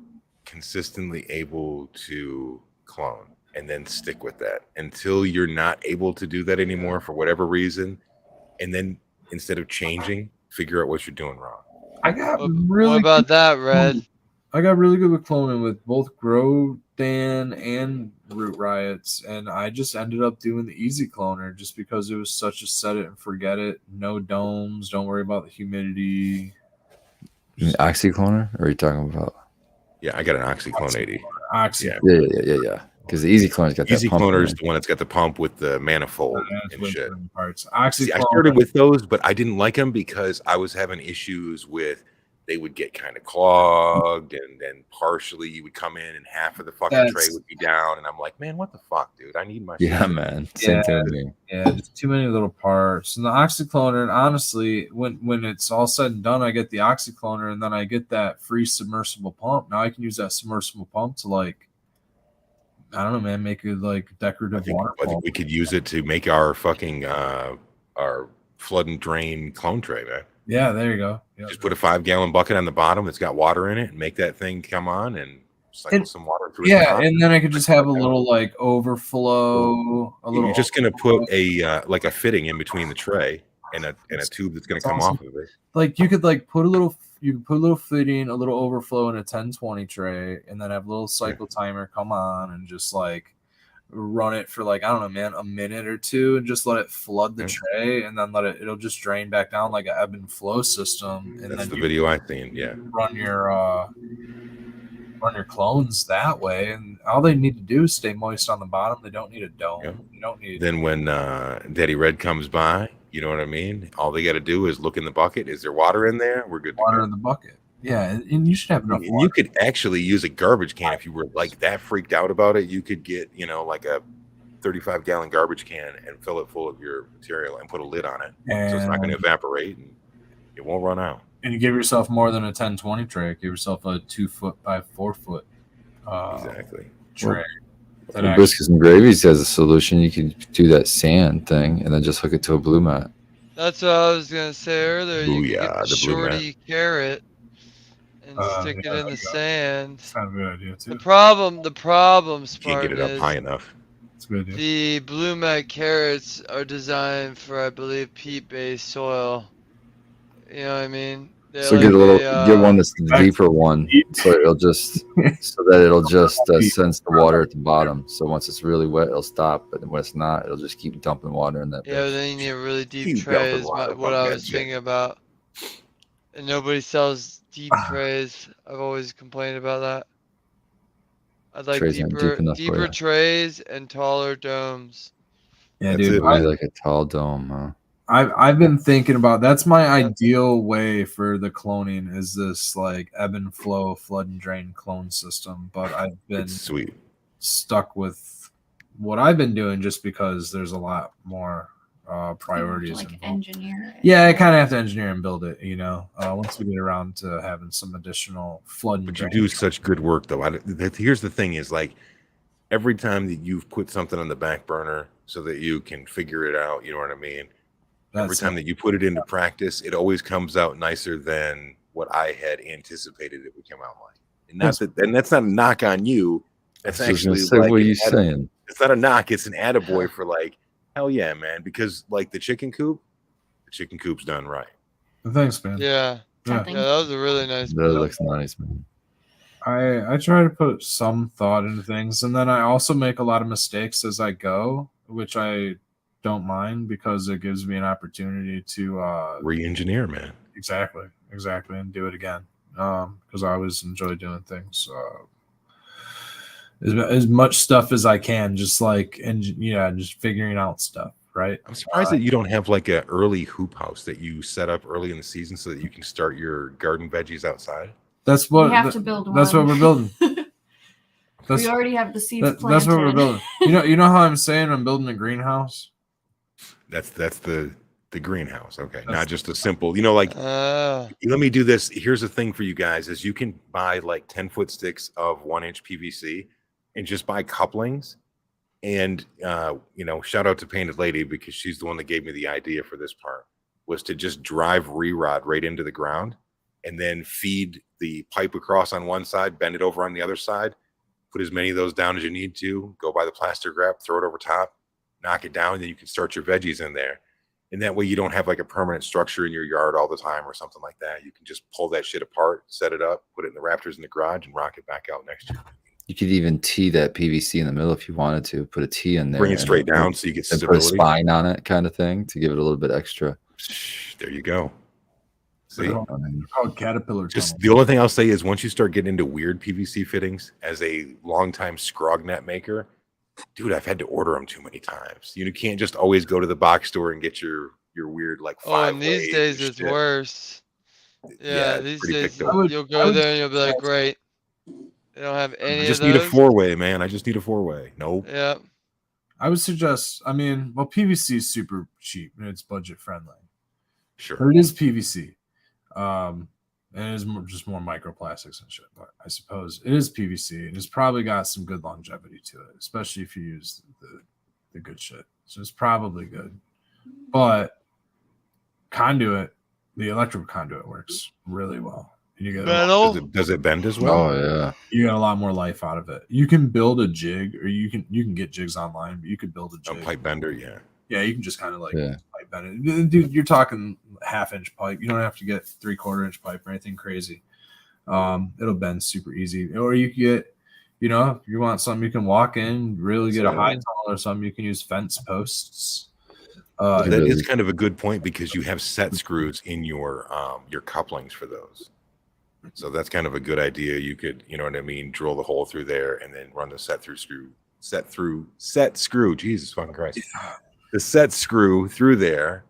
consistently able to clone, and then stick with that until you're not able to do that anymore for whatever reason, and then instead of changing, figure out what you're doing wrong. I got What really about that, Red? I got really good with cloning with both Grodan and Root Riots, and I just ended up doing the easy cloner just because it was such a set it and forget it. No domes, don't worry about the humidity. You mean oxycloner? Or are you talking about? Yeah, I got an OxyClone 80. Oxy. Yeah. Yeah. Because the easy cloner's got Easy that pump. in Cloner is it. the one that's got the pump with the manifold That's and way shit. different parts. Oxy See, I started with those, but I didn't like them because I was having issues with they would get kind of clogged, and then partially you would come in and half of the fucking tray That's- would be down, and I'm like, man, what the fuck, dude? I need my Yeah, shit. man. Same thing with me. Yeah, there's too many little parts. And the oxycloner, and honestly, when it's all said and done, I get the oxycloner, and then I get that free submersible pump. Now I can use that submersible pump to like, I don't know, man, make it like I decorative think waterfall. we could use it to make our fucking our flood and drain clone tray, man. Yeah, there you go. Yeah. Just put a 5-gallon bucket on the bottom that's got water in it, and make that thing come on and cycle And- some water through. Yeah, it. and then I could just have a little like overflow, a little. You're just gonna put a like a fitting in between the tray and a tube that's gonna It's come awesome. off of it. Like you could like put a little. You could put a little fitting, a little overflow in a 1020 tray, and then have a little cycle timer come on and just like run it for like I don't know, man, a minute or two, and just let it flood the Yeah. tray, and then it'll just drain back down like an ebb and flow system, and That's then the you video I seen. Yeah. run your clones that way, and all they need to do is stay moist on the bottom. They don't need a dome. Yeah. You don't need. Then when Daddy Red comes by, you know what I mean? All they got to do is look in the bucket. Is there water in there? We're good to water go. in the bucket. Yeah, and you should have enough And water. you could actually use a garbage can if you were like that freaked out about it. You could get, like a 35-gallon garbage can and fill it full of your material and put a lid on it. So it's not going to evaporate and it won't run out. And you give yourself more than a 1020 tray. Give yourself a 2 foot by 4 foot Exactly. tray. That Well, actually- Biscuits and Gravies has a solution. You could do that sand thing and then just hook it to a blue mat. That's what I was gonna say earlier. You could Booyah, get the the blue mat. shorty carrot and stick yeah, it in there the you go. sand. It's kind of a good idea too. The problem, You can't Spartan, get it up is high enough. It's a good idea. the blue mat carrots are designed for, I believe, peat-based soil. You know what I mean? They're So like get one that's the deeper one, so it'll just sense the water at the bottom. So once it's really wet, it'll stop. But when it's not, it'll just keep dumping water in that. Yeah, but bitch. then you need a really deep Keep tray. dumping Is water, what fuck I that was shit. thinking about. And nobody sells deep trays. I've always complained about that. I'd like Trays aren't deep deeper, enough for deeper ya. trays and taller domes. Yeah, That's dude. it, Really like a tall dome, huh? I've been thinking about that's my ideal way for the cloning is this like ebb and flow flood and drain clone system. But I've been It's sweet. stuck with what I've been doing just because there's a lot more priorities. like involved. engineer it. Yeah, I kind of have to engineer and build it, once we get around to having some additional flood and But you drain. do such good work, though. Here's the thing: is like every time that you've put something on the back burner so that you can figure it out, you know what I mean? Every That's time that you put it into practice, it always comes out nicer than what I had anticipated it would come out like. And not that, and that's not a knock on you. That's I was just gonna actually say, like what are an you saying? it's not a knock, it's an attaboy for like, hell yeah, man. Because like the chicken coop's done right. thanks, man. Yeah. Yeah. Yeah, that was a really nice That build. looks nice, man. I try to put some thought into things, and then I also make a lot of mistakes as I go, which I don't mind because it gives me an opportunity to Re-engineer, man. exactly, and do it again. Because I always enjoy doing things. As much stuff as I can, just like just figuring out stuff. Right. I'm surprised that you don't have like an early hoop house that you set up early in the season so that you can start your garden veggies outside. That's what We have to build one. That's what we're building. We already have the seeds planted. That's what we're building. You know how I'm saying I'm building a greenhouse. That's the greenhouse. Okay, That's- not just a simple. Like let me do this. Here's the thing for you guys: is you can buy like 10-foot sticks of 1-inch PVC and just buy couplings. And shout out to Painted Lady because she's the one that gave me the idea for this part, was to just drive re-rod right into the ground and then feed the pipe across on one side, bend it over on the other side, put as many of those down as you need to, go by the plastic wrap, throw it over top, knock it down, and then you can start your veggies in there. And that way you don't have like a permanent structure in your yard all the time or something like that. You can just pull that shit apart, set it up, put it in the Raptors in the garage, and rock it back out next year. You could even tee that PVC in the middle if you wanted to. Put a tee in there. Bring it straight down so you get and put a stability. spine on it, kind of thing, to give it a little bit extra. There you go. See, Called caterpillar. just the only thing I'll say is once you start getting into weird PVC fittings, as a longtime scrog net maker, dude, I've had to order them too many times. You can't just always go to the box store and get your weird like five. And these days it's worse. Yeah, these days picked you'll go there and you'll be like, great. They don't have any I just of need a those. 4-way, man. I just need a 4-way. Nope. Yeah. I would suggest. PVC is super cheap and it's budget friendly. Sure. Or it is PVC. And it is just more microplastics and shit. But I suppose it is PVC and it's probably got some good longevity to it, especially if you use the good shit. So it's probably good. But conduit, the electrical conduit works really well. You get metal. Does it bend as well? Oh yeah. You get a lot more life out of it. You can build a jig, or you can get jigs online, but you could build a jig. A pipe bender, yeah. Yeah, you can just kind of like pipe bend it. Dude, you're talking 1/2-inch pipe. You don't have to get 3/4-inch pipe or anything crazy. It'll bend super easy. Or you can get, if you want something, you can walk in, really get a high tall or something. You can use fence posts. That is kind of a good point because you have set screws in your couplings for those. So that's kind of a good idea. You could, drill the hole through there and then run the set screw. Jesus fucking Christ. The set screw through there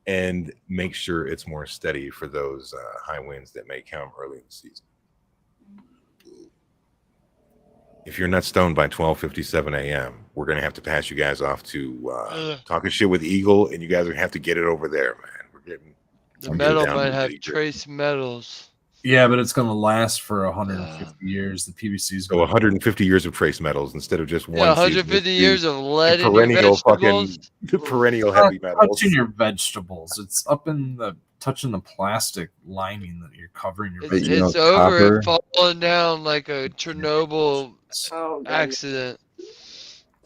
and make sure it's more steady for those high winds that may come early in the season. If you're not stoned by 12:57 a.m., we're going to have to pass you guys off to Talking Shit with Eagle, and you guys are going to have to get it over there, man. We're getting the metal might have trace metals. Yeah, but it's going to last for 150 years. The PVC is 150 years of trace metals instead of just one. 150 years of lead in perennial your vegetables. Perennial heavy metals. Touching your vegetables, it's up in touching the plastic lining that you're covering your. It's over it falling down like a Chernobyl accident.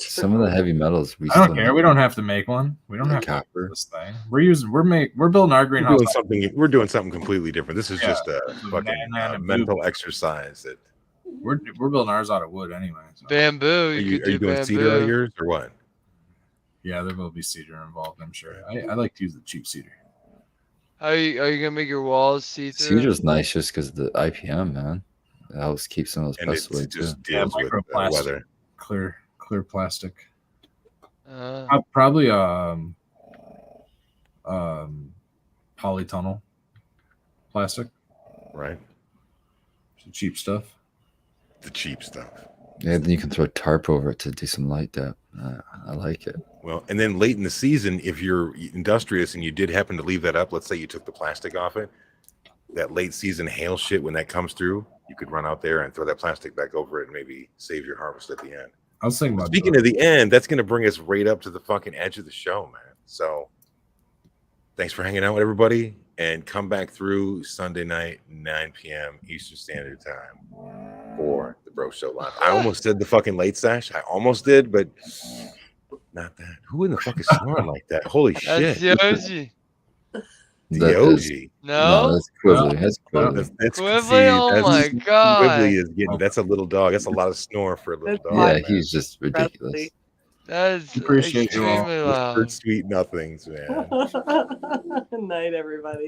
Some of the heavy metals I don't care. We don't have to make one. We don't have to make this thing. We're building our greenhouse. We're doing something completely different. This is just a fucking mental exercise that we're building ours out of wood anyway. So. Bamboo. Are you doing bamboo. cedar on yours or what? Yeah, there will be cedar involved, I'm sure. I like to use the cheap cedar. Are you gonna make your walls see through? Cedar's nice just because the IPM, man. It helps keep some of those pests away too. Deals with weather. Clear plastic. Uh, Probably polytunnel plastic. Right. Some cheap stuff. The cheap stuff. Yeah, then you can throw a tarp over it to do some light depth. I like it. Well, and then late in the season, if you're industrious and you did happen to leave that up, let's say you took the plastic off it, that late season hail shit, when that comes through, you could run out there and throw that plastic back over it and maybe save your harvest at the end. I was thinking about Speaking of the end, that's going to bring us right up to the fucking edge of the show, man. So thanks for hanging out with everybody, and come back through Sunday night, 9 p.m. Eastern Standard Time for the Bro Show Live. I almost said the fucking Late Sesh. I almost did, but not that. Who in the fuck is snoring like that? Holy That's shit. the OG. The That OG. is- No? that's Quibbly. That's Quibbly. That's Quibbly? Oh my God. Quibbly is getting, that's a little dog. That's a lot of snore for a little That's dog. fine. Yeah, man. he's just ridiculous. Presley. That's Appreciate you all. extremely loud. Sweet nothings, man. Night, everybody.